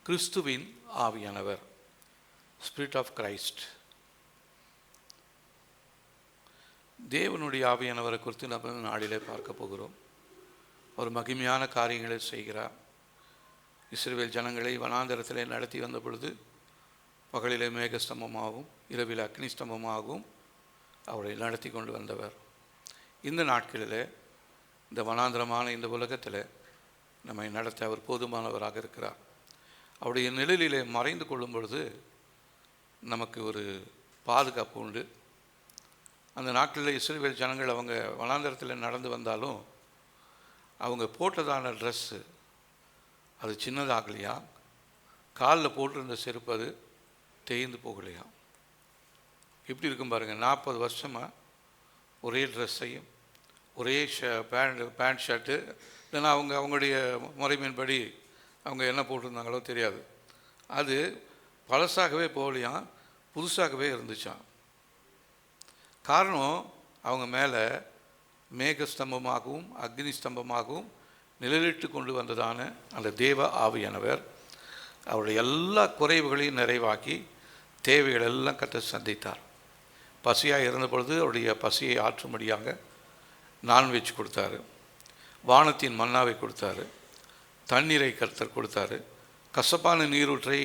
கிறிஸ்துவின் ஆவியானவர், spirit of Christ. தேவனுடைய ஆவியானவரை குறித்து நம்ம நாளிலே பார்க்க போகிறோம். ஒரு மகிமையான காரியங்களை செய்கிறார். இஸ்ரவேல் ஜனங்களை வனாந்தரத்திலே நடத்தி வந்த பொழுது பகலிலே மேகஸ்தம்பமாகவும் இரவில் அக்னி ஸ்தம்பமாகவும் அவரை நடத்தி கொண்டு வந்தவர். இந்த நாட்களில் இந்த வனாந்தரமான இந்த உலகத்தில் நம்மை நடத்த அவர் போதுமானவராக இருக்கிறார். அவருடைய நிழலிலே மறைந்து கொள்ளும் பொழுது நமக்கு ஒரு பாதுகாப்பு உண்டு. அந்த நாட்களில் இஸ்ரவேல் ஜனங்கள் அவங்க வனாந்தரத்தில் நடந்து வந்தாலும் அவங்க போட்டதான ட்ரெஸ்ஸு அது சின்னதாகலையா, காலில் போட்டிருந்த செருப்பு அது தேய்ந்து போகலையா. எப்படி இருக்கும் பாருங்கள். 40 வருஷமாக ஒரே ட்ரெஸ்ஸையும் ஒரே பேண்ட் ஷர்ட்டு, இல்லைன்னா அவங்களுடைய முறைமையின்படி அவங்க என்ன போட்டிருந்தாங்களோ தெரியாது, அது பழசாகவே போகலையாம், புதுசாகவே இருந்துச்சான். காரணம், அவங்க மேலே மேகஸ்தம்பமாகவும் அக்னி ஸ்தம்பமாகவும் நிழலிட்டு கொண்டு வந்ததான அந்த தேவ ஆவியானவர் அவருடைய எல்லா குறைவுகளையும் நிறைவாக்கி தேவைகள் எல்லாம் கர்த்தர் சந்தித்தார். பசியாக இருந்த பொழுது அவருடைய பசியை ஆற்றும்படியாக நான்வெஜ் கொடுத்தாரு, வானத்தின் மன்னாவை கொடுத்தாரு, தண்ணீரை கர்த்தர் கொடுத்தாரு, கசப்பான நீரூற்றை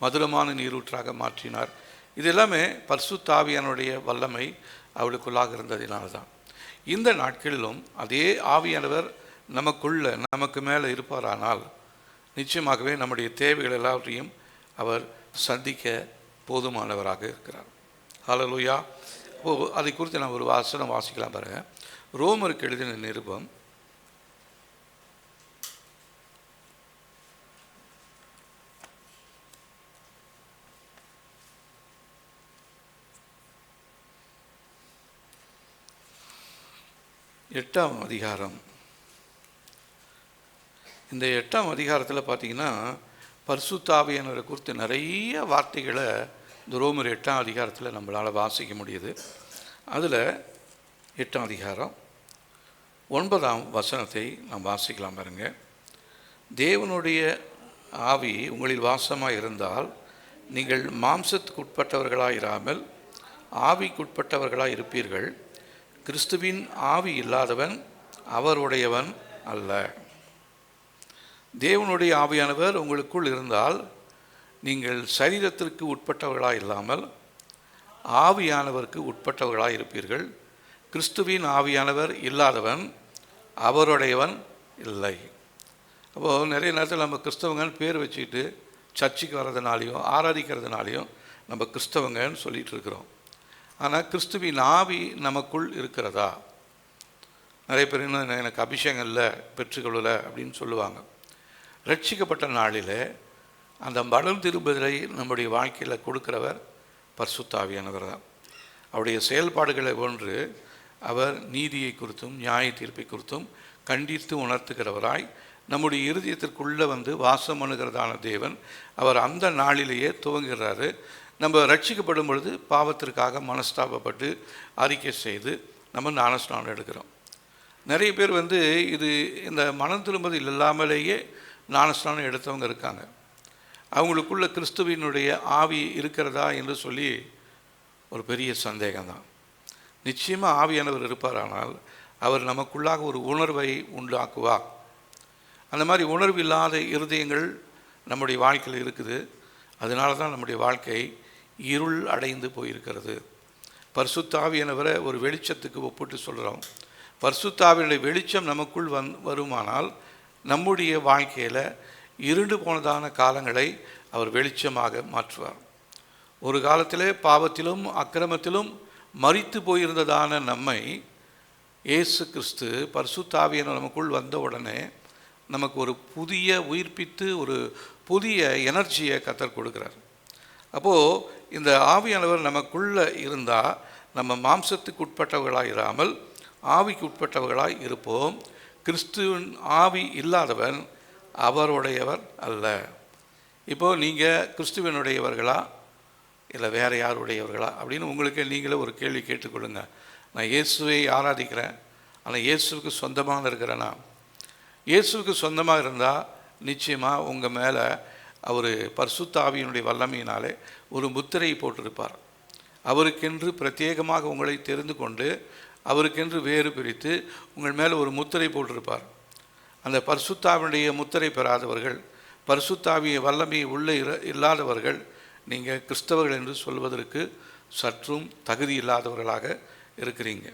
மதுரமான நீரூற்றாக மாற்றினார். இது எல்லாமே பரிசுத்த ஆவியானுடைய வல்லமை அவளுக்குள்ளாக இருந்ததினால தான். இந்த நாட்களிலும் அதே ஆவியானவர் நமக்கு மேலே இருப்பாரானால் நிச்சயமாகவே நம்முடைய தேவைகள் எல்லாவற்றையும் அவர் சந்திக்க போதுமானவராக இருக்கிறார். ஹல்லேலூயா. அதை குறித்து நான் ஒரு வசனம் வாசிக்கலாம் பாருங்கள். ரோமருக்கு எழுதின நிருபம் 8ஆம் அதிகாரம். இந்த 8ஆம் அதிகாரத்தில் பார்த்தீங்கன்னா பரிசுத்த ஆவியானவரை குறித்து நிறைய வார்த்தைகளை இந்த ரோமர் 8ஆம் அதிகாரத்தில் நம்மளால் வாசிக்க முடியுது. அதில் 8ஆம் அதிகாரம் 9ஆம் வசனத்தை நாம் வாசிக்கலாம் பாருங்க. தேவனுடைய ஆவி உங்களில் வாசமாக இருந்தால் நீங்கள் மாம்சத்துக்கு உட்பட்டவர்களாக இராமல் ஆவிக்குட்பட்டவர்களாக இருப்பீர்கள். கிறிஸ்துவின் ஆவி இல்லாதவன் அவருடையவன் அல்ல. தேவனுடைய ஆவியானவர் உங்களுக்குள் இருந்தால் நீங்கள் சரீரத்திற்கு உட்பட்டவர்களாக இல்லாமல் ஆவியானவருக்கு உட்பட்டவர்களாக இருப்பீர்கள். கிறிஸ்துவின் ஆவியானவர் இல்லாதவன் அவருடையவன் இல்லை. அப்போது நிறைய நேரத்தில் நம்ம கிறிஸ்தவங்கன்னு பேர் வச்சுக்கிட்டு சர்ச்சுக்கு வர்றதுனாலையும் ஆராதிக்கிறதுனாலையும் நம்ம கிறிஸ்தவங்கன்னு சொல்லிகிட்டு இருக்கிறோம். ஆனால் கிறிஸ்துவின் ஆவி நமக்குள் இருக்கிறதா? நிறைய பேர் இன்னும் எனக்கு அபிஷேகம் இல்லை, பெற்றுக்கொள்ளலை அப்படின்னு சொல்லுவாங்க. ரட்சிக்கப்பட்ட நாளில் அந்த மனம் திரும்புதலை நம்முடைய வாழ்க்கையில் கொடுக்கிறவர் பரிசுத்த ஆவியானவர் தான். அவருடைய செயல்பாடுகளை ஒன்று, அவர் நீதியை குறித்தும் நியாய தீர்ப்பை குறித்தும் கண்டித்து உணர்த்துகிறவராய் நம்முடைய இருதயத்திற்குள்ளே வந்து வாசம் பண்ணுகிறதான தேவன். அவர் அந்த நாளிலேயே துவங்குகிறாரு. நம்ம ரட்சிக்கப்படும் பொழுது பாவத்திற்காக மனஸ்தாபப்பட்டு அறிக்கை செய்து நம்ம ஞானஸ்நானம் எடுக்கிறோம். நிறைய பேர் இது இந்த மனம் திரும்புதல் இல்லாமலேயே ஞானஸ்நானம் எடுத்தவங்க இருக்காங்க. அவங்களுக்குள்ள கிறிஸ்துவினுடைய ஆவி இருக்கிறதா என்று சொல்லி ஒரு பெரிய சந்தேகம்தான். நிச்சயமாக ஆவியானவர் இருப்பாரானால் அவர் நமக்குள்ளாக ஒரு உணர்வை உண்டாக்குவார். அந்த மாதிரி உணர்வு இல்லாத இருதயங்கள் நம்முடைய வாழ்க்கையில் இருக்குது. அதனால தான் நம்முடைய வாழ்க்கை இருள் அடைந்து போயிருக்கிறது. பரிசுத்த ஆவியானவரை ஒரு வெளிச்சத்துக்கு ஒப்பிட்டு சொல்கிறோம். பரிசுத்த ஆவியினுடைய வெளிச்சம் நமக்குள் வருமானால் நம்முடைய வாழ்க்கையில் இருண்டு போனதான காலங்களை அவர் வெளிச்சமாக மாற்றுவார். ஒரு காலத்திலே பாவத்திலும் அக்கிரமத்திலும் மரித்து போயிருந்ததான நம்மை இயேசு கிறிஸ்து பரிசுத்த ஆவியானவர் நமக்குள் வந்த உடனே நமக்கு ஒரு புதிய உயிர்ப்பித்து ஒரு புதிய எனர்ஜியை கர்த்தர் கொடுக்குறார். அப்போது இந்த ஆவியானவர் நமக்குள்ளே இருந்தால் நம்ம மாம்சத்துக்கு உட்பட்டவர்களாக இராமல் ஆவிக்கு உட்பட்டவர்களாக இருப்போம். கிறிஸ்துவின் ஆவி இல்லாதவன் அவருடையவர் அல்ல. இப்போது நீங்கள் கிறிஸ்துவனுடையவர்களா இல்லை வேறு யாருடையவர்களா அப்படின்னு உங்களுக்கு நீங்களே ஒரு கேள்வி கேட்டுக்கொள்ளுங்க. நான் இயேசுவை ஆராதிக்கிறேன், ஆனால் இயேசுவுக்கு சொந்தமாக இருக்கிறேன்னா? இயேசுவுக்கு சொந்தமாக இருந்தால் நிச்சயமாக உங்கள் மேலே அவர் பரிசுத்த ஆவியினுடைய வல்லமையினாலே ஒரு முத்திரை போட்டிருப்பார். அவருக்கென்று பிரத்யேகமாக உங்களை தெரிந்து கொண்டு அவருக்கென்று வேறு பிரித்து உங்கள் மேலே ஒரு முத்திரை போட்டிருப்பார். அந்த பரிசுத்தாவினுடைய முத்திரை பெறாதவர்கள், பரிசுத்தாவிய வல்லமை உள்ளே இல்லாதவர்கள் நீங்கள் கிறிஸ்தவர்கள் என்று சொல்வதற்கு சற்றும் தகுதி இல்லாதவர்களாக இருக்கிறீங்க.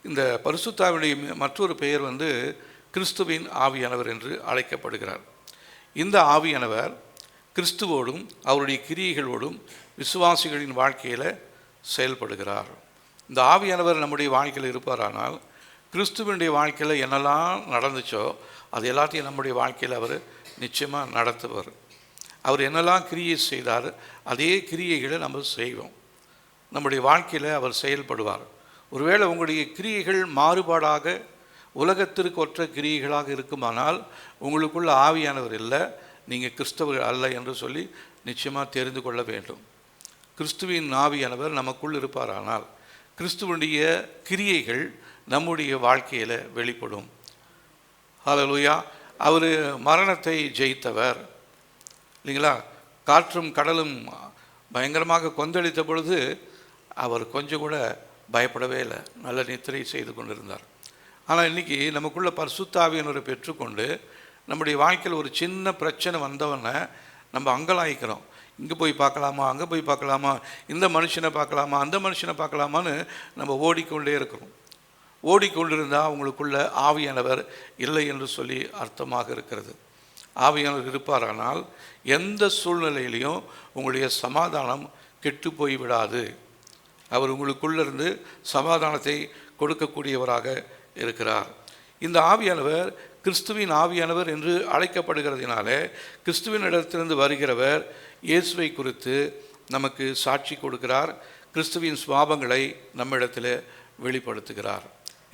இந்த பரிசுத்தாவினுடைய மற்றொரு பெயர் கிறிஸ்துவின் ஆவியானவர் என்று அழைக்கப்படுகிறார். இந்த ஆவியானவர் கிறிஸ்துவோடும் அவருடைய கிரியைகளோடும் விசுவாசிகளின் வாழ்க்கையில் செயல்படுகிறார். இந்த ஆவியானவர் நம்முடைய வாழ்க்கையில் இருப்பாரானால் கிறிஸ்துவனுடைய வாழ்க்கையில் என்னெல்லாம் நடந்துச்சோ அது எல்லாத்தையும் நம்முடைய வாழ்க்கையில் அவர் நிச்சயமாக நடத்துவார். அவர் என்னெல்லாம் கிரியை செய்தார் அதே கிரியைகளை நம்ம செய்வோம். நம்முடைய வாழ்க்கையில் அவர் செயல்படுவார். ஒருவேளை உங்களுடைய கிரியைகள் மாறுபாடாக உலகத்திற்கு ஒற்ற கிரியைகளாக இருக்குமானால் உங்களுக்குள்ள ஆவியானவர் இல்லை, நீங்கள் கிறிஸ்தவர்கள் அல்ல என்று சொல்லி நிச்சயமாக தெரிந்து கொள்ள வேண்டும். கிறிஸ்துவின் ஆவியானவர் நமக்குள் இருப்பாரானால் கிறிஸ்துவனுடைய கிரியைகள் நம்முடைய வாழ்க்கையில் வெளிப்படும். ஹல்லேலூயா. அவர் மரணத்தை ஜெயித்தவர் இல்லைங்களா? காற்றும் கடலும் பயங்கரமாக கொந்தளித்த பொழுது அவர் கொஞ்சம் கூட பயப்படவே இல்லை, நல்ல நித்திரை செய்து கொண்டிருந்தார். ஆனால் இன்றைக்கி நமக்குள்ள பரிசுத்த ஆவியானவரை பெற்றுக்கொண்டு நம்முடைய வாழ்க்கையில் ஒரு சின்ன பிரச்சனை வந்தவொடனே நம்ம அங்கலாய்க்கிறோம். இங்கே போய் பார்க்கலாமா, அங்கே போய் பார்க்கலாமா, இந்த மனுஷனை பார்க்கலாமா, அந்த மனுஷனை பார்க்கலாமான்னு நம்ம ஓடிக்கொண்டே இருக்கிறோம். ஓடிக்கொண்டிருந்தால் அவங்களுக்குள்ள ஆவியானவர் இல்லை என்று சொல்லி அர்த்தமாக இருக்கிறது. ஆவியானவர் இருப்பாரானால் எந்த சூழ்நிலையிலையும் உங்களுடைய சமாதானம் கெட்டு போய் விடாது. அவர் உங்களுக்குள்ளிருந்து சமாதானத்தை கொடுக்கக்கூடியவராக இருக்கிறார். இந்த ஆவியானவர் கிறிஸ்துவின் ஆவியானவர் என்று அழைக்கப்படுகிறதுனாலே கிறிஸ்துவின் இடத்திலிருந்து வருகிறவர் இயேசுவை குறித்து நமக்கு சாட்சி கொடுக்கிறார். கிறிஸ்துவின் சுபாவங்களை நம்மிடத்தில் வெளிப்படுத்துகிறார்.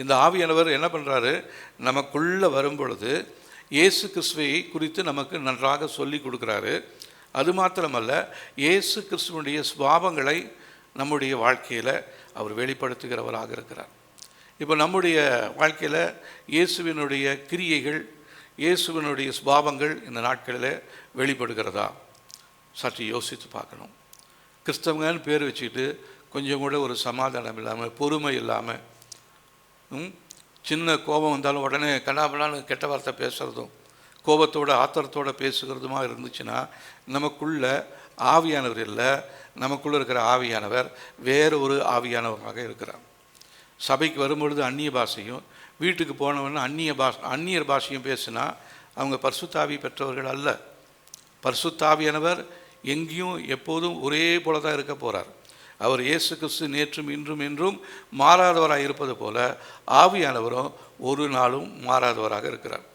இந்த ஆவியானவர் என்ன பண்ணுறாரு, நமக்குள்ளே வரும் பொழுது இயேசு கிறிஸ்துவை குறித்து நமக்கு நன்றாக சொல்லி கொடுக்குறாரு. அது மாத்திரமல்ல, இயேசு கிறிஸ்துவனுடைய சுபாவங்களை நம்முடைய வாழ்க்கையில் அவர் வெளிப்படுத்துகிறவராக இருக்கிறார். இப்போ நம்முடைய வாழ்க்கையில் இயேசுவினுடைய கிரியைகள், இயேசுவினுடைய சுபாவங்கள் இந்த நாட்களில் வெளிப்படுகிறதா சற்று யோசித்து பார்க்கணும். கிறிஸ்தவங்கன்னு பேர் வச்சுக்கிட்டு கொஞ்சம் கூட ஒரு சமாதானம் இல்லாமல், பொறுமை இல்லாமல், சின்ன கோபம் வந்தாலும் உடனே கண்ணாபண்ணான்னு கெட்ட வார்த்தை பேசுகிறதும், கோபத்தோட ஆத்திரத்தோடு பேசுகிறதுமா இருந்துச்சுன்னா நமக்குள்ள ஆவியானவர் இல்லை, நமக்குள்ளே இருக்கிற ஆவியானவர் வேறு ஒரு ஆவியானவராக இருக்கிறார். சபைக்கு வரும்பொழுது அந்நிய பாஷையும், வீட்டுக்கு போனவொன்னே அந்நியர் பாஷையும் பேசினா அவங்க பரிசுத்தாவி பெற்றவர்கள் அல்ல. பரிசுத்தாவியானவர் எங்கேயும் எப்போதும் ஒரே போல தான் இருக்க போகிறார். அவர் இயேசு கிறிஸ்து நேற்றும் இன்றும் என்றும் மாறாதவராக இருப்பது போல ஆவியானவரும் ஒரு நாளும் மாறாதவராக இருக்கிறார்.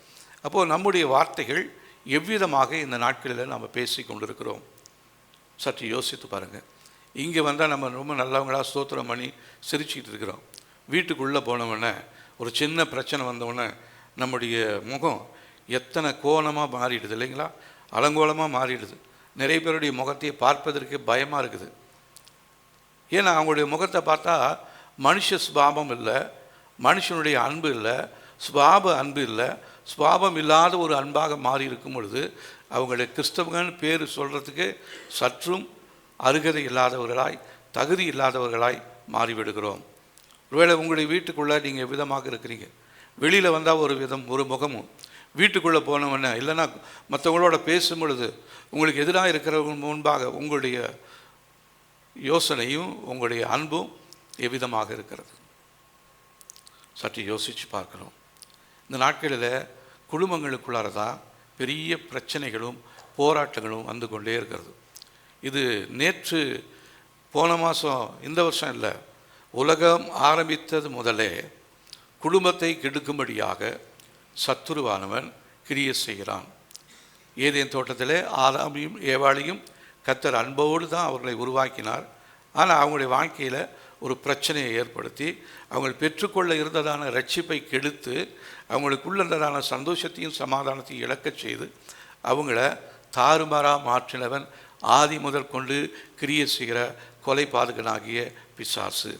அப்போது நம்முடைய வார்த்தைகள் எவ்விதமாக இந்த நாட்களில் நம்ம பேசி கொண்டிருக்கிறோம் சற்று யோசித்து பாருங்கள். இங்கே வந்தால் நம்ம ரொம்ப நல்லவங்களாக ஸ்தோத்திரம் பண்ணி சிரிச்சிக்கிட்டு இருக்கிறோம். வீட்டுக்குள்ளே போனவுடனே ஒரு சின்ன பிரச்சனை வந்தவுடனே நம்முடைய முகம் எத்தனை கோணமாக மாறிடுது இல்லைங்களா? அலங்கோலமாக மாறிடுது. நிறைய பேருடைய முகத்தையே பார்ப்பதற்கு பயமாக இருக்குது. ஏன்னா அவங்களுடைய முகத்தை பார்த்தா மனுஷ சுபாவம் இல்லை, மனுஷனுடைய அன்பு இல்லை, சுபாவ அன்பு இல்லை, சுபாவம் இல்லாத ஒரு அன்பாக மாறி இருக்கும் பொழுது அவங்களுடைய கிறிஸ்தவங்கன்னு பேர் சொல்கிறதுக்கு சற்றும் அருகதை இல்லாதவர்களாய், தகுதி இல்லாதவர்களாய் மாறிவிடுகிறோம். ஒருவேளை உங்களுடைய வீட்டுக்குள்ளே நீங்கள் எவ்விதமாக இருக்கிறீங்க, வெளியில் வந்தால் ஒரு விதம், ஒரு முகமும், வீட்டுக்குள்ளே போனவொன்னே இல்லைன்னா மற்றவங்களோட பேசும் பொழுது உங்களுக்கு எதிராக இருக்கிறவங்க முன்பாக உங்களுடைய யோசனையும் உங்களுடைய அன்பும் எவ்விதமாக இருக்கிறது சற்று யோசித்து பார்க்கணும். இந்த நாட்களில் குடும்பங்களுக்குள்ளார தான் பெரிய பிரச்சனைகளும் போராட்டங்களும் வந்து கொண்டே இருக்கிறது. இது நேற்று போன மாதம் இந்த வருஷம் இல்லை, உலகம் ஆரம்பித்தது முதலே குடும்பத்தை கெடுக்கும்படியாக சத்துருவானவன் கிரியை செய்கிறான். ஏதேன் தோட்டத்திலே ஆதாமையும் ஏவாளையும் கர்த்தர் அன்போடு தான் அவர்களை உருவாக்கினார். ஆனால் அவங்களுடைய வாழ்க்கையில் ஒரு பிரச்சனையை ஏற்படுத்தி அவங்க பெற்றுக்கொள்ள இருந்ததான ரட்சிப்பை கெடுத்து அவங்களுக்குள்ளதான சந்தோஷத்தையும் சமாதானத்தையும் இழக்கச் செய்து அவங்கள தாறுமாறாக மாற்றினவன் ஆதி முதல் கொண்டு கிரியை செய்கிற கொலை பாதகனாகிய பிசாசு.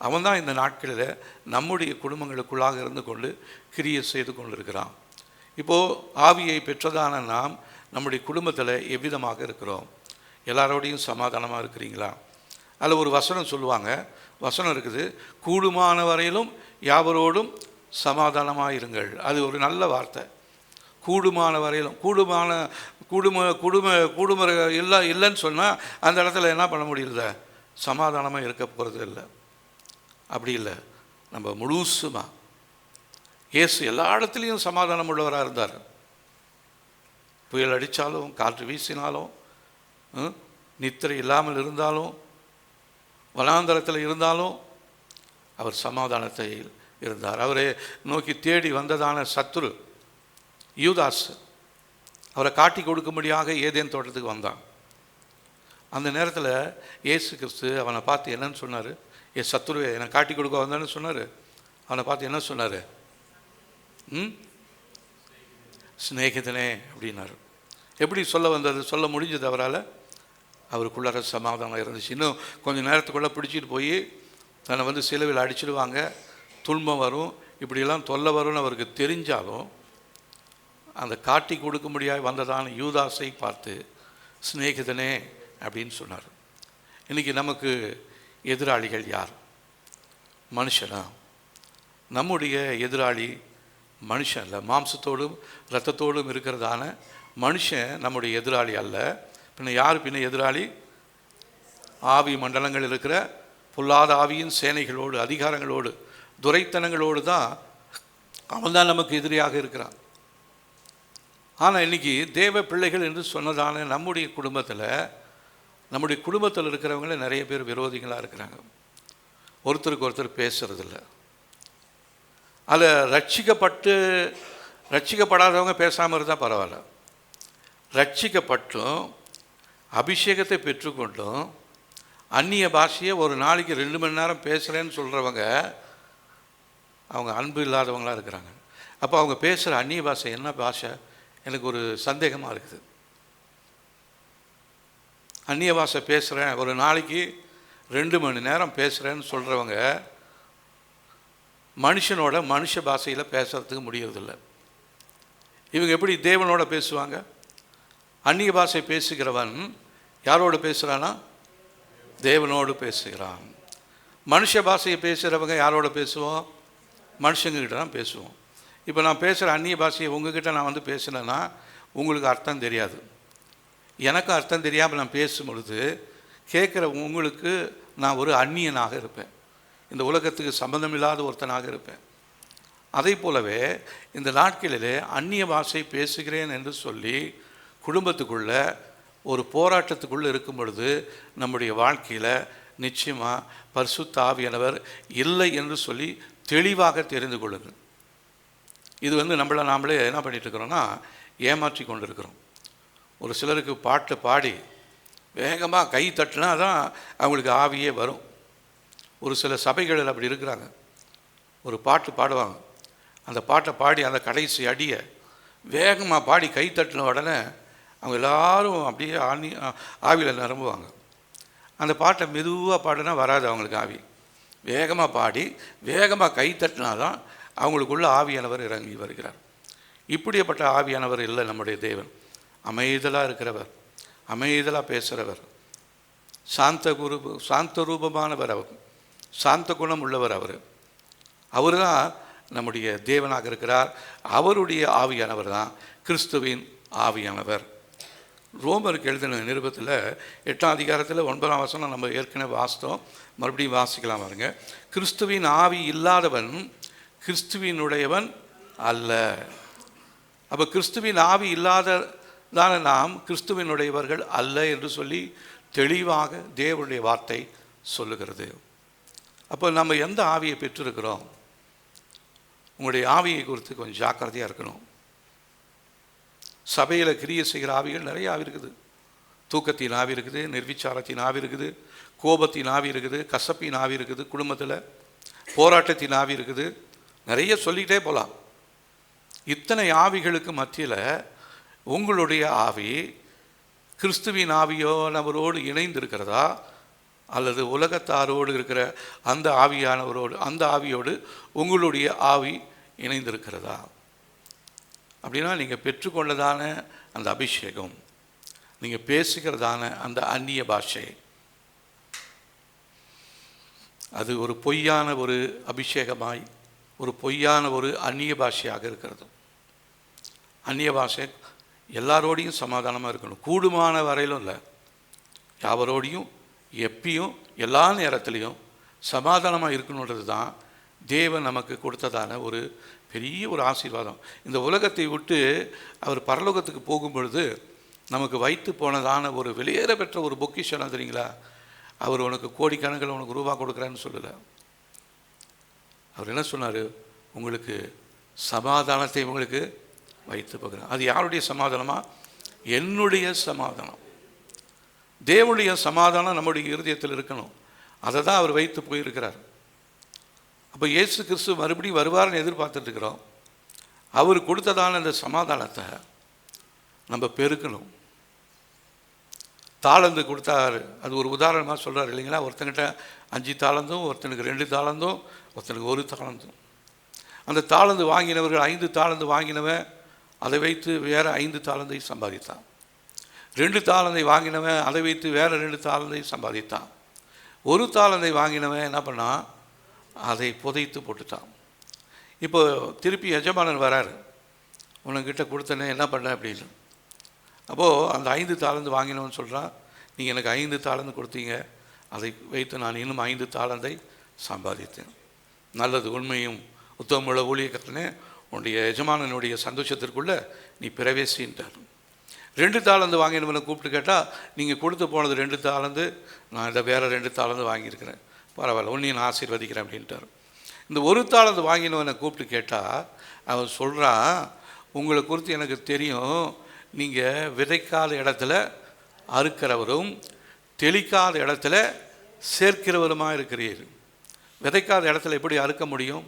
அவன்தான் இந்த நாட்களில் நம்முடைய குடும்பங்களுக்குள்ளாக இருந்து கொண்டு கிரியை செய்து கொண்டிருக்கிறான். இப்போது ஆவியை பெற்றதான நாம் நம்முடைய குடும்பத்தில் எவ்விதமாக இருக்கிறோம்? எல்லாரோடையும் சமாதானமாக இருக்கிறீங்களா? அதில் ஒரு வசனம் சொல்லுவாங்க, வசனம் இருக்குது, கூடுமான வரையிலும் யாவரோடும் சமாதானமாக இருங்கள். அது ஒரு நல்ல வார்த்தை. கூடுமான வரையிலும், கூடும இல்லைன்னு சொன்னால் அந்த இடத்துல என்ன பண்ண முடியல? சமாதானமாக இருக்க போகிறது இல்லை. அப்படி இல்லை. நம்ம முழுசுமாக இயேசு எல்லா இடத்துலையும் சமாதானம் உள்ளவராக இருந்தார். புயல் அடித்தாலும், காற்று வீசினாலும், நித்திரை இல்லாமல் இருந்தாலும், வனாந்தரத்தில் இருந்தாலும் அவர் சமாதானத்தை இருந்தார். அவரை நோக்கி தேடி வந்ததான சத்துரு யூதாஸ் அவரை காட்டி கொடுக்கும்படியாக ஏதேன் தோட்டத்துக்கு வந்தான். அந்த நேரத்தில் இயேசு கிறிஸ்து அவனை பார்த்து என்னன்னு சொன்னார்? சத்துருவே, என்னை காட்டி கொடுக்க வந்தான்னு சொன்னார். அவனை பார்த்து என்ன சொன்னார்? சிநேகிதனே அப்படின்னாரு. எப்படி சொல்ல வந்தது? சொல்ல முடிஞ்சது அவரால்? அவருக்குள்ளார சமாதானம் இருந்துச்சு. இன்னும் கொஞ்சம் நேரத்துக்குள்ளே பிடிச்சிட்டு போய் தன்னை சிலுவையில் அடிச்சிடுவாங்க, துன்பம் வரும், இப்படியெல்லாம் தொல்லை வரும்னு அவருக்கு தெரிஞ்சாலும் அந்த காட்டி கொடுக்க முடியாது வந்ததான யூதாஸை பார்த்து சிநேகிதனே அப்படின்னு சொன்னார். இன்றைக்கி நமக்கு எதிராளிகள் யார்? மனுஷனா? நம்முடைய எதிராளி மனுஷன் இல்லை, மாம்சத்தோடும் இரத்தத்தோடும் இருக்கிறதான மனுஷன் நம்முடைய எதிராளி அல்ல. யார் எதிராளி? ஆவி மண்டலங்கள் இருக்கிற பொல்லாத ஆவியின் சேனைகளோடு, அதிகாரங்களோடு, துரைத்தனங்களோடு தான் அவன் தான் நமக்கு எதிரியாக இருக்கிறான். ஆனால் இன்றைக்கி தேவ பிள்ளைகள் என்று சொன்னதான நம்முடைய குடும்பத்தில் இருக்கிறவங்கள நிறைய பேர் விரோதிகளாக இருக்கிறாங்க. ஒருத்தருக்கு ஒருத்தர் பேசுறதில்ல. அதில் ரட்சிக்கப்படாதவங்க பேசாமல் இருந்தால் பரவாயில்ல. ரட்சிக்கப்பட்டும் அபிஷேகத்தை பெற்றுக்கொண்டும் அந்நிய பாஷையை ஒரு நாளைக்கு 2 மணி நேரம் பேசுகிறேன்னு சொல்கிறவங்க அவங்க அன்பு இல்லாதவங்களாக இருக்கிறாங்க. அப்போ அவங்க பேசுகிற அந்நிய பாஷை என்ன பாஷை? எனக்கு ஒரு சந்தேகமாக இருக்குது. அந்நிய பாஷை பேசுகிறேன், ஒரு நாளைக்கு 2 மணி நேரம் பேசுகிறேன்னு சொல்கிறவங்க மனுஷ பாஷையில் பேசுகிறதுக்கு முடியறதில்லை. இவங்க எப்படி தேவனோட பேசுவாங்க? அந்நிய பாஷை பேசுகிறவன் யாரோடு பேசுகிறானா? தேவனோடு பேசுகிறான். மனுஷ பாஷையை பேசுகிறவங்க யாரோட பேசுவோம்? மனுஷங்கக்கிட்ட தான் பேசுவோம். இப்போ நான் பேசுகிற அந்நிய பாஷையை உங்ககிட்ட நான் பேசினேன்னா உங்களுக்கு அர்த்தம் தெரியாது. எனக்கும் அர்த்தம் தெரியாமல் நான் பேசும் பொழுது கேட்குற உங்களுக்கு நான் ஒரு அந்நியனாக இருப்பேன், இந்த உலகத்துக்கு சம்பந்தமில்லாத ஒருத்தனாக இருப்பேன். அதை போலவே இந்த நாட்களிலே அந்நிய பாஷை பேசுகிறேன் என்று சொல்லி குடும்பத்துக்குள்ள ஒரு போராட்டத்துக்குள்ளே இருக்கும் பொழுது நம்முடைய வாழ்க்கையில் நிச்சயமாக பரிசுத்த ஆவியானவர் இல்லை என்று சொல்லி தெளிவாக தெரிந்து கொள்ளுங்கள். இது நாமளே என்ன பண்ணிட்டு இருக்கிறோன்னா ஏமாற்றி கொண்டு இருக்கிறோம். ஒரு சிலருக்கு பாட்டு பாடி வேகமாக கை தட்டினா தான் அவங்களுக்கு ஆவியே வரும். ஒரு சில சபைகளில் அப்படி இருக்கிறாங்க. ஒரு பாட்டு பாடுவாங்க, அந்த பாட்டை பாடி அந்த கடைசி அடியை வேகமாக பாடி கை தட்டின உடனே அவங்க எல்லாரும் அப்படியே ஆவியில் நிரம்புவாங்க. அந்த பாட்டை மெதுவாக பாடினா வராது அவங்களுக்கு ஆவி. வேகமாக பாடி வேகமாக கை தட்டினா தான் அவங்களுக்குள்ள ஆவியானவர் இறங்கி வருகிறார். இப்படிப்பட்ட ஆவியானவர் இல்லை நம்முடைய தேவன். அமைதலாக இருக்கிறவர், அமைதலாக பேசுகிறவர், சாந்த ரூபமானவர், அவர் சாந்த குணம் உள்ளவர். அவர் தான் நம்முடைய தேவனாக இருக்கிறார். அவருடைய ஆவியானவர் தான் கிறிஸ்துவின் ஆவியானவர். ரோமருக்கு எழுதின நிருபத்தில் 8ஆம் அதிகாரத்தில் 9ஆம் வசனம் நம்ம ஏற்கனவே வாசித்தோம், மறுபடியும் வாசிக்கலாம் பாருங்க. கிறிஸ்துவின் ஆவி இல்லாதவன் கிறிஸ்துவினுடையவன் அல்ல. அப்போ கிறிஸ்துவின் ஆவி இல்லாததான நாம் கிறிஸ்துவினுடையவர்கள் அல்ல என்று சொல்லி தெளிவாக தேவனுடைய வார்த்தை சொல்லுகிறது. அப்போ நம்ம எந்த ஆவியை பெற்றிருக்கிறோம்? உங்களுடைய ஆவியை குறித்து கொஞ்சம் ஜாக்கிரதையாக இருக்கணும். சபையில் கிரியை செய்கிற ஆவிகள் நிறைய ஆவி இருக்குது. தூக்கத்தின் ஆவி இருக்குது, நிர்விச்சாரத்தின் ஆவி இருக்குது, கோபத்தின் ஆவி இருக்குது, கசப்பின் ஆவி இருக்குது, குடும்பத்தில் போராட்டத்தின் ஆவி இருக்குது, நிறைய சொல்லிக்கிட்டே போகலாம். இத்தனை ஆவிகளுக்கு மத்தியில் உங்களுடைய ஆவி கிறிஸ்துவின் ஆவியோ நபரோடு இணைந்து இருக்கிறதா, அல்லது உலகத்தாரோடு இருக்கிற அந்த ஆவியோடு உங்களுடைய ஆவி இணைந்திருக்கிறதா? அப்படின்னா நீங்கள் பெற்றுக்கொண்டதான அந்த அபிஷேகம், நீங்கள் பேசுகிறதான அந்த அந்நிய பாஷை, அது ஒரு பொய்யான ஒரு அபிஷேகமாய் ஒரு பொய்யான ஒரு அந்நிய பாஷையாக இருக்கிறது. அந்நிய பாஷை எல்லாரோடையும் சமாதானமாக இருக்கணும், கூடுமான வரையிலும் இல்லை, யாவரோடையும் எப்பயும் எல்லா நேரத்துலையும் சமாதானமாக இருக்கணுன்றது தான் தேவன் நமக்கு கொடுத்ததான ஒரு பெரிய ஒரு ஆசீர்வாதம். இந்த உலகத்தை விட்டு அவர் பரலோகத்துக்கு போகும் பொழுது நமக்கு வைத்து போனதான ஒரு வெளியேற பெற்ற ஒரு பொக்கிஷம் தெரியுங்களா? அவர் உனக்கு கோடிக்கணக்கில் உனக்கு ரூபா கொடுக்குறான்னு சொல்லலை. அவர் என்ன சொன்னார்? உங்களுக்கு சமாதானத்தை உங்களுக்கு வைத்து போகிறேன். அது யாருடைய சமாதானமா? என்னுடைய சமாதானம். தேவனுடைய சமாதானம் நம்முடைய இருதயத்தில் இருக்கணும். அதை தான் அவர் வைத்து போயிருக்கிறார். அப்போ இயேசு கிறிஸ்து மறுபடியும் வருவார்னு எதிர்பார்த்துட்டு இருக்கிறோம். அவர் கொடுத்ததான அந்த சமாதானத்தை நம்ம பெருக்கணும். தாளந்து கொடுத்தாரு, அது ஒரு உதாரணமாக சொல்கிறார் இல்லைங்களா? ஒருத்தங்கிட்ட 5 தாளந்தும், ஒருத்தனுக்கு 2 தாளந்தும், ஒருத்தனுக்கு 1 தாளந்தும். அந்த தாளந்து வாங்கினவர்கள் 5 தாளந்து வாங்கினவன் அதை வைத்து வேறு 5 தாளந்தை சம்பாதித்தான். 2 தாளந்தை வாங்கினவன் அதை வைத்து வேறு 2 தாளந்தை சம்பாதித்தான். 1 தாளந்தை வாங்கினவன் என்ன பண்ணான்? அதை புதைத்து போட்டுட்டான். இப்போ திருப்பி எஜமானன் வராரு, உனக்கிட்ட கொடுத்தனே என்ன பண்ண அப்படின்னு. அப்போது அந்த 5 தாளந்து வாங்கினவன் சொல்கிறான், நீங்கள் எனக்கு 5 தாளந்து கொடுத்தீங்க, அதை வைத்து நான் இன்னும் 5 தாளந்தை சம்பாதித்தேன். நல்லது, உண்மையும் உத்தமமுள்ள ஊழியக்காரனே, உன்னுடைய எஜமானனுடைய சந்தோஷத்திற்குள்ளே நீ பிரவேசின்றார். 2 தாளந்து வாங்கினவனை கூப்பிட்டு கேட்டால், நீங்கள் கொடுத்து போனது 2 தாளந்து, நான் இதை வேறு 2 தாளந்து வாங்கியிருக்கிறேன், பரவாயில்ல, உன்னையும் நான் ஆசீர்வதிக்கிறேன் அப்படின்ட்டார். இந்த 1 தாளந்து வாங்கினவனை கூப்பிட்டு கேட்டால் அவன் சொல்கிறான், உங்களை குறித்து எனக்கு தெரியும், நீங்கள் விதைக்காத இடத்துல அறுக்கிறவரும் தெளிக்காத இடத்துல சேர்க்கிறவருமாக இருக்கிறீர்கள். விதைக்காத இடத்துல எப்படி அறுக்க முடியும்?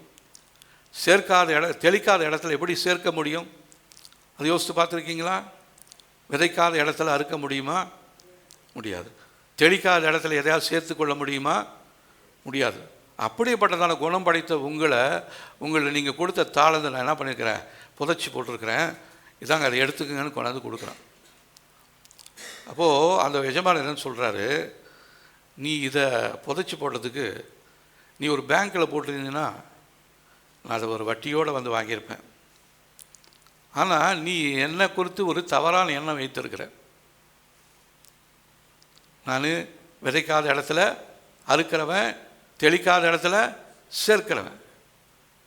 தெளிக்காத இடத்துல எப்படி சேர்க்க முடியும்? அது யோசித்து பார்த்துருக்கீங்களா? விதைக்காத இடத்துல அறுக்க முடியுமா? முடியாது. தெளிக்காத இடத்துல எதையாவது சேர்த்து கொள்ள முடியுமா? முடியாது. அப்படிப்பட்டதான குணம் படைத்த உங்களை நீங்கள் கொடுத்த தாளந்து நான் என்ன பண்ணியிருக்கிறேன்? புதைச்சி போட்டிருக்கிறேன், இதாங்க அதை எடுத்துக்கங்கன்னு கொண்டாந்து கொடுக்குறான். அப்போது அந்த எஜமானர் என்னன்னு சொல்கிறாரு, நீ இதை புதைச்சி போடுறதுக்கு நீ ஒரு பேங்க்கில் போட்டிருந்தீங்கன்னா நான் அதை ஒரு வட்டியோடு வந்து வாங்கியிருப்பேன். ஆனால் நீ என்னை குறித்து ஒரு தவறான எண்ணம் வைத்திருக்கிற. நான் விதைக்காத இடத்துல அறுக்கிறவன், தெளிக்காத இடத்துல சேர்க்கிறவன்.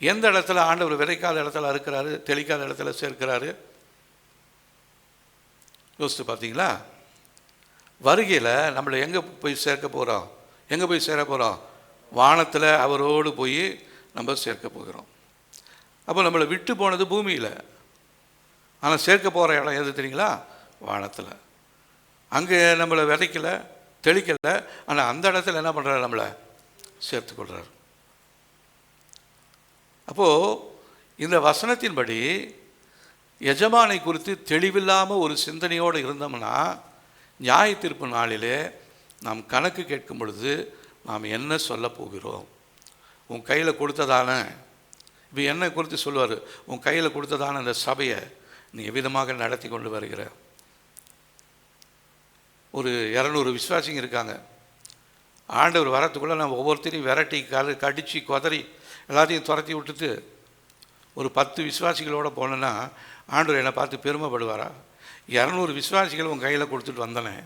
எந்த இடத்துல ஆண்டவர் விதைக்காத இடத்துல அறுக்கிறாரு, தெளிக்காத இடத்துல சேர்க்கிறாரு? யோசித்து பார்த்தீங்களா? வருகையில் நம்மளை எங்கே போய் சேர்க்க போகிறோம்? எங்கே போய் சேர போகிறோம்? வானத்தில் அவரோடு போய் நம்ம சேர்க்க போகிறோம். அப்போ நம்மளை விட்டு போனது பூமியில், ஆனால் சேர்க்க போகிற இடம் எது தெரியுங்களா? வானத்தில். அங்கே நம்மளை விதைக்கலை, தெளிக்கலை, ஆனால் அந்த இடத்துல என்ன பண்ணுறாரு? நம்மளை சேர்த்துக்கொள்கிறார். அப்போது இந்த வசனத்தின்படி எஜமானை குறித்து தெளிவில்லாமல் ஒரு சிந்தனையோடு இருந்தோம்னா, நியாய தீர்ப்பு நாளிலே நாம் கணக்கு கேட்கும் பொழுது நாம் என்ன சொல்ல போகிறோம்? உன் கையில் கொடுத்ததான, இப்போ என்ன குறித்து சொல்லுவார், உன் கையில் கொடுத்ததான அந்த சபையை நீ எவ்விதமாக நடத்தி கொண்டு வருகிற? ஒரு 200 விசுவாசிங்க இருக்காங்க. ஆண்டவர் வரத்துக்குள்ளே நம்ம ஒவ்வொருத்தரையும் விரட்டி கடித்து கொதறி எல்லாத்தையும் துரத்தி விட்டுட்டு ஒரு 10 விசுவாசிகளோடு போனேன்னா ஆண்டவர் என்னை பார்த்து பெருமைப்படுவாரா? 200 விசுவாசிகள் உன் கையில் கொடுத்துட்டு வந்தனே,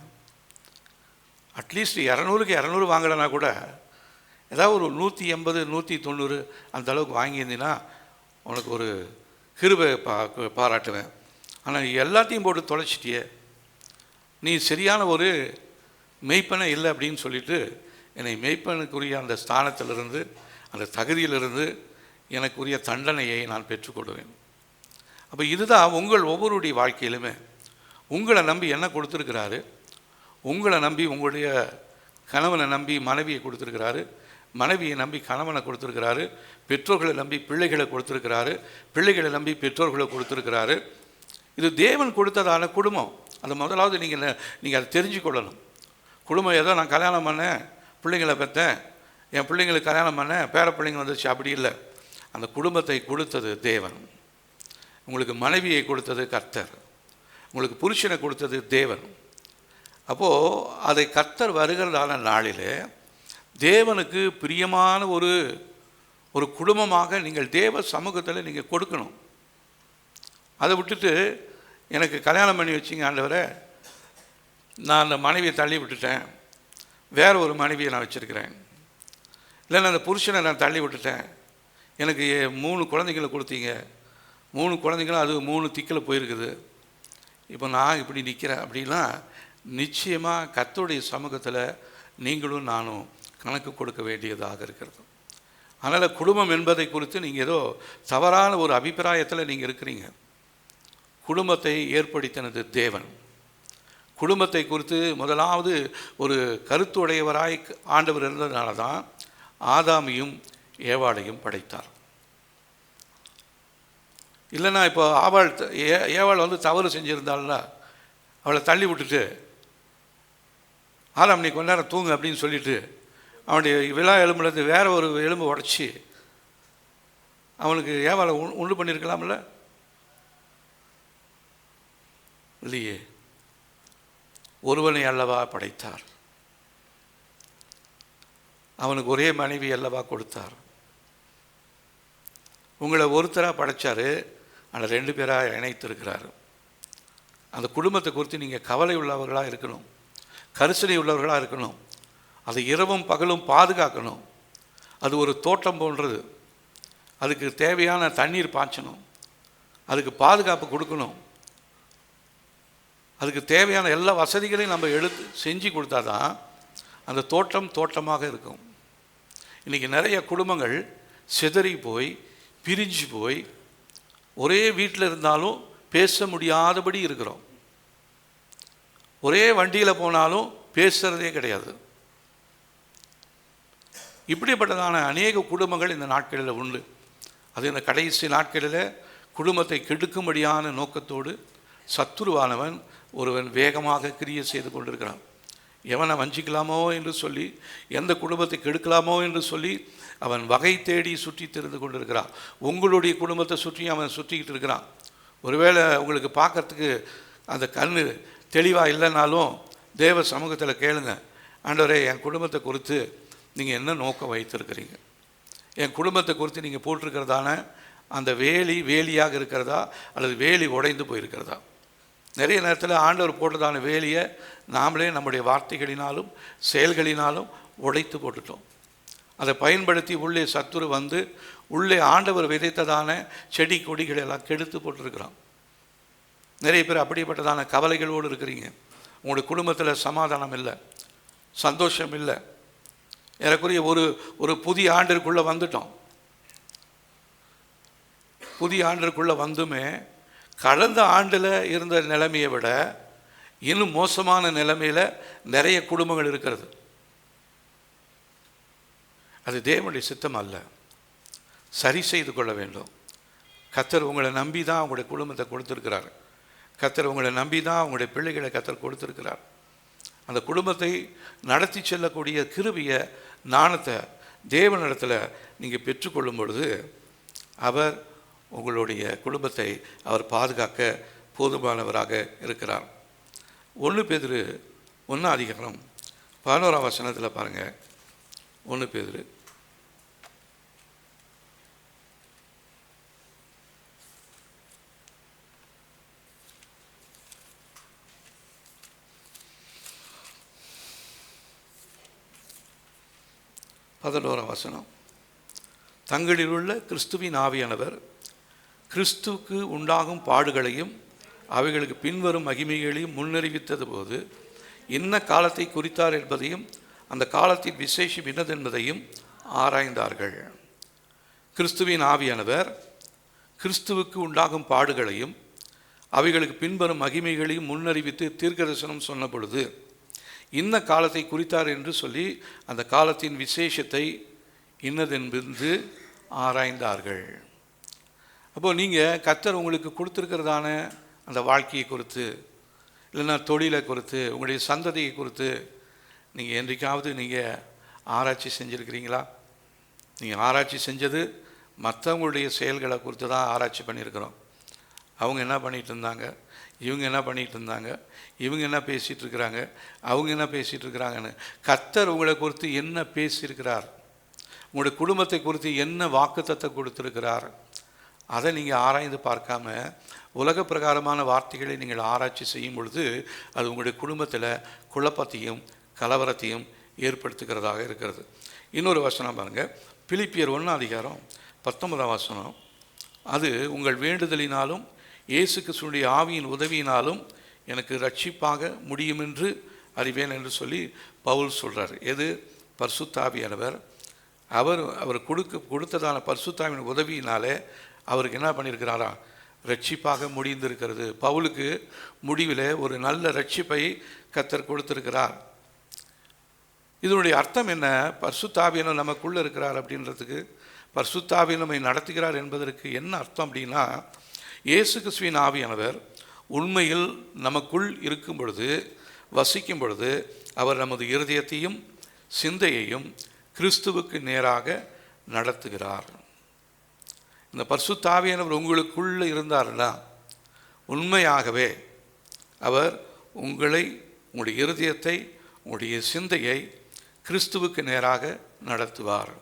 அட்லீஸ்ட் 200க்கு 200 வாங்கலைன்னா கூட ஏதாவது ஒரு 180 190 அந்த அளவுக்கு வாங்கியிருந்தீங்கன்னா உனக்கு ஒரு கிருபை பாராட்டுவேன். ஆனால் எல்லாத்தையும் போட்டு தொலைச்சிட்டியே, நீ சரியான ஒரு மெய்ப்பனை இல்லை அப்படின்னு சொல்லிட்டு என்னை மெய்ப்பனுக்குரிய அந்த ஸ்தானத்திலிருந்து, அந்த தகுதியிலிருந்து எனக்குரிய தண்டனையை நான் பெற்றுக்கொள்வேன். அப்போ இதுதான் உங்கள் ஒவ்வொருடைய வாழ்க்கையிலுமே. உங்களை நம்பி என்ன கொடுத்துருக்கிறாரு? உங்களை நம்பி உங்களுடைய கணவனை நம்பி மனைவியை கொடுத்துருக்கிறாரு, மனைவியை நம்பி கணவனை கொடுத்துருக்கிறாரு, பெற்றோர்களை நம்பி பிள்ளைகளை கொடுத்துருக்கிறாரு, பிள்ளைகளை நம்பி பெற்றோர்களை கொடுத்துருக்கிறாரு. இது தேவன் கொடுத்ததான குடும்பம். அது முதலாவது நீங்கள் அதை தெரிஞ்சு கொள்ளணும். குடும்பம் ஏதோ நான் கல்யாணம் பண்ணேன், பிள்ளைங்களை பெற்றேன், என் பிள்ளைங்களுக்கு கல்யாணம் பண்ணேன், பேர பிள்ளைங்க வந்துச்சு, அப்படி இல்லை. அந்த குடும்பத்தை கொடுத்தது தேவன். உங்களுக்கு மனைவியை கொடுத்தது கர்த்தர், உங்களுக்கு புருஷனை கொடுத்தது தேவன். அப்போது அதை கர்த்தர் வருகிறதான நாளிலே தேவனுக்கு பிரியமான ஒரு குடும்பமாக நீங்கள் தேவ சமூகத்தில் நீங்கள் கொடுக்கணும். அதை விட்டுட்டு எனக்கு கல்யாணம் பண்ணி வச்சிங்க ஆண்டவரே, நான் அந்த மனைவியை தள்ளி விட்டுட்டேன், வேறு ஒரு மனைவியை நான் வச்சுருக்கிறேன், இல்லைன்னா அந்த புருஷனை நான் தள்ளி விட்டுட்டேன், எனக்கு 3 குழந்தைங்களை கொடுத்தீங்க, 3 குழந்தைங்களும் அது 3 திக்கில் போயிருக்குது, இப்போ நான் இப்படி நிற்கிறேன் அப்படின்னா நிச்சயமாக கர்த்தருடைய சமூகத்தில் நீங்களும் நானும் கணக்கு கொடுக்க வேண்டியதாக இருக்கிறது. அதனால் குடும்பம் என்பதை குறித்து நீங்கள் ஏதோ தவறான ஒரு அபிப்பிராயத்தில் நீங்கள் இருக்கிறீங்க. குடும்பத்தை ஏற்படுத்தினது தேவன். குடும்பத்தை குறித்து முதலாவது ஒரு கருத்துடையவராய் ஆண்டவர் இருந்ததுனால தான் ஆதாமையும் ஏவாளையும் படைத்தார். இல்லைன்னா இப்போ ஏவாள் வந்து தவறு செஞ்சுருந்தாள்ல, அவளை தள்ளி விட்டுட்டு ஆதாம் நீ கொஞ்ச நேரம் தூங்கு அப்படின்னு சொல்லிட்டு அவனுடைய விழா எலும்புலேருந்து வேற ஒரு எலும்பு உடச்சி அவனுக்கு ஏவாளை உண்டு பண்ணியிருக்கலாம்ல? இல்லையே. ஒருவனை அல்லவா படைத்தார், அவனுக்கு ஒரே மனைவி அல்லவா கொடுத்தார். உங்களை ஒருத்தராக படைச்சாரு, ஆனால் 2 பேராக இணைத்திருக்கிறார். அந்த குடும்பத்தை குறித்து நீங்கள் கவலை உள்ளவர்களாக இருக்கணும், கரிசனை உள்ளவர்களாக இருக்கணும். அதை இரவும் பகலும் பாதுகாக்கணும். அது ஒரு தோட்டம் போன்றது. அதுக்கு தேவையான தண்ணீர் பாய்ச்சணும், அதுக்கு பாதுகாப்பு கொடுக்கணும், அதுக்கு தேவையான எல்லா வசதிகளையும் நம்ம செஞ்சு கொடுத்தா தான் அந்த தோட்டமாக இருக்கும். இன்றைக்கி நிறைய குடும்பங்கள் சிதறி போய் பிரிஞ்சு போய் ஒரே வீட்டில் இருந்தாலும் பேச முடியாதபடி இருக்கிறோம். ஒரே வண்டியில் போனாலும் பேசுகிறதே கிடையாது. இப்படிப்பட்டதான அநேக குடும்பங்கள் இந்த நாட்களில் உண்டு. அது இந்த கடைசி நாட்களில் குடும்பத்தை கெடுக்கும்படியான நோக்கத்தோடு சத்துருவானவன் ஒருவன் வேகமாக கிரியை செய்து கொண்டிருக்கிறான். எவனை வஞ்சிக்கலாமோ என்று சொல்லி, எந்த குடும்பத்தை கெடுக்கலாமோ என்று சொல்லி அவன் வகை தேடி சுற்றி திரிந்து கொண்டிருக்கிறான். உங்களுடைய குடும்பத்தை சுற்றி அவன் சுற்றிக்கிட்டு இருக்கிறான். ஒருவேளை உங்களுக்கு பார்க்கறதுக்கு அந்த கண் தெளிவாக இல்லைனாலும் தேவ சமூகத்தில் கேளுங்க, ஆண்டவரே என் குடும்பத்தை குறித்து நீங்கள் என்ன நோக்கம் வைத்திருக்கிறீங்க? என் குடும்பத்தை குறித்து நீங்கள் போட்டிருக்கிறதான அந்த வேலியாக இருக்கிறதா அல்லது வேலி உடைந்து போயிருக்கிறதா? நிறைய நேரத்தில் ஆண்டவர் போட்டதான வேலியை நாமளே நம்முடைய வார்த்தைகளினாலும் செயல்களினாலும் உடைத்து போட்டுட்டோம். அதை பயன்படுத்தி உள்ளே சத்துரு வந்து உள்ளே ஆண்டவர் விதைத்ததான செடி கொடிகளை எல்லாம் கெடுத்து போட்டிருக்கிறோம். நிறைய பேர் அப்படிப்பட்டதான கவலைகளோடு இருக்கிறீங்க. உங்களுடைய குடும்பத்தில் சமாதானம் இல்லை, சந்தோஷம் இல்லை. ஏறக்குறைய ஒரு புதிய ஆண்டிற்குள்ளே வந்துட்டோம். புதிய ஆண்டிற்குள்ளே வந்துமே கடந்த ஆண்டில் இருந்த நிலைமையை விட இன்னும் மோசமான நிலைமையில் நிறைய குடும்பங்கள் இருக்கிறது. அது தேவனுடைய சித்தம் அல்ல. சரி செய்து கொள்ள வேண்டும். கர்த்தர் உங்களை நம்பி தான் உங்களுடைய குடும்பத்தை கொடுத்துருக்கிறார். கர்த்தர் உங்களை நம்பி தான் உங்களுடைய பிள்ளைகளை கர்த்தர் கொடுத்துருக்கிறார். அந்த குடும்பத்தை நடத்தி செல்லக்கூடிய கிருபையை, ஞானத்தை தேவனிடத்தில் நீங்கள் பெற்றுக்கொள்ளும் பொழுது அவர் உங்களுடைய குடும்பத்தை அவர் பாதுகாக்க போதுமானவராக இருக்கிறார். 1 பேதுரு 1:11 பாருங்கள். 1 பேதுரு 11 தங்களில் உள்ள கிறிஸ்துவின் ஆவியானவர் கிறிஸ்துவுக்கு உண்டாகும் பாடுகளையும் அவைகளுக்கு பின்வரும் மகிமைகளையும் முன்னறிவித்தது போது என்ன காலத்தை குறித்தார் என்பதையும் அந்த காலத்தின் விசேஷம் என்னதென்பதையும் ஆராய்ந்தார்கள். கிறிஸ்துவின் ஆவியானவர் கிறிஸ்துவுக்கு உண்டாகும் பாடுகளையும் அவைகளுக்கு பின்வரும் மகிமைகளையும் முன்னறிவித்து தீர்க்கதரிசனம் சொன்ன பொழுது இன்ன காலத்தை குறித்தார் என்று சொல்லி அந்த காலத்தின் விசேஷத்தை இன்னதென்பது ஆராய்ந்தார்கள். அப்போது நீங்கள் கர்த்தர் உங்களுக்கு கொடுத்துருக்கிறதான அந்த வாழ்க்கையை குறித்து, இல்லைன்னா தொழிலை குறித்து, உங்களுடைய சந்ததியை குறித்து நீங்கள் என்றைக்காவது நீங்கள் ஆராய்ச்சி செஞ்சுருக்கிறீங்களா? நீங்கள் ஆராய்ச்சி செஞ்சது மற்றவங்களுடைய செயல்களை குறித்து தான் ஆராய்ச்சி பண்ணியிருக்கிறோம். அவங்க என்ன பண்ணிகிட்டு இருந்தாங்க, இவங்க என்ன பண்ணிகிட்டு இருந்தாங்க, இவங்க என்ன பேசிகிட்டு இருக்கிறாங்க, அவங்க என்ன பேசிகிட்டு இருக்கிறாங்கன்னு. கர்த்தர் உங்களை குறித்து என்ன பேசியிருக்கிறார், உங்களுடைய குடும்பத்தை குறித்து என்ன வாக்குத்தத்தம் கொடுத்துருக்கிறார், அதை நீங்கள் ஆராய்ந்து பார்க்காம உலக பிரகாரமான வார்த்தைகளை நீங்கள் ஆராய்ச்சி செய்யும் பொழுது அது உங்களுடைய குடும்பத்தில் குழப்பத்தையும் கலவரத்தையும் ஏற்படுத்துகிறதாக இருக்கிறது. இன்னொரு வசனம் பாருங்கள், பிலிப்பியர் 1:19 அது உங்கள் வேண்டுதலினாலும் இயேசு கிறிஸ்துவினுடைய ஆவியின் உதவியினாலும் எனக்கு ரட்சிப்பாக முடியும் என்று அறிவேன் என்று சொல்லி பவுல் சொல்கிறார். எது? பரிசுத்த ஆவியானவர் அவர் கொடுத்ததான பரிசுத்த ஆவியின் உதவியினாலே அவருக்கு என்ன பண்ணியிருக்கிறாரா? ரட்சிப்பாக முடிந்திருக்கிறது. பவுலுக்கு முடிவில் ஒரு நல்ல ரட்சிப்பை கர்த்தர் கொடுத்திருக்கிறார். இதனுடைய அர்த்தம் என்ன? பரிசுத்த ஆவியானவர் நமக்குள்ளே இருக்கிறார் அப்படின்றதுக்கு, பரிசுத்த ஆவியானவர் நம்மை நடத்துகிறார் என்பதற்கு என்ன அர்த்தம் அப்படின்னா, இயேசு கிறிஸ்துவின் ஆவியானவர் உண்மையில் நமக்குள் இருக்கும் பொழுது, வசிக்கும் பொழுது, அவர் நமது இருதயத்தையும் சிந்தையையும் கிறிஸ்துவுக்கு நேராக நடத்துகிறார். இந்த பரிசுத்த ஆவியானவர் உங்களுக்குள்ளே இருந்தார்னா உண்மையாகவே அவர் உங்களை, உங்களுடைய இருதயத்தை, உங்களுடைய சிந்தையை கிறிஸ்துவுக்கு நேராக நடத்துவார்.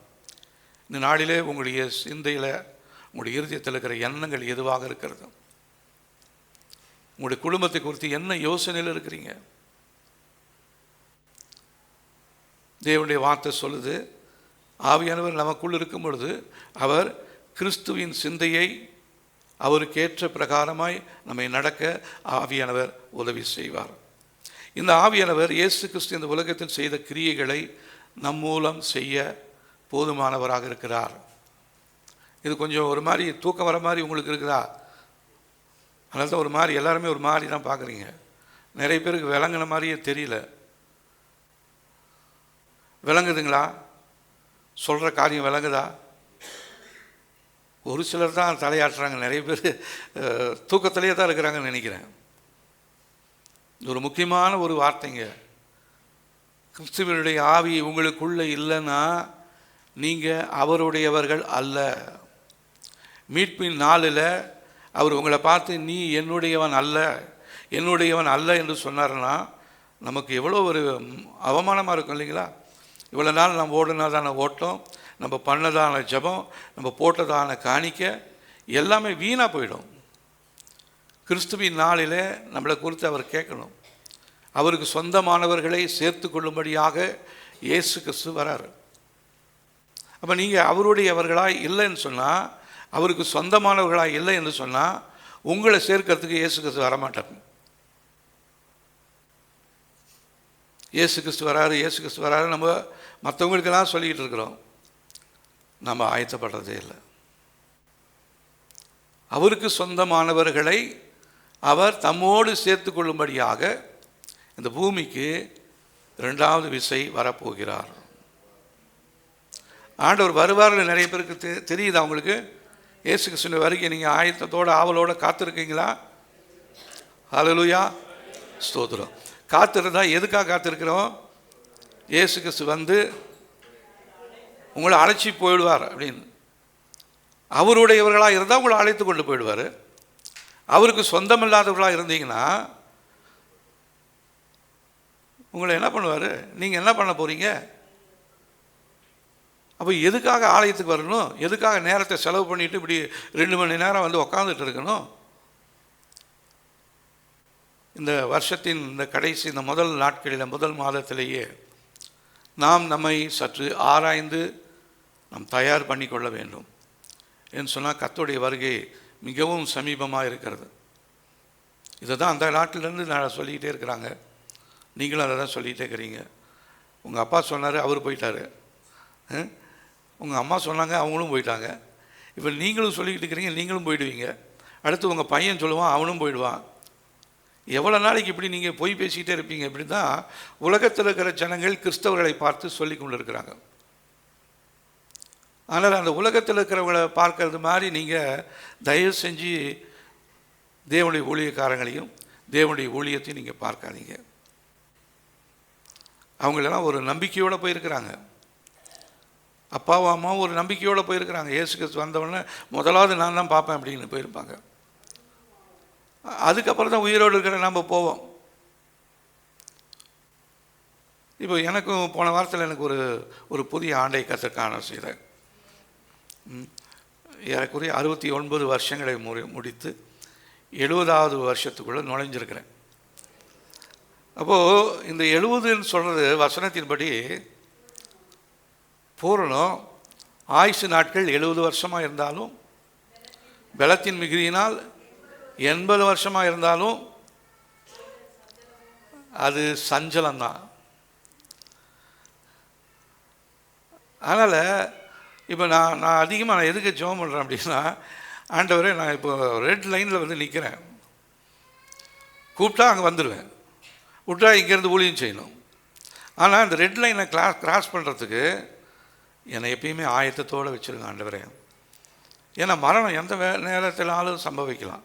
இந்த நாளிலே உங்களுடைய சிந்தையில், உங்களுடைய இருதயத்தில் இருக்கிற எண்ணங்கள் எதுவாக இருக்கிறது? உங்களுடைய குடும்பத்தை குறித்து என்ன யோசனையில் இருக்கிறீங்க? தேவனுடைய வார்த்தை சொல்லுது, ஆவியானவர் நமக்குள் இருக்கும் பொழுது அவர் கிறிஸ்துவின் சிந்தையை அவருக்கேற்ற பிரகாரமாய் நம்மை நடக்க ஆவியானவர் உதவி செய்வார். இந்த ஆவியானவர் இயேசு கிறிஸ்து இந்த உலகத்தில் செய்த கிரியைகளை நம் மூலம் செய்ய போதுமானவராக இருக்கிறார். இது கொஞ்சம் ஒரு மாதிரி தூக்கம் வர மாதிரி உங்களுக்கு இருக்குதா? அதனால தான் ஒரு மாதிரி எல்லாருமே ஒரு மாதிரி தான் பார்க்குறீங்க. நிறைய பேருக்கு விளங்குன மாதிரியே தெரியல. விளங்குதுங்களா? சொல்கிற காரியம் விளங்குதா? ஒரு சிலர் தான் தலையாட்டுறாங்க, நிறைய பேர் தூக்கத்திலே தான் இருக்கிறாங்கன்னு நினைக்கிறேன். ஒரு முக்கியமான ஒரு வார்த்தைங்க, கிறிஸ்துவனுடைய ஆவி உங்களுக்குள்ளே இல்லைன்னா நீங்கள் அவருடையவர்கள் அல்ல. மீட்பின் நாளில் அவர் உங்களை பார்த்து நீ என்னுடையவன் அல்ல, என்னுடையவன் அல்ல என்று சொன்னார்னா நமக்கு எவ்வளோ ஒரு அவமானமாக இருக்கும் இல்லைங்களா? இவ்வளோ நாள் நம்ம ஓடுனதான ஓட்டம், நம்ம பண்ணதான ஜபம், நம்ம போட்டதான காணிக்க எல்லாமே வீணாக போயிடும். கிறிஸ்துவின் நாளில் நம்மளை குறித்து அவர் கேட்கணும். அவருக்கு சொந்தமானவர்களை சேர்த்து கொள்ளும்படியாக இயேசு கிறிஸ்து வராரு. அப்போ நீங்கள் அவருடையவர்களாக இல்லைன்னு சொன்னால், அவருக்கு சொந்தமானவர்களாக இல்லை என்று சொன்னால் உங்களை சேர்க்கறதுக்கு இயேசு கிறிஸ்து வரமாட்டார். இயேசு கிறிஸ்து வராரு, இயேசு கிறிஸ்து வராரு நம்ம மற்றவங்களுக்கெல்லாம் சொல்லிக்கிட்டு இருக்கிறோம். நம்ம ஆயத்தப்படுறதே இல்லை. அவருக்கு சொந்தமானவர்களை அவர் தம்மோடு சேர்த்து கொள்ளும்படியாக இந்த பூமிக்கு 2வது விசை வரப்போகிறார். ஆண்டவர் வருவார்கள் நிறைய பேருக்கு தெரியுது. அவங்களுக்கு இயேசு கிறிஸ்துவின் வருகை நீங்கள் ஆயத்தத்தோடு ஆவலோடு காத்திருக்கீங்களா? ஹல்லேலூயா, ஸ்தோத்திரம். காத்திருந்தா எதுக்காக காத்திருக்கிறோம்? இயேசு கிறிஸ்து வந்து உங்களை அழைச்சி போயிடுவார் அப்படின்னு. அவருடையவர்களாக இருந்தால் உங்களை அழைத்து கொண்டு போயிடுவார். அவருக்கு சொந்தமில்லாதவர்களாக இருந்தீங்கன்னா உங்களை என்ன பண்ணுவார்? நீங்கள் என்ன பண்ண போகிறீங்க? அப்போ எதுக்காக ஆலயத்துக்கு வரணும்? எதுக்காக நேரத்தை செலவு பண்ணிவிட்டு இப்படி 2 மணி நேரம் வந்து உக்காந்துட்டு இருக்கணும்? இந்த வருஷத்தின் இந்த கடைசி இந்த முதல் நாட்களில், முதல் மாதத்திலேயே நாம் நம்மை சற்று ஆராய்ந்து நாம் தயார் பண்ணி கொள்ள வேண்டும். என்று சொன்னால் கர்த்தருடைய வருகை மிகவும் சமீபமாக இருக்கிறது. இதை தான் அந்த நாட்டிலேருந்து நான் சொல்லிக்கிட்டே இருக்கிறாங்க. நீங்களும் அதை தான் சொல்லிகிட்டே இருக்கிறீங்க. உங்கள் அப்பா சொன்னார், அவர் போயிட்டார். உங்கள் அம்மா சொன்னாங்க, அவங்களும் போயிட்டாங்க. இப்போ நீங்களும் சொல்லிக்கிட்டு இருக்கிறீங்க, நீங்களும் போயிடுவீங்க. அடுத்து உங்கள் பையன் சொல்லுவான், அவனும் போயிடுவான். எவ்வளோ நாளைக்கு இப்படி நீங்கள் போய் பேசிக்கிட்டே இருப்பீங்க? இப்படி தான் உலகத்தில் இருக்கிற ஜனங்கள் கிறிஸ்தவர்களை பார்த்து சொல்லி கொண்டு இருக்கிறாங்க. ஆனால் அந்த உலகத்தில் இருக்கிறவங்களை பார்க்கறது மாதிரி நீங்கள் தயவு செஞ்சு தேவனுடைய ஊழியக்காரங்களையும் தேவனுடைய ஊழியத்தையும் நீங்கள் பார்க்காதீங்க. அவங்களெல்லாம் ஒரு நம்பிக்கையோடு போயிருக்கிறாங்க. அப்பாவும் அம்மாவும் ஒரு நம்பிக்கையோடு போயிருக்கிறாங்க. இயேசு கிறிஸ்து வந்தவொடனே முதலாவது நான் தான் பார்ப்பேன் அப்படின்னு போயிருப்பாங்க. அதுக்கப்புறம் தான் உயிரோடு இருக்கிற நம்ம போவோம். இப்போ எனக்கும் போன வாரத்தில் எனக்கு ஒரு புதிய ஆண்டை கற்றுக்கான செய்தேன். ஏறக்குறைய 69 வருஷங்களை முடித்து 70வது வருஷத்துக்குள்ளே நுழைஞ்சிருக்கிறேன். அப்போது இந்த 70ன்னு சொல்கிறது வசனத்தின்படி பூரணம் ஆயுசு நாட்கள் 70 வருஷமாக இருந்தாலும், பலத்தின் மிகுதியினால் 80 வருஷமாக இருந்தாலும் அது சஞ்சலம்தான். அதனால் இப்போ நான் அதிகமாக எதுக்கு ஜெபம் பண்ணுறேன் அப்படின்னா, ஆண்டவரே நான் இப்போ ரெட் லைனில் வந்து நிற்கிறேன், கூப்பிட்டா அங்கே வந்துடுவேன், விட்டா இங்கேருந்து ஊழியம் செய்யணும். ஆனால் இந்த ரெட் லைனை கிராஸ் பண்ணுறதுக்கு என்னை எப்பயுமே ஆயத்தத்தோடு வச்சுருங்க ஆண்டவரே. ஏன்னா மரணம் எந்த நேரத்தினாலும் சம்பவிக்கலாம்.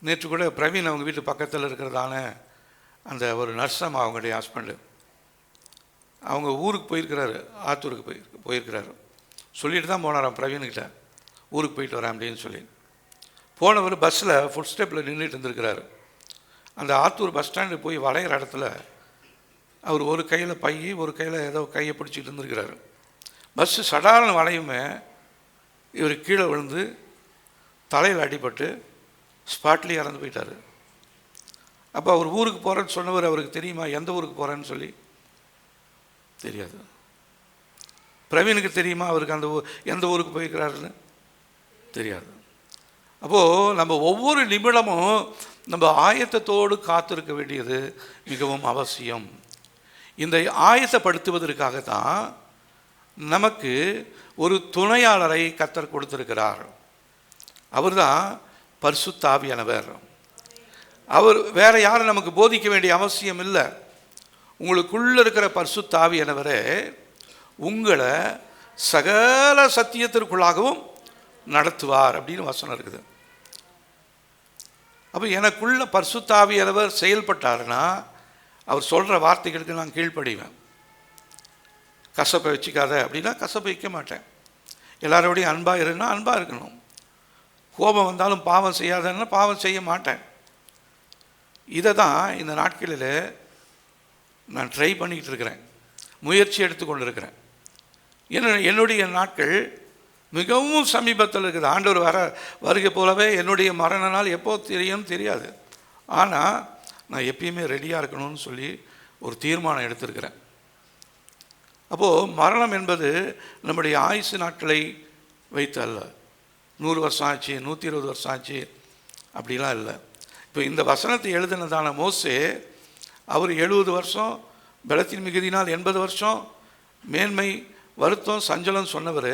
நேற்று கூட பிரவீன் அவங்க வீட்டு பக்கத்தில் இருக்கிறதான அந்த ஒரு நர்ஸம், அவங்களுடைய ஹஸ்பண்டு, அவங்க ஊருக்கு போயிருக்கிறாரு, ஆத்தூருக்கு போயிருக்கிறாரு. சொல்லிட்டு தான் போனாராம் பிரவீன்கிட்ட, ஊருக்கு போயிட்டு வரேன் அப்படின்னு சொல்லி. போனவர் பஸ்ஸில் ஃபுட் ஸ்டெப்பில் நின்றுட்டு இருந்திருக்கிறாரு. அந்த ஆத்தூர் பஸ் ஸ்டாண்டு போய் வளையிற இடத்துல அவர் ஒரு கையில் பை, ஒரு கையில் ஏதோ கையை பிடிச்சிட்டு இருந்திருக்கிறாரு. பஸ்ஸு சடாரண வளையுமே இவர் கீழே விழுந்து தலையில் அடிபட்டு ஸ்பாட்லேயே இறந்து போயிட்டார். அப்போ அவர் ஊருக்கு போகிறேன்னு சொன்னவர் அவருக்கு தெரியுமா எந்த ஊருக்கு போகிறேன்னு சொல்லி? தெரியாது. பிரவீனுக்கு தெரியுமா அவருக்கு அந்த எந்த ஊருக்கு போயிருக்கிறாருன்னு? தெரியாது. அப்போது நம்ம ஒவ்வொரு நிமிடமும் நம்ம ஆயத்தத்தோடு காத்திருக்க வேண்டியது மிகவும் அவசியம். இந்த ஆயத்தப்படுத்துவதற்காகத்தான் நமக்கு ஒரு துணையாளரை கர்த்தர் கொடுத்திருக்கிறார். அவர் தான் பரிசுத்த ஆவியானவர். அவர் வேற யாரும் நமக்கு போதிக்க வேண்டிய அவசியம் இல்லை. உங்களுக்குள்ள இருக்கிற பரிசுத்த ஆவியானவரே உங்களை சகல சத்தியத்திற்குள்ளாகவும் நடத்துவார் அப்படின்னு வசனம் இருக்குது. அப்போ எனக்குள்ள பரிசுத்த ஆவியானவர் செயல்பட்டாருன்னா அவர் சொல்கிற வார்த்தைகளுக்கு நான் கீழ்ப்படிவேன். கசப்பை வச்சுக்காத அப்படின்னா கசப்பை வைக்க மாட்டேன். எல்லாரோடையும் அன்பாக இருன்னா அன்பாக இருக்கணும். கோபம் வந்தாலும் பாவம் செய்யாதன்னா பாவம் செய்ய மாட்டேன். இதை தான் இந்த நாட்களில் நான் ட்ரை பண்ணிக்கிட்டு இருக்கிறேன், முயற்சி எடுத்துக்கொண்டு இருக்கிறேன். என்னுடைய நாட்கள் மிகவும் சமீபத்தில் இருக்குது. ஆண்டவர் வருகை போலவே என்னுடைய மரண நாள் எப்போ தெரியாது. ஆனால் நான் எப்பயுமே ரெடியாக இருக்கணும்னு சொல்லி ஒரு தீர்மானம் எடுத்திருக்கிறேன். அப்போது மரணம் என்பது நம்முடைய ஆயுசு நாட்களை வைத்து அல்ல. 100 வருஷம் ஆச்சு, 120 வருஷம் ஆச்சு அப்படிலாம் இல்லை. இப்போ இந்த வசனத்தை எழுதினதான மோசே அவர் 70 வருஷம், பலத்தின் மிகுதினால் 80 வருஷம், மேன்மை வருத்தம் சஞ்சலம் சொன்னவர்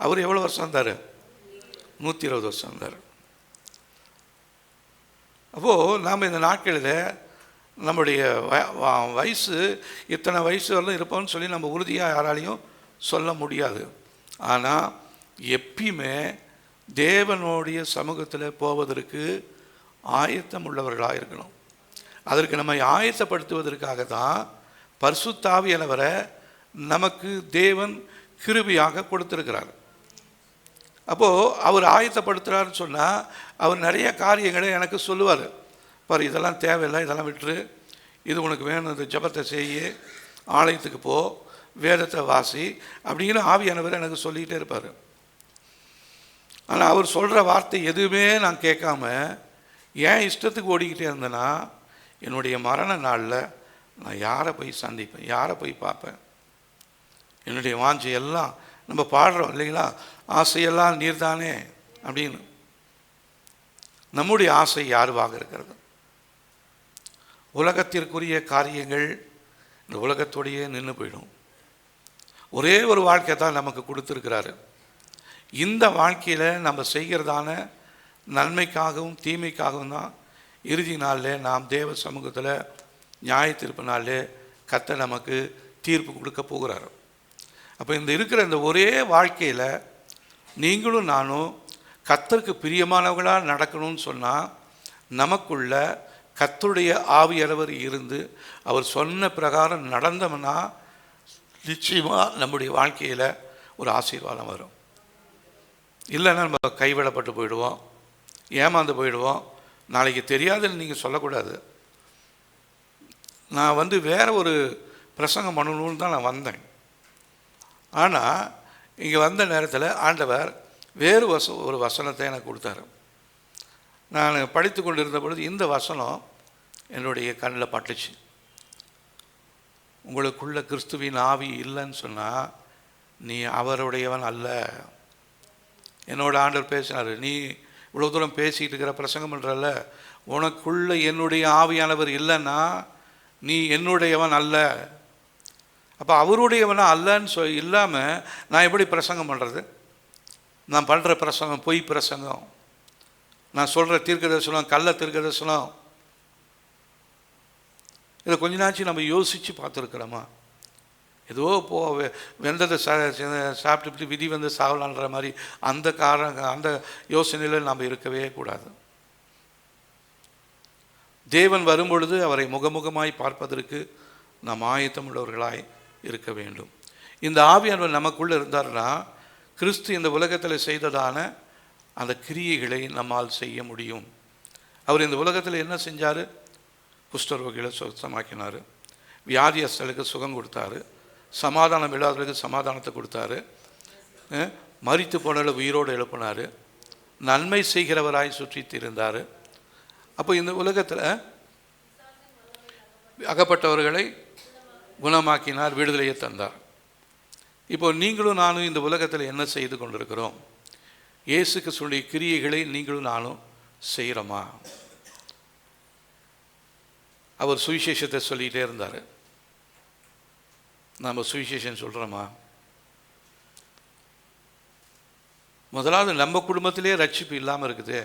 அவர் எவ்வளோ வருஷம் இருந்தார்? 120 வருஷம் இருந்தார். அப்போது நாம் இந்த நாட்களில் நம்முடைய வயசு இத்தனை வயசு வரலும் இருப்போம்னு சொல்லி நம்ம உறுதியாக யாராலையும் சொல்ல முடியாது. ஆனால் எப்பயுமே தேவனுடைய சமூகத்தில் போவதற்கு ஆயத்தம் உள்ளவர்களாக இருக்கணும். அதற்கு நம்ம ஆயத்தப்படுத்துவதற்காக தான் பரிசுத்த ஆவியானவரை நமக்கு தேவன் கிருபையாக கொடுத்திருக்கிறார். அப்போது அவர் ஆயத்தப்படுத்துகிறாருன்னு சொன்னால் அவர் நிறைய காரியங்களை எனக்கு சொல்லுவார். பாரு, இதெல்லாம் தேவையில்லை, இதெல்லாம் விட்டுரு, இது உனக்கு வேணும், இந்த ஜபத்தை செய்ய, ஆலயத்துக்கு போ, வேதத்தை வாசி அப்படிங்கிற ஆவியானவர் எனக்கு சொல்லிக்கிட்டே இருப்பார். ஆனால் அவர் சொல்கிற வார்த்தை எதுவுமே நான் கேட்காம ஏன் இஷ்டத்துக்கு ஓடிக்கிட்டே இருந்தேன்னா என்னுடைய மரண நாளில் நான் யாரை போய் சந்திப்பேன், யாரை போய் பார்ப்பேன்? என்னுடைய வாஞ்சையெல்லாம் நம்ம பாடுறோம் இல்லைங்களா, ஆசையெல்லாம் நீர்தானே அப்படின்னு. நம்முடைய ஆசை யாருவாக இருக்கிறது? உலகத்திற்குரிய காரியங்கள் இந்த உலகத்தோடையே நின்று போயிடும். ஒரே ஒரு வாழ்க்கை தான் நமக்கு கொடுத்துருக்கிறாரு. இந்த வாழ்க்கையில் நம்ம செய்கிறதான நன்மைக்காகவும் தீமைக்காகவும் தான் இறுதி நாளில் நாம் தேவ சமூகத்தில் நியாய தீர்ப்பு நாளில் கர்த்தர் நமக்கு தீர்ப்பு கொடுக்க போகிறார். அப்போ இந்த இருக்கிற இந்த ஒரே வாழ்க்கையில் நீங்களும் நானும் கர்த்தருக்கு பிரியமானவர்களாக நடக்கணும்னு சொன்னால் நமக்குள்ள கர்த்தருடைய ஆவியானவர் இருந்து அவர் சொன்ன பிரகாரம் நடந்தோம்னா நிச்சயமாக நம்முடைய வாழ்க்கையில் ஒரு ஆசீர்வாதம் வரும். இல்லைன்னா நம்ம கைவிடப்பட்டு போயிடுவோம், ஏமாந்து போயிடுவோம். நாளைக்கு தெரியாதுன்னு நீங்கள் சொல்லக்கூடாது. நான் வேறு ஒரு பிரசங்கம் பண்ணணும்னு தான் நான் வந்தேன். ஆனால் இங்கே வந்த நேரத்தில் ஆண்டவர் வேறு ஒரு வசனத்தை எனக்கு கொடுத்தாரு. நான் படித்து கொண்டு இருந்த பொழுது இந்த வசனம் என்னுடைய கண்ணில் பட்டுச்சு. உங்களுக்குள்ள கிறிஸ்துவின் ஆவி இல்லைன்னு சொன்னால் நீ அவருடையவன் அல்ல. என்னோட ஆண்டவர் பேசினார், நீ இவ்வளோ தூரம் பேசிகிட்டு இருக்கிற பிரசங்கம் பண்ணுறல்ல, உனக்குள்ள என்னுடைய ஆவியானவர் இல்லைன்னா நீ என்னுடையவன் அல்ல. அப்போ அவருடையவனா அல்லன்னு இல்லாமல் நான் எப்படி பிரசங்கம் பண்ணுறது? நான் பண்ணுற பிரசங்கம் பொய் பிரசங்கம், நான் சொல்கிற தீர்க்க தரிசனம் கள்ள தீர்க்க தரிசனம். இதை கொஞ்ச நாச்சு நம்ம யோசித்து பார்த்துருக்குறோமா? ஏதோ வெந்ததை சாப்பிட்டு விதி சாவலான்ற மாதிரி அந்த யோசனையில் நாம் இருக்கவே கூடாது. தேவன் வரும்பொழுது அவரை முகமுகமாய் பார்ப்பதற்கு நாம் ஆயத்தம் உள்ளவர்களாய் இருக்க வேண்டும். இந்த ஆவியானவர் நமக்குள்ளே இருந்தார்னா கிறிஸ்து இந்த உலகத்தில் செய்ததான அந்த கிரியைகளை நம்மால் செய்ய முடியும். அவர் இந்த உலகத்தில் என்ன செஞ்சார்? குஷ்டரோகிகளை சுத்தமாக்கினார், வியாதியஸ்தலுக்கு சுகம் கொடுத்தாரு, சமாதானம் இல்லாதவர்களுக்கு சமாதானத்தை கொடுத்தாரு, மரித்து போனவர்களை உயிரோடு எழுப்பினார், நன்மை செய்கிறவராய் சுற்றி இருந்தார். அப்போ இந்த உலகத்தில் அகப்பட்டவர்களை குணமாக்கினார், விடுதலையை தந்தார். இப்போ நீங்களும் நானும் இந்த உலகத்தில் என்ன செய்து கொண்டிருக்கிறோம்? இயேசுக்கு சொல்லிய கிரியைகளை நீங்களும் நானும் செய்கிறோமா? அவர் சுவிசேஷத்தை சொல்லிகிட்டே இருந்தார், நாம் சுவிசேஷம் சொல்கிறோமா? முதலாவது நம்ம குடும்பத்திலே ரட்சிப்பு இல்லாமல் இருக்குது.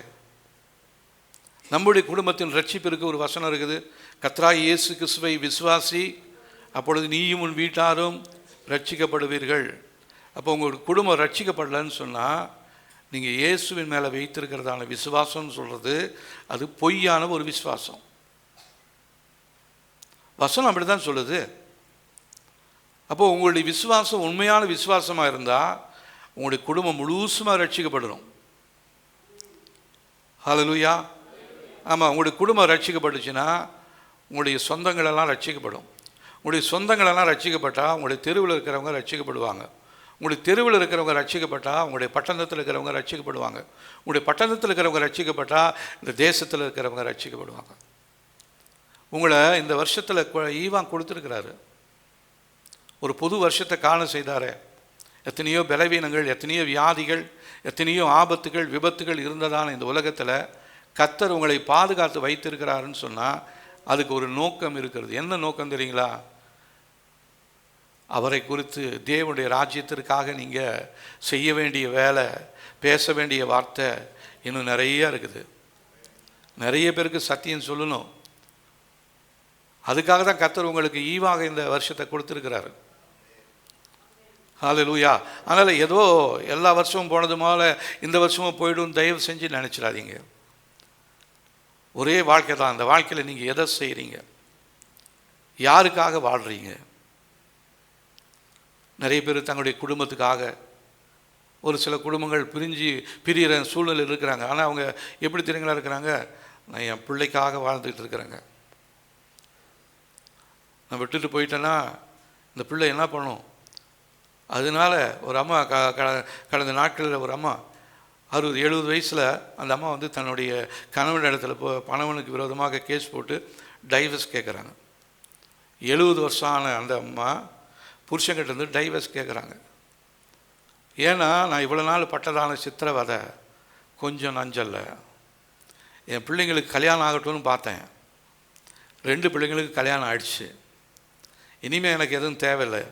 நம்முடைய குடும்பத்தின் ரட்சிப்பிற்கு ஒரு வசனம் இருக்குது, கர்த்தராகிய இயேசு கிறிஸ்துவை விசுவாசி, அப்பொழுது நீயும் உன் வீட்டாரும் ரட்சிக்கப்படுவீர்கள். அப்போ உங்கள் குடும்பம் ரட்சிக்கப்படலன்னு சொன்னால் நீங்கள் இயேசுவின் மேலே வைத்திருக்கிறதான விசுவாசம்னு சொல்கிறது அது பொய்யான ஒரு விசுவாசம். வசனம் அப்படி தான் சொல்லுது. அப்போது உங்களுடைய விசுவாசம் உண்மையான விசுவாசமாக இருந்தால் உங்களுடைய குடும்பம் முழுசுமாக ரட்சிக்கப்படணும். ஹல்லேலூயா. ஆமாம், உங்களுடைய குடும்பம் ரட்சிக்கப்பட்டுச்சுன்னா உங்களுடைய சொந்தங்களெல்லாம் ரட்சிக்கப்படும். உங்களுடைய சொந்தங்களெல்லாம் ரட்சிக்கப்பட்டால் உங்களுடைய தெருவில் இருக்கிறவங்க ரட்சிக்கப்படுவாங்க. உங்களுடைய தெருவில் இருக்கிறவங்க ரட்சிக்கப்பட்டால் உங்களுடைய பட்டணத்தில் இருக்கிறவங்க ரட்சிக்கப்படுவாங்க. உங்களுடைய பட்டணத்தில் இருக்கிறவங்க ரட்சிக்கப்பட்டால் இந்த தேசத்தில் இருக்கிறவங்க ரட்சிக்கப்படுவாங்க. உங்களை இந்த வருஷத்தில் ஈவான் கொடுத்துருக்கிறாரு, ஒரு புது வருஷத்தை காண செய்தார். எத்தனையோ பலவீனங்கள், எத்தனையோ வியாதிகள், எத்தனையோ ஆபத்துகள், விபத்துகள் இருந்ததான இந்த உலகத்தில் கர்த்தர் உங்களை பாதுகாத்து வைத்திருக்கிறாருன்னு சொன்னால் அதுக்கு ஒரு நோக்கம் இருக்கிறது. என்ன நோக்கம் தெரியுங்களா? அவரை குறித்து தேவனுடைய ராஜ்யத்திற்காக நீங்கள் செய்ய வேண்டிய வேலை, பேச வேண்டிய வார்த்தை இன்னும் நிறைய இருக்குது. நிறைய பேருக்கு சத்தியம் சொல்லணும். அதுக்காக தான் கர்த்தர் உங்களுக்கு ஈவாக இந்த வருஷத்தை கொடுத்துருக்கிறாரு. ஹல்லேலூயா. அதனால் ஏதோ எல்லா வருஷமும் போனது போல இந்த வருஷமும் போய்டும் தயவு செஞ்சு நினச்சிடாதீங்க. ஒரே வாழ்க்கை தான். அந்த வாழ்க்கையில் நீங்கள் எதை செய்கிறீங்க? யாருக்காக வாழ்கிறீங்க? நிறைய பேர் தங்களுடைய குடும்பத்துக்காக, ஒரு சில குடும்பங்கள் பிரிகிற சூழ்நிலை இருக்கிறாங்க. ஆனால் அவங்க எப்படி தெரியுங்களா இருக்கிறாங்க? நான் என் பிள்ளைக்காக வாழ்ந்துக்கிட்டு இருக்கிறேங்க. நான் விட்டுட்டு போயிட்டேன்னா இந்த பிள்ளை என்ன பண்ணும்? அதனால் ஒரு அம்மா கடந்த நாட்களில் ஒரு அம்மா 60-70 வயசில் அந்த அம்மா தன்னுடைய கணவன் இடத்துல கணவனுக்கு விரோதமாக கேஸ் போட்டு டைவர்ஸ் கேட்குறாங்க. 70 வருஷம் ஆன அந்த அம்மா புருஷன்கிட்ட டைவர்ஸ் கேட்குறாங்க. ஏன்னா நான் இவ்வளோ நாள் பட்டதான சித்திரவதை கொஞ்சம் நஞ்சல்ல. என் பிள்ளைங்களுக்கு கல்யாணம் ஆகட்டும்னு பார்த்தேன், 2 பிள்ளைங்களுக்கு கல்யாணம் ஆயிடுச்சு. இனிமேல் எனக்கு எதுவும் தேவையில்லை,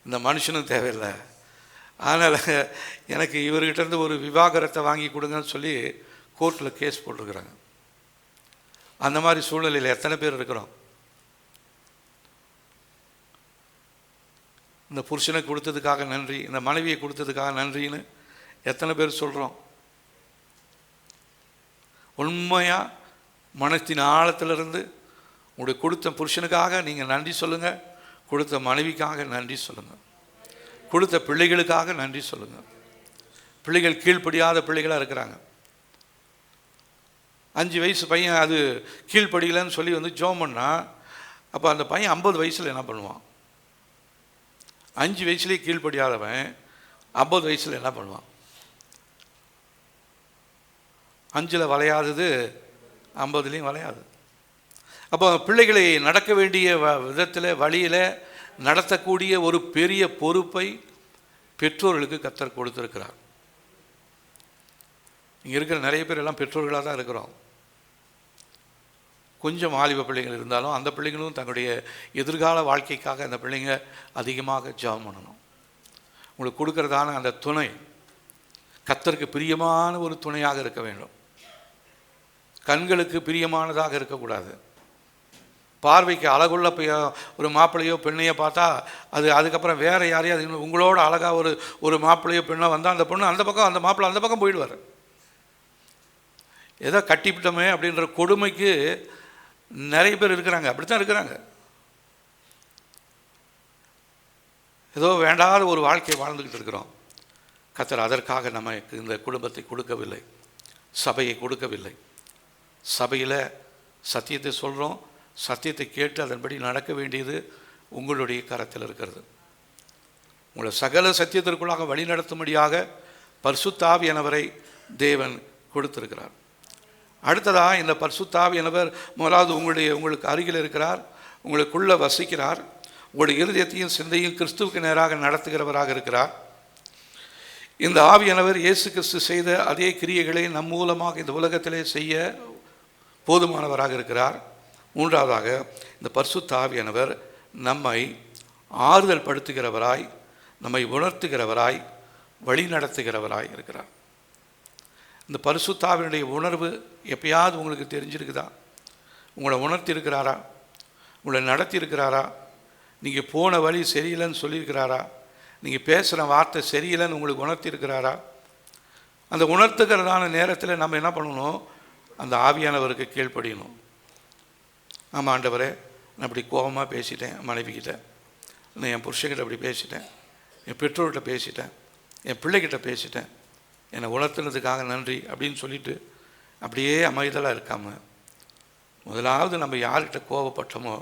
இந்த மனுஷனும் தேவையில்லை. அதனால் எனக்கு இவர்கிட்டருந்து ஒரு விவாகரத்தை வாங்கி கொடுங்கன்னு சொல்லி கோர்ட்டில் கேஸ் போட்டிருக்கிறாங்க. அந்த மாதிரி சூழ்நிலையில் எத்தனை பேர் இருக்கிறோம்? இந்த புருஷனை கொடுத்ததுக்காக நன்றி, இந்த மனைவியை கொடுத்ததுக்காக நன்றின்னு எத்தனை பேர் சொல்கிறோம்? உண்மையாக மனத்தின் ஆழத்திலிருந்து உங்களுடைய கொடுத்த புருஷனுக்காக நீங்கள் நன்றி சொல்லுங்கள், கொடுத்த மனைவிக்காக நன்றி சொல்லுங்கள், கொடுத்த பிள்ளைகளுக்காக நன்றி சொல்லுங்கள். பிள்ளைகள் கீழ்ப்படியாத பிள்ளைகளாக இருக்கிறாங்க. 5 வயசு பையன் அது கீழ்ப்படியலன்னு சொல்லி வந்து ஜெபம் பண்ணா, அப்போ அந்த பையன் 50 வயசில் என்ன பண்ணுவான்? 5 வயசுலேயே கீழ்ப்படியாதவன் 50 வயசில் என்ன பண்ணுவான்? 5ல் வளையாதது 50லையும் வளையாது. அப்போ பிள்ளைகளை நடக்க வேண்டிய விதத்தில் வழியில் நடத்தக்கூடிய ஒரு பெரிய பொறுப்பை பெற்றோர்களுக்கு கர்த்தர் கொடுத்திருக்கிறார். இங்கே இருக்கிற நிறைய பேர் எல்லாம் பெற்றோர்களாக தான் இருக்கிறோம். கொஞ்சம் வாலிப பிள்ளைகள் இருந்தாலும் அந்த பிள்ளைங்களும் தங்களுடைய எதிர்கால வாழ்க்கைக்காக அந்த பிள்ளைங்க அதிகமாக ஜெபம் பண்ணணும். உங்களுக்கு கொடுக்கறதான அந்த துணை கர்த்தருக்கு பிரியமான ஒரு துணையாக இருக்க வேண்டும். கண்களுக்கு பிரியமானதாக இருக்கக்கூடாது. பார்வைக்கு அழகுள்ள ஒரு மாப்பிள்ளையோ பெண்ணையோ பார்த்தா அதுக்கப்புறம் வேறு யாரையும் உங்களோட அழகாக ஒரு மாப்பிள்ளையோ பெண்ணோ வந்தால் அந்த பொண்ணு அந்த பக்கம், அந்த மாப்பிள்ளை அந்த பக்கம் போயிடுவார். ஏதோ கட்டிவிட்டோமே அப்படின்ற கொடுமைக்கு நிறைய பேர் இருக்கிறாங்க. அப்படித்தான் இருக்கிறாங்க. ஏதோ வேண்டாத ஒரு வாழ்க்கையை வாழ்ந்துக்கிட்டு இருக்கிறோம். கர்த்தர் அதற்காக நமக்கு இந்த குடும்பத்தை கொடுக்கவில்லை, சபையை கொடுக்கவில்லை. சபையில் சத்தியத்தை சொல்கிறோம், சத்தியத்தை கேட்டு அதன்படி நடக்க வேண்டியது உங்களுடைய கரத்தில் இருக்கிறது. உங்களை சகல சத்தியத்திற்குள்ளாக வழிநடத்தும்படியாக பரிசுத்த ஆவியானவரை தேவன் கொடுத்திருக்கிறார். அடுத்ததாக இந்த பரிசுத்த ஆவியானவர் முதலாவது உங்களுக்கு அருகில் இருக்கிறார், உங்களுக்குள்ளே வசிக்கிறார். உங்களுடைய இருதயத்தையும் சிந்தையும் கிறிஸ்துவுக்கு நேராக நடத்துகிறவராக இருக்கிறார். இந்த ஆவியானவர் இயேசு கிறிஸ்து செய்த அதே கிரியைகளை நம் மூலமாக இந்த உலகத்திலே செய்ய போதுமானவராக இருக்கிறார். மூன்றாவதாக இந்த பரிசுத்த ஆவியானவர் நம்மை ஆறுதல் படுத்துகிறவராய், நம்மை உணர்த்துகிறவராய், வழி நடத்துகிறவராய் இருக்கிறார். இந்த பரிசுத்த ஆவியினுடைய உணர்வு எப்பயாவது உங்களுக்கு தெரிஞ்சிருக்குதா? உங்களை உணர்த்தி இருக்கிறாரா? உங்களை நடத்தி இருக்கிறாரா? நீங்கள் போன வழி சரியில்லைன்னு சொல்லியிருக்கிறாரா? நீங்கள் பேசுகிற வார்த்தை சரியில்லைன்னு உங்களுக்கு உணர்த்தி இருக்கிறாரா? அந்த உணர்த்துகிறதான நேரத்தில் நம்ம என்ன பண்ணணும்? அந்த ஆவியானவருக்கு கீழ்ப்படியணும். ஆமாம் ஆண்டவரே, நான் இப்படி கோபமாக பேசிட்டேன், மனைவிக்கிட்ட நான் என் புருஷன்கிட்ட அப்படி பேசிட்டேன், என் பெற்றோர்கிட்ட பேசிட்டேன், என் பிள்ளைகிட்ட பேசிட்டேன், என்னை உணர்த்துனதுக்காக நன்றி அப்படின்னு சொல்லிட்டு அப்படியே அமைதலாக இருக்காமல் முதலாவது நம்ம யார்கிட்ட கோபப்பட்டோமோ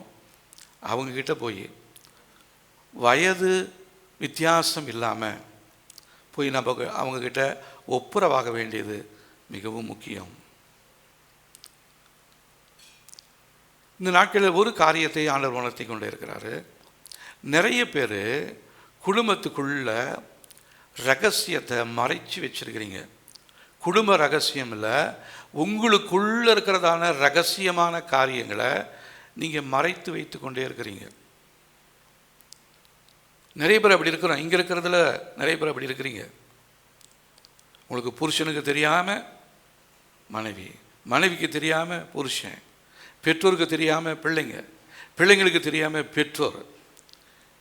அவங்கக்கிட்ட போய் வயது வித்தியாசம் இல்லாமல் போய் நம்ம அவங்கக்கிட்ட ஒப்புரவாக வேண்டியது மிகவும் முக்கியம். இந்த நாட்களில் ஒரு காரியத்தை ஆண்டவர் உணர்த்தி கொண்டே இருக்கிறாரு. நிறைய பேர் குடும்பத்துக்குள்ள ரகசியத்தை மறைச்சி வச்சிருக்கிறீங்க. குடும்ப ரகசியம் இல்லை, உங்களுக்குள்ள இருக்கிறதான ரகசியமான காரியங்களை நீங்கள் மறைத்து வைத்து கொண்டே இருக்கிறீங்க. நிறைய பேர் அப்படி இருக்கிறோம். இங்கே இருக்கிறதுல நிறைய பேர் அப்படி இருக்கிறீங்க. உங்களுக்கு புருஷனுக்கு தெரியாமல் மனைவி, மனைவிக்கு தெரியாமல் புருஷன், பெற்றோருக்கு தெரியாமல் பிள்ளைங்க, பிள்ளைங்களுக்கு தெரியாமல் பெற்றோர்,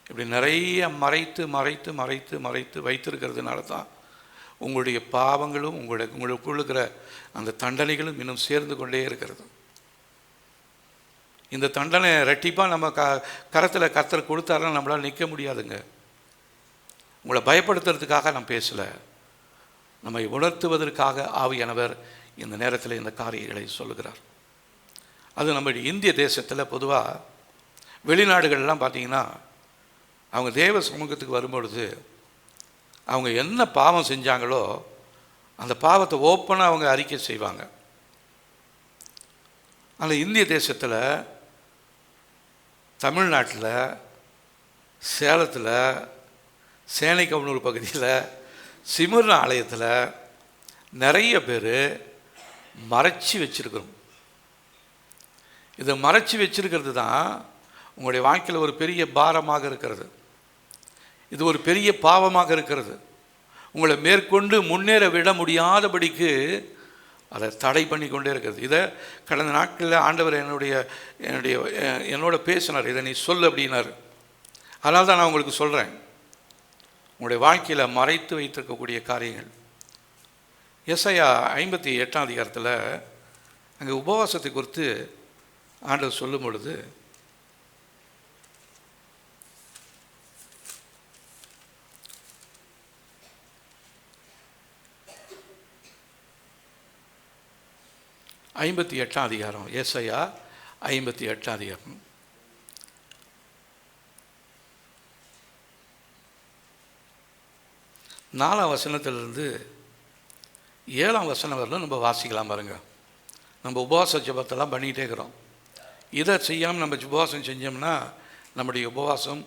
இப்படி நிறைய மறைத்து மறைத்து மறைத்து மறைத்து வைத்திருக்கிறதுனால தான் உங்களுடைய பாவங்களும் உங்களுக்குள்ள இருக்கிற அந்த தண்டனைகளும் இன்னும் சேர்ந்து கொண்டே இருக்கிறது. இந்த தண்டனை ரெட்டிப்பாக நம்ம கரத்தில் கர்த்தர் கொடுத்தாருன்னா நம்மளால் நிற்க முடியாதுங்க. உங்களை பயப்படுத்துறதுக்காக நான் பேசலை, நம்மை உணர்த்துவதற்காக ஆவியானவர் இந்த நேரத்தில் இந்த காரியங்களை சொல்லுகிறார். அது நம்முடைய இந்திய தேசத்தில் பொதுவாக வெளிநாடுகள்லாம் பார்த்திங்கன்னா அவங்க தேவ சமூகத்துக்கு வரும்பொழுது அவங்க என்ன பாவம் செஞ்சாங்களோ அந்த பாவத்தை ஓப்பனாக அவங்க அறிக்கை செய்வாங்க. ஆனால் இந்திய தேசத்தில், தமிழ்நாட்டில், சேலத்தில், சேனைக்கவனூர் பகுதியில், சிமிர்ன ஆலயத்தில் நிறைய பேர் மறைச்சி வச்சுருக்கிறோம். இதை மறைச்சி வச்சிருக்கிறது தான் உங்களுடைய வாழ்க்கையில் ஒரு பெரிய பாரமாக இருக்கிறது. இது ஒரு பெரிய பாவமாக இருக்கிறது. உங்களை மேற்கொண்டு முன்னேற விட முடியாதபடிக்கு அதை தடை பண்ணி கொண்டே இருக்கிறது. இதை கடந்த நாட்களில் ஆண்டவர் என்னோட பேசினார். இதை நீ சொல் அப்படின்னார். அதனால தான் நான் உங்களுக்கு சொல்கிறேன். உங்களுடைய வாழ்க்கையில் மறைத்து வைத்திருக்கக்கூடிய காரியங்கள். எசாயா 58ஆம் அதிகாரத்தில் அங்கே உபவாசத்தை குறித்து ஆண்டவர் சொல்லும் பொழுது, 58ஆம் அதிகாரம், ஏசாயா 58ஆம் அதிகாரம். 4ஆம் வசனத்திலிருந்து 7ஆம் வசனம் வரலும் நம்ம வாசிக்கலாம் பாருங்க. நம்ம உபவாச ஜெபத்தெல்லாம் பண்ணிக்கிட்டே இருக்கிறோம். இதை செய்யாமல் நம்ம உபவாசம் செஞ்சோம்னா நம்முடைய உபவாசம்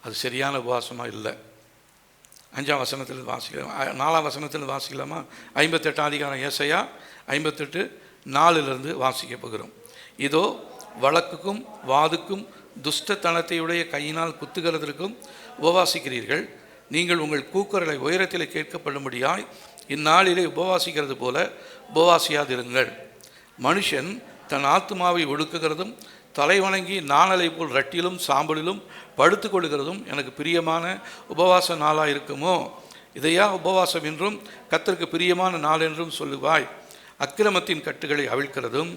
அது சரியான உபவாசமாக இல்லை. 5ஆம் வசனத்தில் வாசிக்கலாம், 4ஆம் வசனத்தில் வாசிக்கலாமா? 58ஆம் அதிகாரம் ஏசாயா 58:4 வாசிக்க போகிறோம். இதோ வழக்குக்கும் வாதுக்கும் துஷ்டத்தனத்தையுடைய கையினால் குத்துகிறதற்கும் உபவாசிக்கிறீர்கள். நீங்கள் உங்கள் கூக்குரலை உயரத்தில் கேட்கப்படும்படியாய் இந்நாளிலே உபவாசிக்கிறது போல உபவாசியாதிருங்கள். மனுஷன் தன் ஆத்துமாவை ஒடுக்குகிறதும் தலைவணங்கி நாணலை போல் ரட்டிலும் சாம்பலிலும் படுத்து கொள்கிறதும் எனக்கு பிரியமான உபவாச நாளாக இருக்குமோ? இதையா உபவாசம் என்றும் கர்த்தருக்கு பிரியமான நாள் என்றும் சொல்லுவாய்? அக்கிரமத்தின் கட்டுகளை அவிழ்க்கிறதும்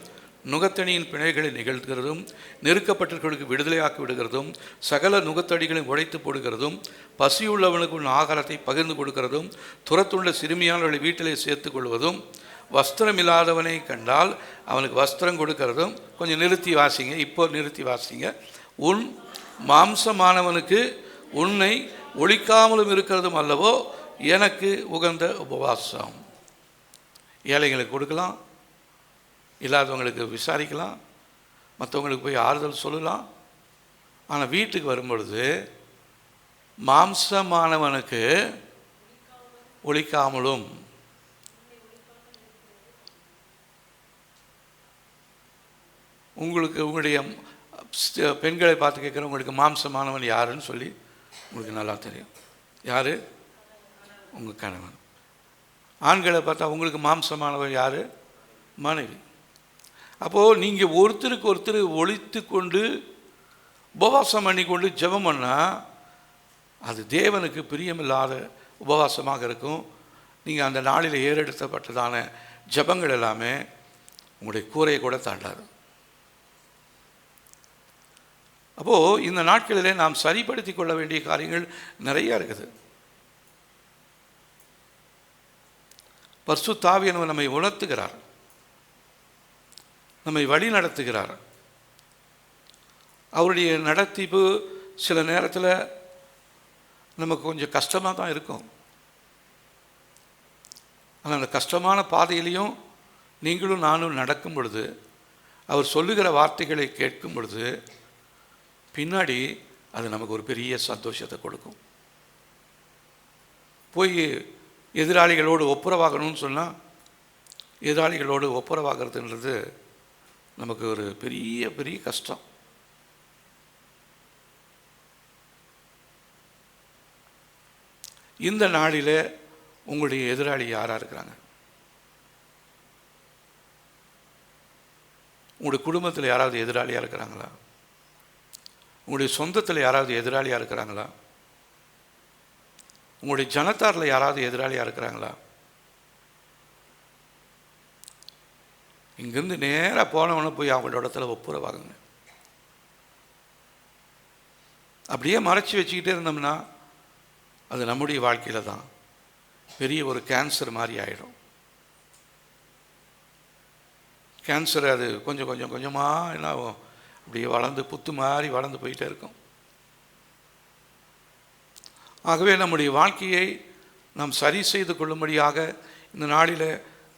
நுகத்தணியின் பிணைகளை நிகழ்கிறதும் நெருக்கப்பட்டவர்களுக்கு விடுதலையாக்கி விடுகிறதும் சகல நுகத்தடிகளை உடைத்து போடுகிறதும் பசியுள்ளவனுக்கு உன் ஆகாரத்தை பகிர்ந்து கொடுக்கிறதும் துரத்துள்ள சிறுமியானவர்களை வீட்டிலே சேர்த்து கொள்வதும் வஸ்திரம் இல்லாதவனை கண்டால் அவனுக்கு வஸ்திரம் கொடுக்கிறதும். கொஞ்சம் நிறுத்தி வாசிங்க, இப்போ நிறுத்தி வாசிங்க. உன் மாம்சமானவனுக்கு உன்னை ஒழிக்காமலும் இருக்கிறதும் அல்லவோ எனக்கு உகந்த உபவாசம். ஏழைகளுக்கு கொடுக்கலாம், இல்லாதவங்களுக்கு விசாரிக்கலாம், மற்றவங்களுக்கு போய் ஆறுதல் சொல்லலாம். ஆனால் வீட்டுக்கு வரும்பொழுது மாம்சமானவனுக்கு ஒழிக்காமலும், உங்களுக்கு உங்களுடைய பெண்களை பார்த்து கேட்குற, உங்களுக்கு மாம்சமானவன் யாருன்னு சொல்லி உங்களுக்கு நல்லா தெரியும். யார்? உங்கள் கணவன். ஆண்களை பார்த்தா உங்களுக்கு மாம்சமானவன் யார்? மனைவி. அப்போது நீங்கள் ஒருத்தருக்கு ஒருத்தர் ஒழித்து கொண்டு உபவாசம் பண்ணி கொண்டு ஜெபம் பண்ணால் அது தேவனுக்கு பிரியமில்லாத உபவாசமாக இருக்கும். நீங்கள் அந்த நாளில் ஏறெடுத்தப்பட்டதான ஜெபங்கள் எல்லாமே உங்களுடைய கூரையை கூட தாண்டாது. அப்போது இந்த நாட்களிலே நாம் சரிப்படுத்தி கொள்ள வேண்டிய காரியங்கள் நிறையா இருக்குது. பரிசுத்த ஆவியானவர் நம்மை உணர்த்துகிறார், நம்மை வழி நடத்துகிறார். அவருடைய நடத்திப்பு சில நேரத்தில் நமக்கு கொஞ்சம் கஷ்டமாக தான் இருக்கும். ஆனால் அந்த கஷ்டமான பாதையிலையும் நீங்களும் நானும் நடக்கும் பொழுது, அவர் சொல்லுகிற வார்த்தைகளை கேட்கும் பொழுது பின்னாடி அது நமக்கு ஒரு பெரிய சந்தோஷத்தை கொடுக்கும். போய் எதிராளிகளோடு ஒப்புரவாகணும்னு சொன்னால், எதிராளிகளோடு ஒப்புரவாகிறதுன்றது நமக்கு ஒரு பெரிய பெரிய கஷ்டம். இந்த நாளில் உங்களுடைய எதிராளி யாராக இருக்கிறாங்க? உங்களுடைய குடும்பத்தில் யாராவது எதிராளியாக இருக்கிறாங்களா? உங்களுடைய சொந்தத்தில் யாராவது எதிராளியாக இருக்கிறாங்களா? உங்களுடைய ஜனத்தாரில் யாராவது எதிராளியாக இருக்கிறாங்களா? இங்கேருந்து நேராக போனவன போய் அவங்களோட இடத்துல ஒப்புரவாகுங்க. அப்படியே மறைச்சி வச்சுக்கிட்டே இருந்தோம்னா அது நம்முடைய வாழ்க்கையில் தான் பெரிய ஒரு கேன்சர் மாதிரி ஆகிடும். கேன்சர் அது கொஞ்சம் கொஞ்சம் கொஞ்சமாக என்ன ஆகும், அப்படியே வளர்ந்து புத்து மாதிரி வளர்ந்து போயிட்டே இருக்கும். ஆகவே நம்முடைய வாழ்க்கையை நாம் சரி செய்து கொள்ளும்படியாக இந்த நாளில்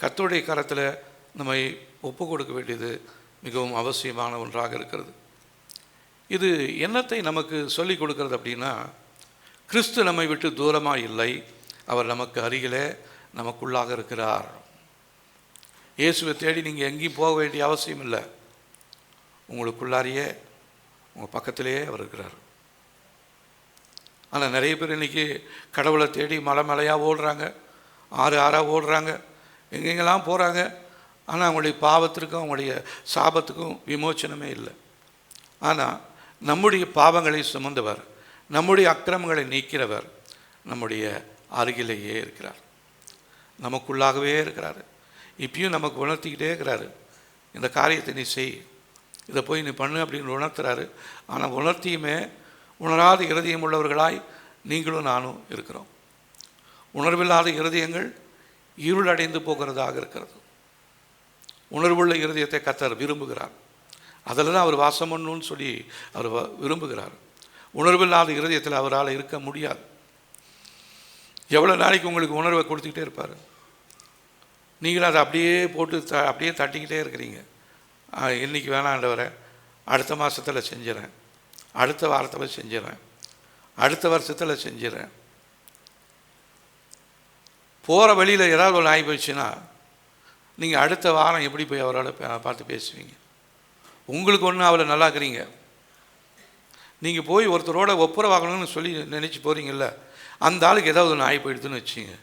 கர்த்தருடைய கரத்தில் நம்மை ஒப்பு கொடுக்க வேண்டியது மிகவும் அவசியமான ஒன்றாக இருக்கிறது. இது என்னத்தை நமக்கு சொல்லிக் கொடுக்கிறது அப்படின்னா, கிறிஸ்து நம்மை விட்டு தூரமாக இல்லை, அவர் நமக்கு அருகிலே நமக்குள்ளாக இருக்கிறார். இயேசுவை தேடி நீங்கள் எங்கேயும் போக வேண்டிய அவசியம் இல்லை. உங்களுக்குள்ளாரியே உங்கள் பக்கத்திலேயே அவர் இருக்கிறார். ஆனால் நிறைய பேர் இன்றைக்கி கடவுளை தேடி மலை மலையாக ஓடுறாங்க, ஆறு ஆறாக ஓடுறாங்க, எங்கெங்கெல்லாம் போகிறாங்க. ஆனால் அவங்களுடைய பாவத்திற்கும் அவங்களுடைய சாபத்துக்கும் விமோச்சனமே இல்லை. ஆனால் நம்முடைய பாவங்களை சுமந்தவர், நம்முடைய அக்கிரமங்களை நீக்கிறவர் நம்முடைய அருகிலேயே இருக்கிறார், நமக்குள்ளாகவே இருக்கிறார். இப்பயும் நமக்கு உணர்த்திக்கிட்டே இருக்கிறாரு, இந்த காரியத்தை நீ செய், இதை போய் நீ பண்ணு அப்படின்னு உணர்த்துறாரு. ஆனால் உணர்த்தியுமே உணராத இருதயம் உள்ளவர்களாய் நீங்களும் நானும் இருக்கிறோம். உணர்வில்லாத இருதயங்கள் இருளடைந்து போகிறதாக இருக்கிறது. உணர்வுள்ள இருதயத்தை கர்த்தர் விரும்புகிறார். அதில் தான் அவர் வாசம் பண்ணணும்னு சொல்லி அவர் விரும்புகிறார். உணர்வில்லாத இருதயத்தில் அவரால் இருக்க முடியாது. எவ்வளோ நாளைக்கு உங்களுக்கு உணர்வை கொடுத்துக்கிட்டே இருப்பார். நீங்களும் அதை அப்படியே போட்டு அப்படியே தட்டிக்கிட்டே இருக்கிறீங்க. இன்றைக்கி வேணாண்டவரை அடுத்த மாதத்தில் செஞ்சிடறேன், அடுத்த வாரத்தில் செஞ்சிடறேன், அடுத்த வருஷத்தில் செஞ்சிடறேன். போகிற வழியில் ஏதாவது ஒன்று ஆகி போயிடுச்சுன்னா நீங்கள் அடுத்த வாரம் எப்படி போய் அவரோட பார்த்து பேசுவீங்க? உங்களுக்கு ஒன்று அவளை நல்லா இருக்கிறீங்க, நீங்கள் போய் ஒருத்தரோட ஒப்புரவாகணும்னு சொல்லி நினச்சி போகிறீங்கல்ல, அந்த ஆளுக்கு ஏதாவது ஒன்று ஆகி போயிடுதுன்னு வச்சுங்க.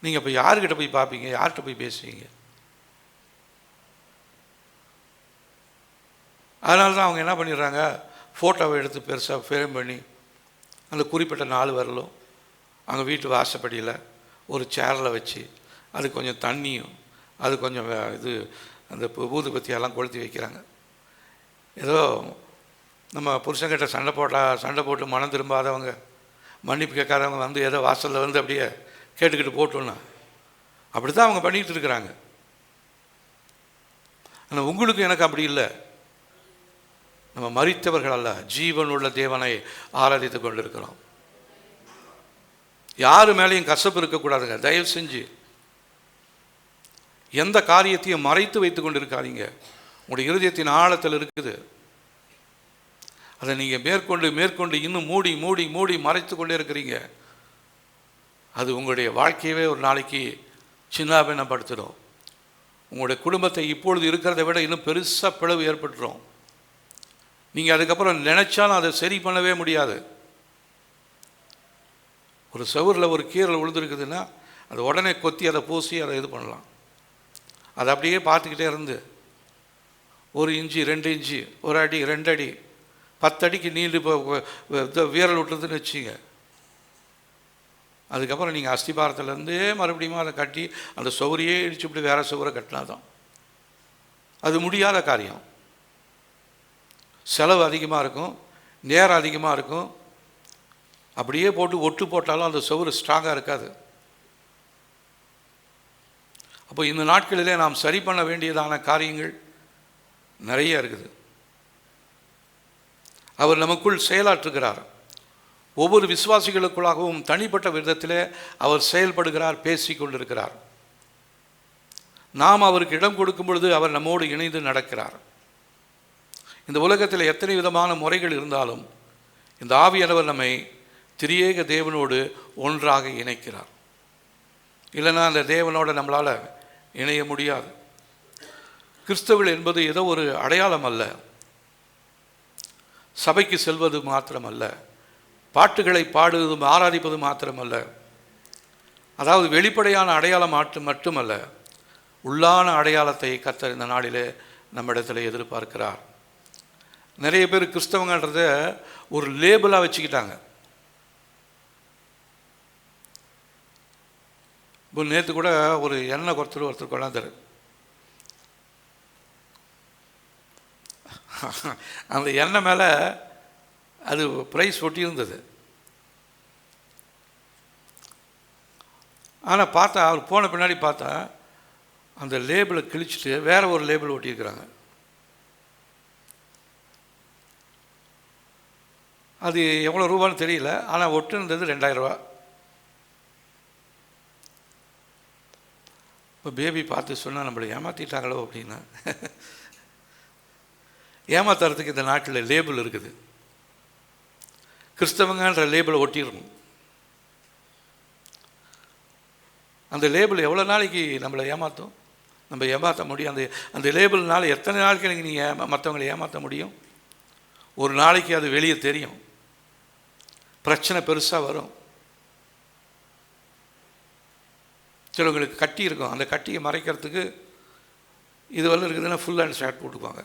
நீங்கள் இப்போ யாருக்கிட்ட போய் பார்ப்பீங்க? யார்கிட்ட போய் பேசுவீங்க? அதனால தான் அவங்க என்ன பண்ணிடுறாங்க, ஃபோட்டோவை எடுத்து பெருசாக ஃப்ரேம் பண்ணி அந்த குறிப்பிட்ட நாள் வரலும் அவங்க வீட்டு வாசப்படியில் ஒரு சேரில் வச்சு அது கொஞ்சம் தண்ணியும் அது கொஞ்சம் இது அந்த ஊதுபத்தியெல்லாம் கொளுத்தி வைக்கிறாங்க. ஏதோ நம்ம புருஷங்கிட்ட சண்டை போட்டு மனம் திரும்பாதவங்க, மன்னிப்பு கேட்காதவங்க வந்து ஏதோ வாசலில் வந்து அப்படியே கேட்டுக்கிட்டு போட்டோன்னா அப்படி தான் அவங்க பண்ணிகிட்டு இருக்கிறாங்க. ஆனால் உங்களுக்கு எனக்கு அப்படி இல்லை. நம்ம மரித்தவர்கள் அல்ல, ஜீவன் உள்ள தேவனை ஆராதித்து கொண்டிருக்கிறோம். யாரு மேலேயும் கசப்பு இருக்கக்கூடாதுங்க. தயவு செஞ்சு எந்த காரியத்தையும் மறைத்து வைத்து கொண்டு இருக்காதீங்க. உங்களுடைய இருதயத்தின் ஆழத்தில் இருக்குது, அதை நீங்கள் மேற்கொண்டு இன்னும் மூடி மூடி மூடி மறைத்து கொண்டே இருக்கிறீங்க. அது உங்களுடைய வாழ்க்கையவே ஒரு நாளைக்கு சின்னாபின்னப்படுத்திடும். உங்களுடைய குடும்பத்தை இப்பொழுது இருக்கிறத விட இன்னும் பெருசாக பிளவு ஏற்பட்டுரும். நீங்கள் அதுக்கப்புறம் நினைச்சாலும் அதை சரி பண்ணவே முடியாது. ஒரு செவரில் ஒரு கீரல் விழுந்துருக்குதுன்னா அதை உடனே கொத்தி அதை பூசி அதை இது பண்ணலாம். அதை அப்படியே பார்த்துக்கிட்டே இருந்து 1 இன்ச்சு 2 இன்ச்சு 1 அடி 2 அடி 10 அடிக்கு நீண்டு இப்போ வீரல் விட்டுறதுன்னு வச்சுங்க. அதுக்கப்புறம் நீங்கள் அஸ்திபாரத்துலேருந்தே மறுபடியும் அதை கட்டி அந்த சுவரையே இடிச்சுவிட்டு வேறு சுவரை கட்டினாதான். அது முடியாத காரியம். செலவு அதிகமாக இருக்கும், நேரம் அதிகமாக இருக்கும். அப்படியே போட்டு ஒட்டு போட்டாலும் அந்த சுவர் ஸ்ட்ராங்காக இருக்காது. அப்போ இந்த நாட்களிலே நாம் சரி பண்ண வேண்டியதான காரியங்கள் நிறைய இருக்குது. அவர் நமக்குள் செயலாற்றுகிறார். ஒவ்வொரு விசுவாசிகளுக்குள்ளாகவும் தனிப்பட்ட விதத்திலே அவர் செயல்படுகிறார், பேசி கொண்டிருக்கிறார். நாம் அவருக்கு இடம் கொடுக்கும் பொழுது அவர் நம்மோடு இணைந்து நடக்கிறார். இந்த உலகத்தில் எத்தனை விதமான முறைகள் இருந்தாலும் இந்த ஆவியானவர் நம்மை திரியேக தேவனோடு ஒன்றாக இணைக்கிறார். இல்லைன்னா அந்த தேவனோட நம்மளால் இணைய முடியாது. கிறிஸ்தவர்கள் என்பது ஏதோ ஒரு அடையாளம் அல்ல, சபைக்கு செல்வது மாத்திரமல்ல, பாட்டுகளை பாடுவது ஆராதிப்பது மாத்திரமல்ல, அதாவது வெளிப்படையான அடையாளம் மட்டுமல்ல, உள்ளான அடையாளத்தை கர்த்தர் இந்த நாளிலே நம்மிடத்தில் எதிர்பார்க்கிறார். நிறைய பேர் கிறிஸ்தவங்கன்றத ஒரு லேபிளாக வச்சுக்கிட்டாங்க. இப்போ நேற்று கூட ஒரு எண்ணெய் ஒருத்தர் கொண்டாந்தார். அந்த எண்ணெய் மேலே அது ப்ரைஸ் ஒட்டியிருந்தது. ஆனால் பார்த்தா அவர் போன பின்னாடி பார்த்தா அந்த லேபிளை கிழிச்சிட்டு வேற ஒரு லேபிள் ஒட்டியிருக்கிறாங்க. அது எவ்வளோ ரூபான்னு தெரியல, ஆனால் ஒட்டுனது 2000 ரூபா. இப்போ பேபி பார்த்து சொன்னால் நம்மளை ஏமாற்றிட்டாங்களோ அப்படின்னா, ஏமாத்துறதுக்கு இந்த நாட்டில் லேபிள் இருக்குது. கிறிஸ்தவங்கன்ற லேபிளை ஒட்டிடணும். அந்த லேபிள் எவ்வளோ நாளைக்கு நம்மளை ஏமாற்றும்? நம்ம ஏமாற்ற முடியும். அந்த லேபிள்னால எத்தனை நாளைக்கு எனக்கு நீங்கள் மற்றவங்களை ஏமாற்ற முடியும்? ஒரு நாளைக்கு அது வெளியே தெரியும், பிரச்சனை பெருசாக வரும். சிலவங்களுக்கு கட்டி இருக்கும், அந்த கட்டியை மறைக்கிறதுக்கு இது வரல இருக்குதுன்னா ஃபுல் ஹேண்ட் ஷர்ட் போட்டுக்குவாங்க.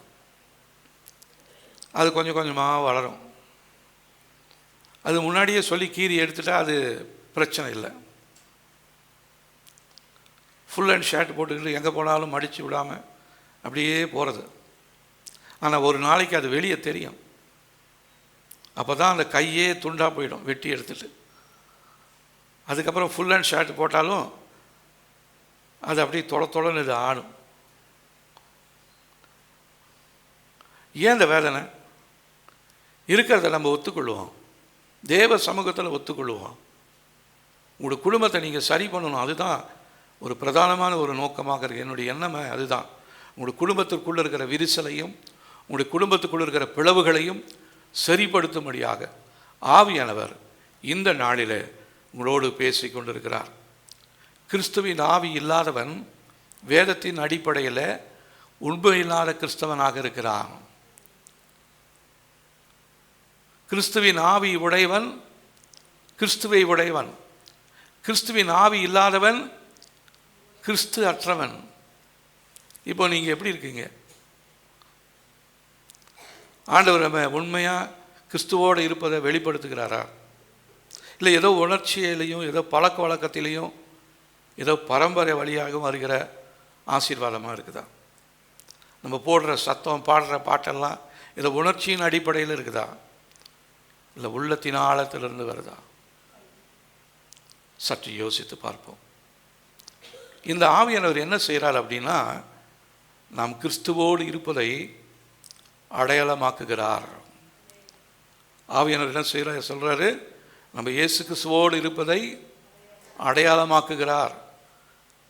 அது கொஞ்சம் கொஞ்சமாக வளரும். அது முன்னாடியே சொல்லி கீறி எடுத்துட்டா அது பிரச்சனை இல்லை. ஃபுல் ஹேண்ட் ஷர்ட் போட்டுக்கிட்டு எங்கே போனாலும் மடித்து விடாமல் அப்படியே போகிறது. ஆனால் ஒரு நாளைக்கு அது வெளியே தெரியும். அப்போ தான் அந்த கையே துண்டாக போயிடும் வெட்டி எடுத்துட்டு. அதுக்கப்புறம் ஃபுல் ஹேண்ட் ஷர்ட் போட்டாலும் அது அப்படியே தொலைன்னு இது ஆடும். ஏன் இந்த வேதனை? இருக்கிறத நம்ம ஒத்துக்கொள்வோம், தேவ சமூகத்தில் ஒத்துக்கொள்வோம். உங்களுடைய குடும்பத்தை நீங்கள் சரி பண்ணணும், அதுதான் ஒரு பிரதானமான ஒரு நோக்கமாக இருக்குது. என்னுடைய எண்ணமே அதுதான். உங்களுடைய குடும்பத்திற்குள்ளே இருக்கிற விரிசலையும் உங்களுடைய குடும்பத்துக்குள்ளே இருக்கிற பிளவுகளையும் சரிப்படுத்தும்படியாக ஆவியானவர் இந்த நாளில் உங்களோடு பேசி கொண்டிருக்கிறார். கிறிஸ்துவின் ஆவி இல்லாதவன் வேதத்தின் அடிப்படையில் உண்மையில்லாத கிறிஸ்தவனாக இருக்கிறான். கிறிஸ்துவின் ஆவி உடையவன் கிறிஸ்துவை உடையவன். கிறிஸ்துவின் ஆவி இல்லாதவன் கிறிஸ்து அற்றவன். இப்போ நீங்கள் எப்படி இருக்கீங்க? ஆண்டவர் நம்ம உண்மையாக கிறிஸ்துவோடு இருப்பதை வெளிப்படுத்துகிறாரா? இல்லை ஏதோ உணர்ச்சியிலையும் ஏதோ பழக்க வழக்கத்திலையும் ஏதோ பரம்பரை வழியாகவும் வருகிற ஆசீர்வாதமாக இருக்குதா? நம்ம போடுற சத்தம், பாடுற பாட்டெல்லாம் ஏதோ உணர்ச்சியின் அடிப்படையில் இருக்குதா, இல்லை உள்ளத்தின் ஆழத்திலிருந்து வருதா? சற்று யோசித்து பார்ப்போம். இந்த ஆவியானவர் என்ன செய்கிறார் அப்படின்னா, நாம் கிறிஸ்துவோடு இருப்பதை அடையாளமாக்குகிறார். ஆவியானவர் என்ன செய்கிறார் சொல்கிறாரு, நம்ம இயேசு கிறிஸ்துவோடு இருப்பதை அடையாளமாக்குகிறார்.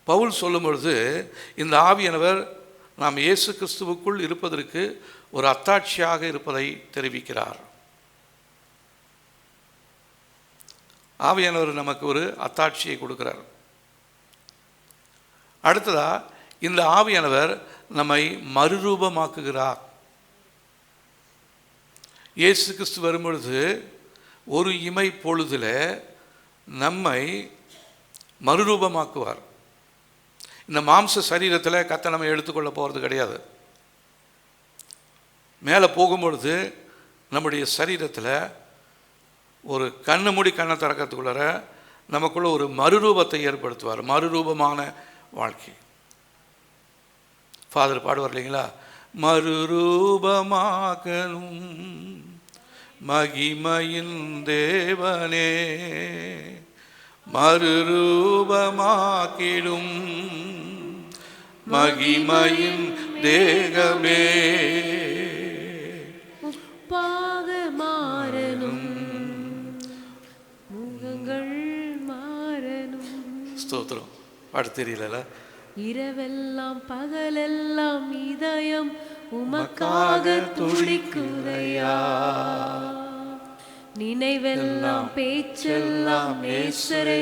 பவுல் சொல்லும் பொழுது இந்த ஆவியானவர் நாம் இயேசு கிறிஸ்துவுக்குள் இருப்பதற்கு ஒரு அத்தாட்சியாக இருப்பதை தெரிவிக்கிறார். ஆவியானவர் நமக்கு ஒரு அத்தாட்சியை கொடுக்கிறார். அடுத்ததா இந்த ஆவியானவர் நம்மை மறுரூபமாக்குகிறார். இயேசு கிறிஸ்து வரும்பொழுது ஒரு இமை பொழுதில் நம்மை மறுரூபமாக்குவார். இந்த மாம்ச சரீரத்தில் கர்த்தர் நம்ம எடுத்துக்கொள்ள போகிறது கிடையாது. மேலே போகும்பொழுது நம்முடைய சரீரத்தில் ஒரு கண்ணு மூடி கண்ணை திறக்கிறதுக்குள்ளார நமக்குள்ள ஒரு மறுரூபத்தை ஏற்படுத்துவார். மறுரூபமான வாழ்க்கை. ஃபாதர் பாடுவார் இல்லைங்களா, மறுரூபமாகணும் மகிமையின் தேவனே, மறுரூபமாக்கிடும் மகிமையின் தேகமே, உப்பாக மாறணும் முகங்கள் மாறணும். ஸ்தோத்திரம். பாட்டு தெரியல. இரவெல்லாம் பகலெல்லாம் இதயம் உமக்காக துடிக்குதையா, நினைவெல்லாம் பேச்செல்லாம் நேசரே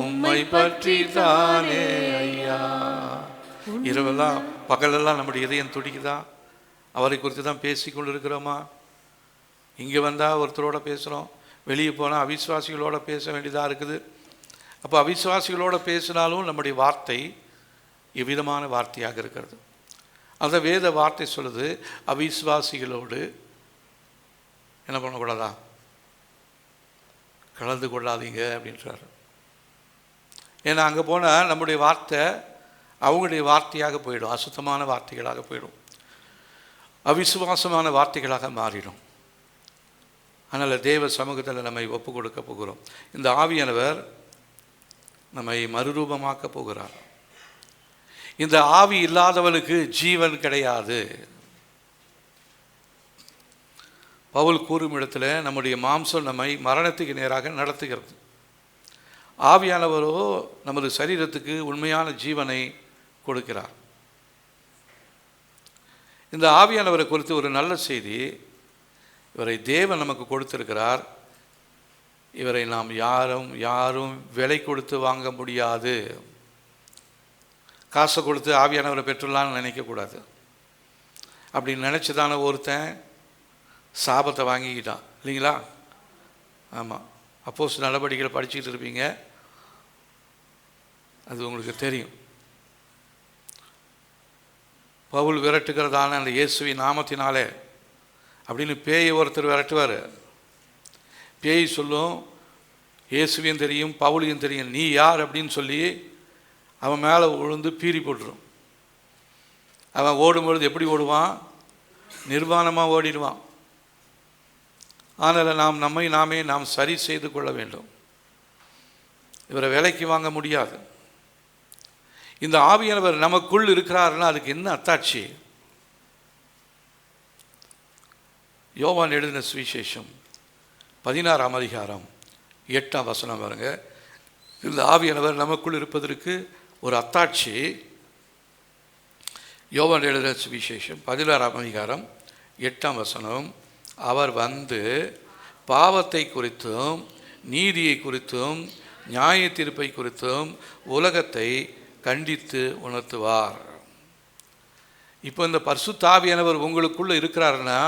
உம்மை பற்றி தானே ஐயா. இரவெல்லாம் பகலெல்லாம் நம்முடைய இதயம் துடிக்குதா? அவரை குறித்து தான் பேசி கொண்டு இருக்கிறோமா? இங்கே வந்தால் ஒருத்தரோட பேசுகிறோம், வெளியே போனால் அவிசுவாசிகளோட பேச வேண்டியதாக இருக்குது. அப்போ அவிசுவாசிகளோட பேசினாலும் நம்முடைய வார்த்தை எவ்விதமான வார்த்தையாக இருக்கிறது. அந்த வேத வார்த்தை சொல்லுது, அவிசுவாசிகளோடு என்ன பண்ணக்கூடாதா? கலந்து கொள்ளாதீங்க அப்படின்றார். ஏன்னா அங்கே போனால் நம்முடைய வார்த்தை அவங்களுடைய வார்த்தையாக போயிடும், அசுத்தமான வார்த்தைகளாக போயிடும், அவிசுவாசமான வார்த்தைகளாக மாறிடும். அதனால் தேவ சமூகத்தில் நம்மை ஒப்பு கொடுக்க போகிறோம். இந்த ஆவியானவர் நம்மை மறுரூபமாக்க போகிறார். இந்த ஆவி இல்லாதவனுக்கு ஜீவன் கிடையாது. பவுல் கூறும் இடத்துல நம்முடைய மாம்சம் நம்மை மரணத்துக்கு நேராக நடத்துகிறது. ஆவியானவரோ நமது சரீரத்துக்கு உண்மையான ஜீவனை கொடுக்கிறார். இந்த ஆவியானவரை குறித்து ஒரு நல்ல செய்தி, இவரை தேவன் நமக்கு கொடுத்திருக்கிறார். இவரை நாம் யாரும் விலை கொடுத்து வாங்க முடியாது. காசை கொடுத்து ஆவியானவரை பெற்றுலான்னு நினைக்கக்கூடாது. அப்படி நினச்சிதான ஒருத்தன் சாபத்தை வாங்கிக்கிட்டான் இல்லைங்களா? ஆமாம், அப்போஸ் நடவடிக்கைகளை படிச்சுக்கிட்டு இருப்பீங்க, அது உங்களுக்கு தெரியும். பவுல் விரட்டுகிறதான அந்த இயேசுவின் நாமத்தினாலே அப்படின்னு பேயை ஒருத்தர் விரட்டுவார். பேய் சொல்லும், இயேசுவையும் தெரியும் பவுலையும் தெரியும், நீ யார் அப்படின்னு சொல்லி அவன் மேலே விழுந்து பீறி போட்டுரும். அவன் ஓடும்பொழுது எப்படி ஓடுவான்? நிர்வாணமாக ஓடிடுவான். ஆனால் நாம் சரி செய்து கொள்ள வேண்டும். இவரை விலைக்கு வாங்க முடியாது. இந்த ஆவியானவர் நமக்குள் இருக்கிறார்னா அதுக்கு என்ன அத்தாட்சி? யோவான் எழுதின சுவிசேஷம் 16ஆம் அதிகாரம் 8ஆம் வசனம் பாருங்க. இந்த ஆவியானவர் நமக்குள் இருப்பதற்கு ஒரு அத்தாட்சி. யோவான் எழுதின சுவிசேஷம் 16ஆம் அதிகாரம் 8ஆம் வசனம், அவர் வந்து பாவத்தை குறித்தும் நீதியை குறித்தும் நியாய தீர்ப்பை குறித்தும் உலகத்தை கண்டித்து உணர்த்துவார். இப்போ இந்த பரிசுத்த ஆவியானவர் உங்களுக்குள்ளே இருக்கிறாருன்னா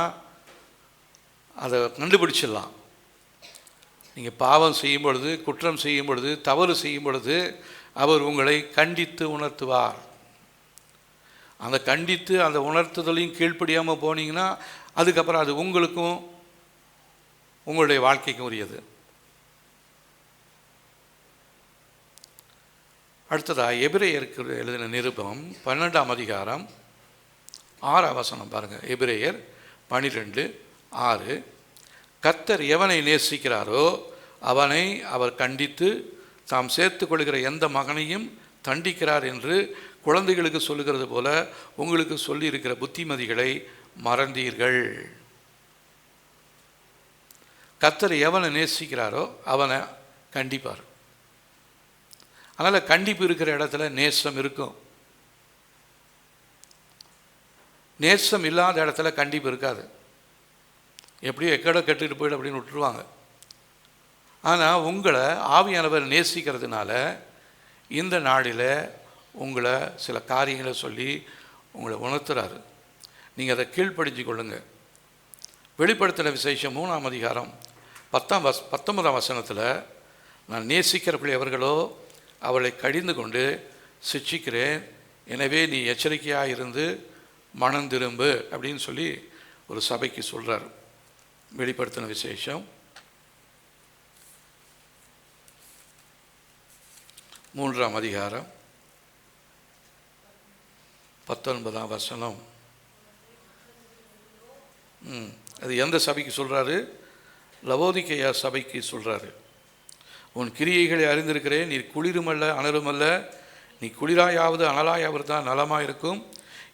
அதை கண்டுபிடிச்சிடலாம். நீங்கள் பாவம் செய்யும் பொழுது, குற்றம் செய்யும் பொழுது, தவறு செய்யும் பொழுது அவர் உங்களை கண்டித்து உணர்த்துவார். அந்த கண்டித்து அந்த உணர்த்துதலையும் கீழ்ப்படியாமல் போனீங்கன்னா அதுக்கப்புறம் அது உங்களுக்கும் உங்களுடைய வாழ்க்கைக்கும் உரியது. அடுத்ததாக எபிரேயருக்கு எழுதின நிருபம் 12ஆம் அதிகாரம் 6ஆம் வசனம் பாருங்கள். எபிரேயர் 12:6, கர்த்தர் எவனை நேசிக்கிறாரோ அவனை அவர் கண்டித்து தாம் சேர்த்து கொள்கிற எந்த மகனையும் தண்டிக்கிறார் என்று குழந்தைகளுக்கு சொல்லுகிறது போல உங்களுக்கு சொல்லியிருக்கிற புத்திமதிகளை மறந்தீர்கள். கர்த்தர் எவனை நேசிக்கிறாரோ அவனை கண்டிப்பார். அதனால் கண்டிப்பு இருக்கிற இடத்துல நேசம் இருக்கும். நேசம் இல்லாத இடத்துல கண்டிப்பு இருக்காது. எப்படியோ எக்கடோ கெட்டுட்டு போய்டு அப்படின்னு விட்டுருவாங்க. ஆனால் உங்களை ஆவியானவர் நேசிக்கிறதுனால இந்த நாளில் உங்களை சில காரியங்களை சொல்லி உங்களை உணர்த்துறாரு. நீங்கள் அதை கீழ்ப்படுத்தி கொள்ளுங்கள். வெளிப்படுத்தின விசேஷம் 3ஆம் அதிகாரம் 19ஆம் வசனத்தில், நான் நேசிக்கிற பிள்ளையவர்களோ அவளை கடிந்து கொண்டு சிட்சிக்கிறேன், எனவே நீ எச்சரிக்கையாக இருந்து மனம் திரும்பு அப்படின்னு சொல்லி ஒரு சபைக்கு சொல்கிறார். வெளிப்படுத்தின விசேஷம் 3ஆம் அதிகாரம் 19ஆம் வசனம். அது எந்த சபைக்கு சொல்கிறாரு? லவோதிக்கேயா சபைக்கு சொல்கிறாரு. உன் கிரியைகளை அறிந்திருக்கிறேன், நீ குளிருமல்ல அனலுமல்ல, நீ குளிராயாவது அனலாயாவது தான் நலமாக இருக்கும்.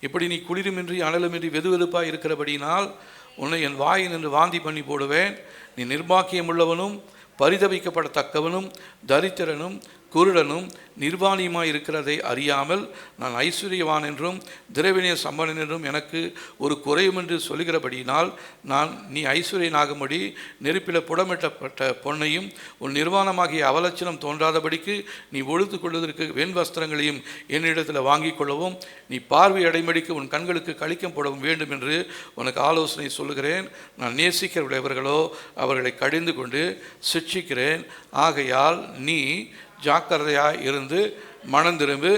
இப்படி நீ குளிருமின்றி அனலுமின்றி வெதுவெதுப்பாக இருக்கிறபடினால் உன்னை என் வாயின் என்று வாந்தி பண்ணி போடுவேன். நீ நிர்பாக்கியமுள்ளவனும் பரிதவிக்கப்படத்தக்கவனும் தரித்திரனும் குருடனும் நிர்வாணியுமாய் இருக்கிறதை அறியாமல் நான் ஐஸ்வர்யவான் என்றும் திரவினிய சம்பளன் என்றும் எனக்கு ஒரு குறையும் என்று சொல்லுகிறபடியினால் நீ ஐஸ்வர்யனாகும்படி நெருப்பில் புடமிட்டப்பட்ட பொன்னையும் உன் நிர்வாணமாகிய அவலட்சணம் தோன்றாதபடிக்கு நீ ஒழுத்து கொள்வதற்கு வெண் வஸ்திரங்களையும் என்னிடத்தில் வாங்கிக் கொள்ளவும் நீ பார்வை அடைமடிக்கு உன் கண்களுக்கு கழிக்கம் போடவும் வேண்டும் என்று உனக்கு ஆலோசனை சொல்லுகிறேன். நான் நேசிக்கிறவர்களோ அவர்களை கடிந்து கொண்டு சிட்சிக்கிறேன். ஆகையால் நீ ஜாக்கிரதையாய் இருந்து மனம் திரும்பு.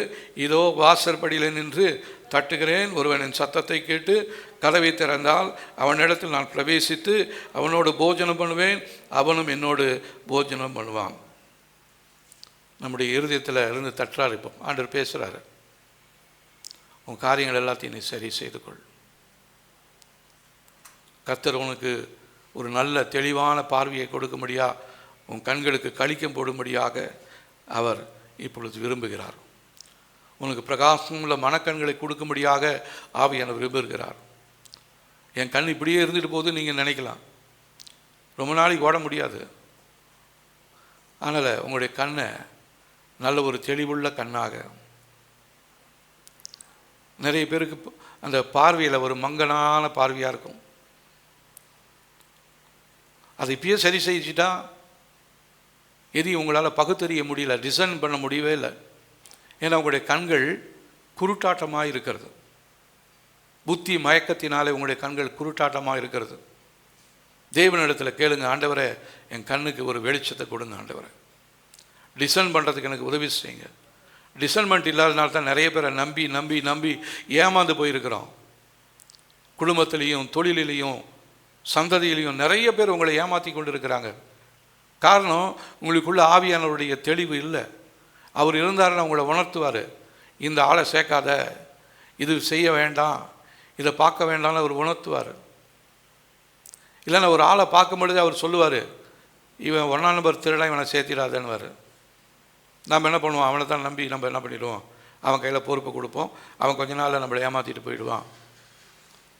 இதோ வாசற்படியில் நின்று தட்டுகிறேன். ஒருவனின் சத்தத்தை கேட்டு கதவை திறந்தால் அவனிடத்தில் நான் பிரவேசித்து அவனோடு போஜனம் பண்ணுவேன், அவனும் என்னோடு போஜனம் பண்ணுவான். நம்முடைய இருதயத்தில் இருந்து தட்டுறாரு. இப்போ ஆண்டவர் பேசுகிறாரு, உன் காரியங்கள் எல்லாத்தையும் நீ சரி செய்து கொள். கர்த்தர் உனக்கு ஒரு நல்ல தெளிவான பார்வையை கொடுக்கும்படியா, உன் கண்களுக்கு கழிக்கம் போடும்படியாக அவர் இப்பொழுது விரும்புகிறார். உனக்கு பிரகாசமுள்ள மனக்கண்களை கொடுக்கும்படியாக ஆவியானவர் விரும்புகிறார். என் கண் இப்படியே இருந்துட்டு போது நீங்கள் நினைக்கலாம், ரொம்ப நாளைக்கு ஓட முடியாது. அதனால் உங்களுடைய கண்ணை நல்ல ஒரு தெளிவுள்ள கண்ணாக, நிறைய பேருக்கு அந்த பார்வையில் ஒரு மங்கனான பார்வையாக இருக்கும். அதை இப்பயே சரி செஞ்சுட்டா எதையும் உங்களால் பகுத்தறிய முடியல, டிசைன் பண்ண முடியவே இல்லை. ஏன்னா உங்களுடைய கண்கள் குருட்டாட்டமாக இருக்கிறது. புத்தி மயக்கத்தினாலே உங்களுடைய கண்கள் குருட்டாட்டமாக இருக்கிறது. தேவனிடத்தில் கேளுங்க, ஆண்டவரே என் கண்ணுக்கு ஒரு வெளிச்சத்தை கொடுங்க, ஆண்டவரே டிசைன் பண்ணுறதுக்கு எனக்கு உதவி செய்யுங்க. டிசைன்மெண்ட் இல்லாதனால தான் நிறைய பேரை நம்பி நம்பி நம்பி ஏமாந்து போயிருக்கிறோம். குடும்பத்திலையும் தொழிலையும் சந்ததியிலையும் நிறைய பேர் உங்களை ஏமாற்றி கொண்டு இருக்கிறாங்க. காரணம், உங்களுக்குள்ள ஆவியானவருடைய தெளிவு இல்லை. அவர் இருந்தாருன்னா உங்களை உணர்த்துவார், இந்த ஆளை சேர்க்காத, இது செய்ய வேண்டாம், இதை பார்க்க வேண்டாம்னு அவர் உணர்த்துவார். இல்லைன்னா ஒரு ஆளை பார்க்கும் பொழுது அவர் சொல்லுவார், இவன் 1ஆம் நம்பர் திருடா, இவனை சேர்த்திடாதேன்னுவார். நம்ம என்ன பண்ணுவோம், அவனை தான் நம்பி நம்ம என்ன பண்ணிடுவோம், அவன் கையில் பொறுப்பை கொடுப்போம். அவன் கொஞ்ச நாளில் நம்மளை ஏமாற்றிட்டு போயிடுவான்.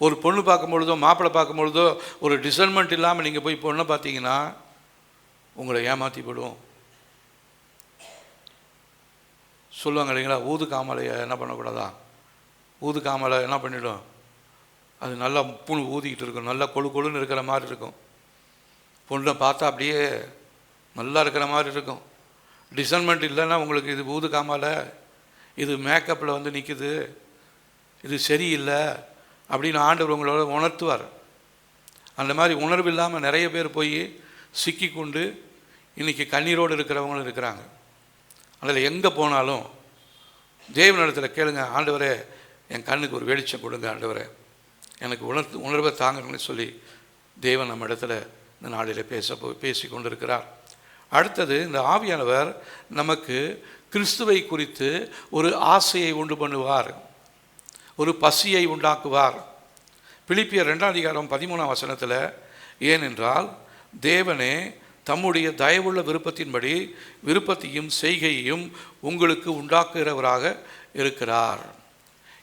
ஒரு பொண்ணு பார்க்கும் பொழுதோ மாப்பிள்ளை பார்க்கும் பொழுதோ ஒரு டிசர்ன்மெண்ட் இல்லாமல் நீங்கள் போய் பொண்ணை பார்த்தீங்கன்னா உங்களை ஏமாற்றி போயிடுவோம். சொல்லுவாங்க இல்லைங்களா, ஊது காமலையை என்ன பண்ணக்கூடாதா, ஊது காமலை என்ன பண்ணிவிடும், அது நல்லா புணு ஊதிக்கிட்டு இருக்கும், நல்லா கொழு கொழுன்னு இருக்கிற மாதிரி இருக்கும். பொண்ணை பார்த்தா அப்படியே நல்லா இருக்கிற மாதிரி இருக்கும். டிசர்ன்மெண்ட் இல்லைன்னா உங்களுக்கு இது ஊது காமலை, இது மேக்கப்பில் வந்து நிற்குது, இது சரியில்லை அப்படின்னு ஆண்டவர் உங்களோட உணர்த்துவார். அந்த மாதிரி உணர்வு இல்லாமல் நிறைய பேர் போய் சிக்கி கொண்டு இன்றைக்கி கண்ணீரோடு இருக்கிறவங்களும் இருக்கிறாங்க. அதில் எங்கே போனாலும் தேவனிடத்தில் கேளுங்க, ஆண்டவரே என் கண்ணுக்கு ஒரு வெளிச்சம் கொடுங்க, ஆண்டவரே எனக்கு உணர்வை தாங்கன்னு சொல்லி தேவன் நம்ம இடத்துல இந்த நாளில் பேசி கொண்டிருக்கிறார். அடுத்தது, இந்த ஆவியானவர் நமக்கு கிறிஸ்துவை குறித்து ஒரு ஆசையை உண்டு பண்ணுவார், ஒரு பசியை உண்டாக்குவார். பிலிப்பியர் 2:13 ஏனென்றால் தேவனே தம்முடைய தயவுள்ள விருப்பத்தின்படி விருப்பத்தையும் செய்கையையும் உங்களுக்கு உண்டாக்குகிறவராக இருக்கிறார்.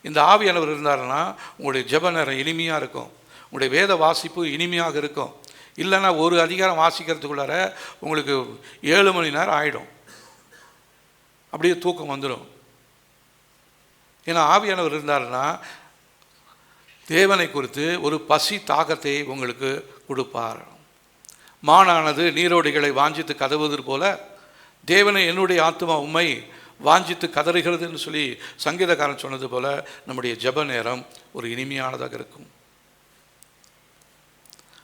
இந்த ஆவியானவர் இருந்தாருன்னா உங்களுடைய ஜெப நேரம் இனிமையாக இருக்கும், உங்களுடைய வேத வாசிப்பு இனிமையாக இருக்கும். இல்லைன்னா ஒரு அதிகாரம் வாசிக்கிறதுக்குள்ளார உங்களுக்கு 7 மணி நேரம் ஆகிடும், அப்படியே தூக்கம் வந்துடும். ஏன்னா ஆவியானவர் இருந்தாருன்னா தேவனை குறித்து ஒரு பசி தாகத்தை உங்களுக்கு கொடுப்பார். மானானது நீரோடிகளை வாஞ்சித்து கதவுவது போல தேவனை என்னுடைய ஆத்துமா உம்மை வாஞ்சித்து கதறுகிறதுன்னு சொல்லி சங்கீதக்காரன் சொன்னது போல நம்முடைய ஜெப நேரம் ஒரு இனிமையானதாக இருக்கும்.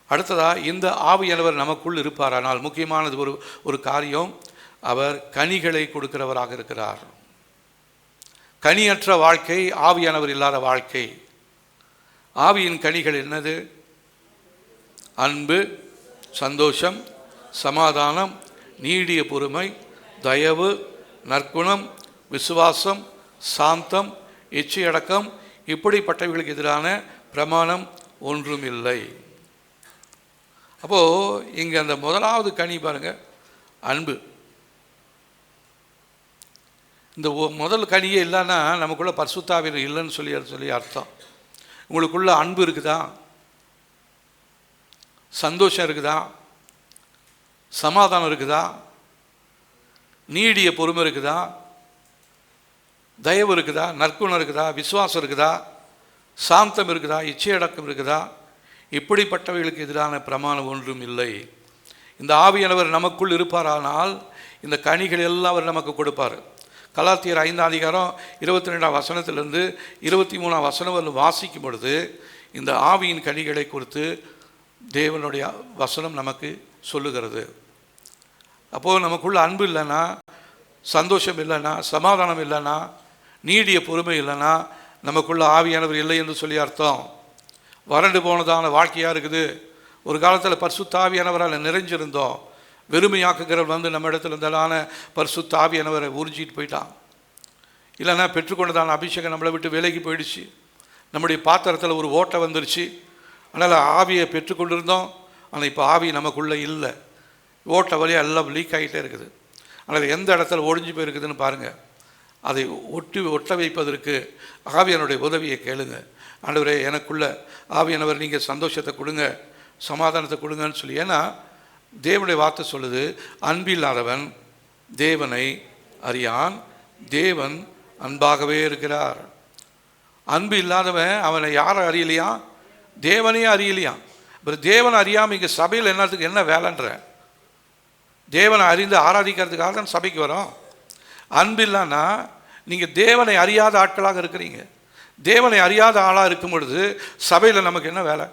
அடுத்ததா, இந்த ஆவியானவர் நமக்குள் இருப்பாரானால் முக்கியமானது ஒரு காரியம், அவர் கனிகளை கொடுக்கிறவராக இருக்கிறார். கனியற்ற வாழ்க்கை ஆவியானவர் இல்லாத வாழ்க்கை. ஆவியின் கனிகள் என்னது? அன்பு, சந்தோஷம், சமாதானம், நீடிய பொறுமை, தயவு, நற்குணம், விசுவாசம், சாந்தம், இச்சையடக்கம், இப்படிப்பட்டவர்களுக்கு எதிரான பிரமாணம் ஒன்றும் இல்லை. அப்போது இங்கே அந்த முதலாவது கனி பாருங்க, அன்பு. இந்த முதல் கனியே இல்லைன்னா நமக்குள்ள பரிசுத்தாவினர் இல்லைன்னு சொல்லி அர்த்தம். உங்களுக்குள்ள அன்பு இருக்குதா, சந்தோஷம் இருக்குதா, சமாதானம் இருக்குதா, நீடிய பொறுமை இருக்குதா, தயவு இருக்குதா, நற்குணம் இருக்குதா, விசுவாசம் இருக்குதா, சாந்தம் இருக்குதா, இச்சையடக்கம் இருக்குதா, இப்படிப்பட்டவைகளுக்கு எதிரான பிரமாணம் ஒன்றும் இல்லை. இந்த ஆவியானவர் நமக்குள் இருப்பாரானால் இந்த கனிகள் எல்லாம் அவர் நமக்கு கொடுப்பார். கலாத்தியர் 5:22 23 வாசிக்கும் பொழுது இந்த ஆவியின் கனிகளை குறித்து தேவனுடைய வசனம் நமக்கு சொல்லுகிறது. அப்போது நமக்குள்ள அன்பு இல்லைன்னா, சந்தோஷம் இல்லைன்னா, சமாதானம் இல்லைன்னா, நீடிய பொறுமை இல்லைன்னா நமக்குள்ள ஆவியானவர் இல்லை என்று சொல்லி அர்த்தம். வறண்டு போனதான வாழ்க்கையாக இருக்குது. ஒரு காலத்தில் பரிசுத்த ஆவியானவரால் நிறைஞ்சிருந்தோம். வெறுமையாக்குகிறவர் வந்து நம்ம இடத்துல இருந்ததான பரிசுத்த ஆவியானவரை உறிஞ்சிட்டு போயிட்டான். இல்லைன்னா பெற்றுக்கொண்டதான அபிஷேகம் நம்மளை விட்டு விலகி போயிடுச்சு. நம்முடைய பாத்திரத்தில் ஒரு ஓட்டை வந்துருச்சு. அதனால் ஆவியை பெற்றுக்கொண்டிருந்தோம், ஆனால் இப்போ ஆவி நமக்குள்ளே இல்லை. ஓட்டை வழியாக எல்லாம் லீக் ஆகிட்டே இருக்குது. அதனால் எந்த இடத்துல ஒழிஞ்சு போயிருக்குதுன்னு பாருங்கள். அதை ஒட்ட வைப்பதற்கு ஆவியானுடைய உதவியை கேளுங்க. ஆண்டவரே எனக்குள்ள ஆவியானவர் நீங்கள் சந்தோஷத்தை கொடுங்க, சமாதானத்தை கொடுங்கன்னு சொல்லி. ஏன்னா தேவனுடைய வார்த்தை சொல்லுது, அன்பில்லாதவன் தேவனை அறியான், தேவன் அன்பாகவே இருக்கிறார். அன்பு இல்லாதவன் அவனை யாரை அறியலையா? தேவனையே அறியலையாம். அப்புறம் தேவனை அறியாமல் இங்கே சபையில் என்னத்துக்கு என்ன வேலைன்ற? தேவனை அறிந்து ஆராதிக்கிறதுக்காக தான் சபைக்கு வரோம். அன்பு இல்லைன்னா நீங்கள் தேவனை அறியாத ஆட்களாக இருக்கிறீங்க. தேவனை அறியாத ஆளாக இருக்கும் பொழுது சபையில் நமக்கு என்ன வேலை?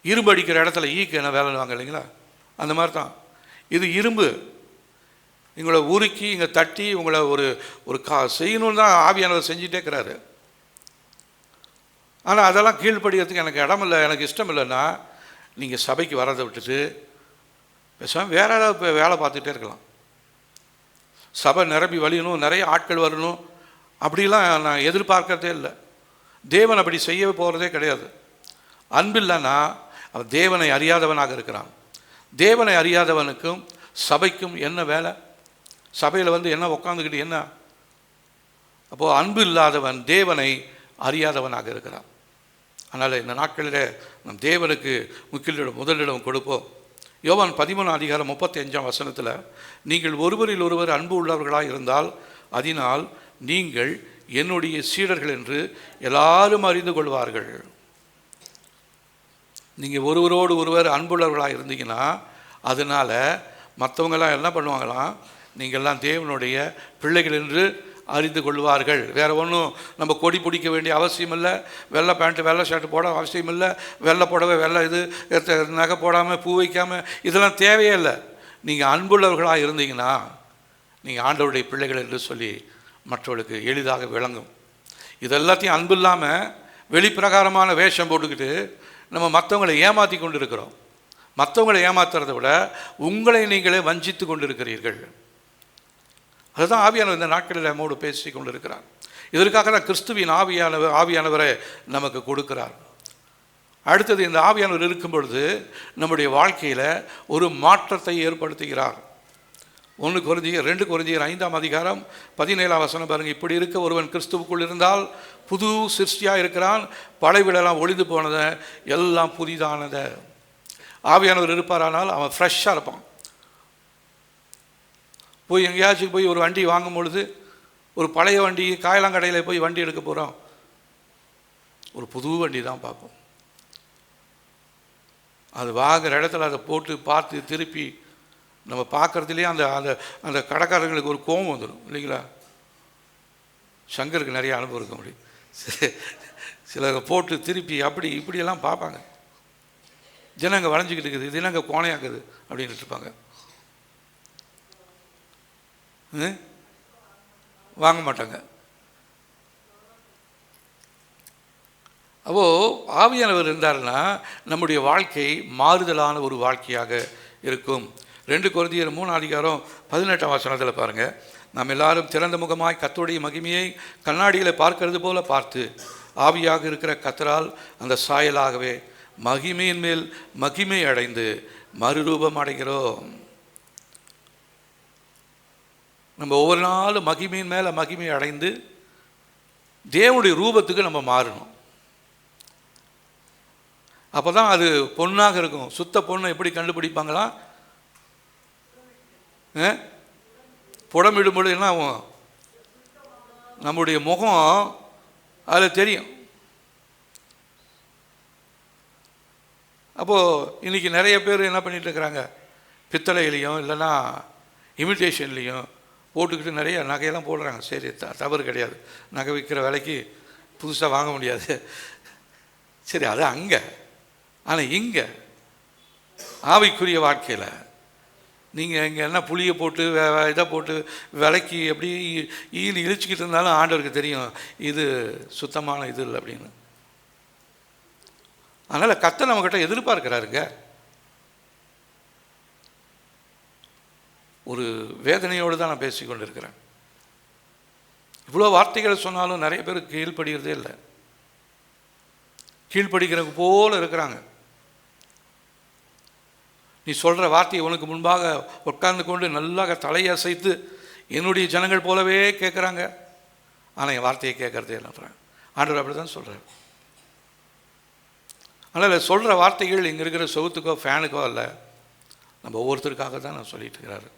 இரும்பு அடிக்கிற இடத்துல ஈக்கு என்ன வேலை வாங்க இல்லைங்களா? அந்த மாதிரி தான் இது. இரும்பு உங்களை உருக்கி இங்கே தட்டி உங்களை ஒரு செய்யணும்னு தான் ஆவியானவர் செஞ்சுட்டே இருக்கிறாரு. ஆனால் அதெல்லாம் கீழ்ப்படிக்கிறதுக்கு எனக்கு இடம் இல்லை, எனக்கு இஷ்டம் இல்லைன்னா நீங்கள் சபைக்கு வரதை விட்டுட்டு பேசாமல் வேற ஏதாவது வேலை பார்த்துட்டே இருக்கலாம். சபை நிரம்பி வழியணும், நிறைய ஆட்கள் வரணும், அப்படிலாம் நான் எதிர்பார்க்கறதே இல்லை. தேவன் அப்படி செய்ய போகிறதே கிடையாது. அன்பில்லைன்னா அவன் தேவனை அறியாதவனாக இருக்கிறான். தேவனை அறியாதவனுக்கும் சபைக்கும் என்ன வேலை? சபையில் வந்து என்ன உட்காந்துக்கிட்டு என்ன அப்போது அன்பு இல்லாதவன் தேவனை அறியாதவனாக இருக்கிறான். அதனால் இந்த நாட்களில் நம் தேவனுக்கு முதலிடம் கொடுப்போம். யோவான் 13:35 நீங்கள் ஒருவரில் ஒருவர் அன்பு உள்ளவர்களாக இருந்தால் அதனால் நீங்கள் என்னுடைய சீடர்கள் என்று எல்லாரும் அறிந்து கொள்வார்கள். நீங்கள் ஒருவரோடு ஒருவர் அன்புள்ளவர்களாக இருந்தீங்கன்னா அதனால் மற்றவங்கெல்லாம் என்ன பண்ணுவாங்களாம், நீங்கள்லாம் தேவனுடைய பிள்ளைகள் என்று அறிந்து கொள்வார்கள். வேறு ஒன்றும் நம்ம கொடி பிடிக்க வேண்டிய அவசியம் இல்லை, வெள்ளை பேண்ட்டு வெள்ளை ஷர்ட்டு போட அவசியம் இல்லை, வெள்ளை புடவை வெள்ளை இது நகை போடாமல் பூ வைக்காமல் இதெல்லாம் தேவையே இல்லை. நீங்கள் அன்புள்ளவர்களாக இருந்தீங்கன்னா நீங்கள் ஆண்டவருடைய பிள்ளைகள் என்று சொல்லி மற்றவர்களுக்கு எளிதாக விளங்கும். இதெல்லாத்தையும் அன்பு இல்லாமல் வெளிப்பிரகாரமான வேஷம் போட்டுக்கிட்டு நம்ம மற்றவங்களை ஏமாற்றி கொண்டு இருக்கிறோம். மற்றவங்களை ஏமாத்துறதை விட உங்களை நீங்களே வஞ்சித்து கொண்டு இருக்கிறீர்கள். அதுதான் ஆவியானவர் இந்த நாட்களில் நம்மோடு பேசி கொண்டு இருக்கிறார். இதற்காக தான் கிறிஸ்துவின் ஆவியானவரை நமக்கு கொடுக்கிறார். அடுத்தது, இந்த ஆவியானவர் இருக்கும் பொழுது நம்முடைய வாழ்க்கையில் ஒரு மாற்றத்தை ஏற்படுத்துகிறார். 2 கொரிந்தியர் 5:17 பாருங்கள். இப்படி இருக்க ஒருவன் கிறிஸ்துவுக்குள் இருந்தால் புது சிருஷ்டியாக இருக்கிறான், பழையவிடலாம் ஒளிந்து போனதை எல்லாம் புதிதானதை. ஆவியானவர் இருப்பாரானால் அவன் ஃப்ரெஷ்ஷாக இருப்பான். போய் எங்கேயாச்சும் போய் ஒரு வண்டி வாங்கும் பொழுது ஒரு பழைய வண்டி காயலாங்கடையில் போய் வண்டி எடுக்க போகிறோம், ஒரு புது வண்டி தான் பார்ப்போம். அது வாங்குகிற இடத்துல அதை போட்டு பார்த்து திருப்பி நம்ம பார்க்குறதுலேயே அந்த அந்த அந்த கடைக்காரங்களுக்கு ஒரு கோபம் வந்துடும் இல்லைங்களா? சங்கருக்கு நிறைய அனுபவம் இருக்க முடியும். சிலரை போட்டு திருப்பி அப்படி இப்படியெல்லாம் பார்ப்பாங்க. ஜனங்க வளைஞ்சிக்கிட்டு இருக்குது, இது என்னங்க கோணையாக்குது அப்படின்ட்டு இருப்பாங்க. வாங்க மாட்டாங்க. அப்போது ஆவியானவர் இருந்தாருன்னா நம்முடைய வாழ்க்கை மாறுதலான ஒரு வாழ்க்கையாக இருக்கும். 2 கொரிந்தியர் 3:18 பாருங்கள். நாம் எல்லாரும் திறந்த முகமாய் கர்த்தருடைய மகிமையை கண்ணாடியில் பார்க்கிறது போல பார்த்து ஆவியாக இருக்கிற கர்த்தரால் அந்த சாயலாகவே மகிமையின் மேல் மகிமை அடைந்து மறுரூபம் அடைகிறோம். நம்ம ஒவ்வொரு நாளும் மகிமையின் மேலே மகிமை அடைந்து தேவனுடைய ரூபத்துக்கு நம்ம மாறணும். அப்போ தான் அது பொண்ணாக இருக்கும். சுத்த பொண்ணை எப்படி கண்டுபிடிப்பாங்களா? புடமிடும்பொழுது என்ன ஆகும், நம்முடைய முகம் அதில் தெரியும். அப்போது இன்றைக்கி நிறைய பேர் என்ன பண்ணிகிட்டு இருக்கிறாங்க, பித்தளையிலையும் இல்லைன்னா இமிட்டேஷன்லேயும் போட்டுக்கிட்டு நிறைய நகையெல்லாம் போடுறாங்க. சரி, தவறு கிடையாது, நகை விற்கிற விலைக்கு புதுசாக வாங்க முடியாது. சரி, அது அங்கே. ஆனால் இங்கே ஆவிக்குரிய வாழ்க்கையில் நீங்கள் இங்கே என்ன புளியை போட்டு இதை போட்டு விலைக்கு எப்படி இழிச்சிக்கிட்டு இருந்தாலும் ஆண்டவருக்கு தெரியும் இது சுத்தமான இது இல்லை அப்படின்னு. அதனால் கர்த்தர் நம்மக்கிட்ட எதிர்பார்க்கிறாருங்க. ஒரு வேதனையோடு தான் நான் பேசிக்கொண்டு இருக்கிறேன். இவ்வளோ வார்த்தைகளை சொன்னாலும் நிறைய பேர் கீழ்ப்படுகிறதே இல்லை. கீழ்ப்படுகிறவங்க போல இருக்கிறாங்க. நீ சொல்கிற வார்த்தையை உனக்கு முன்பாக உட்கார்ந்து கொண்டு நல்லா தலையசைத்து என்னுடைய ஜனங்கள் போலவே கேட்குறாங்க. ஆனால் என் வார்த்தையை கேட்குறதே இல்லைன்றாங்க. ஆண்டவர் அப்படி தான் சொல்கிறார். அதனால் சொல்கிற வார்த்தைகள் இங்கே இருக்கிற சொகுத்துக்கோ ஃபேனுக்கோ அல்ல, நம்ம ஒவ்வொருத்தருக்காக தான் நான் சொல்லிட்டு இருக்கிறாரு.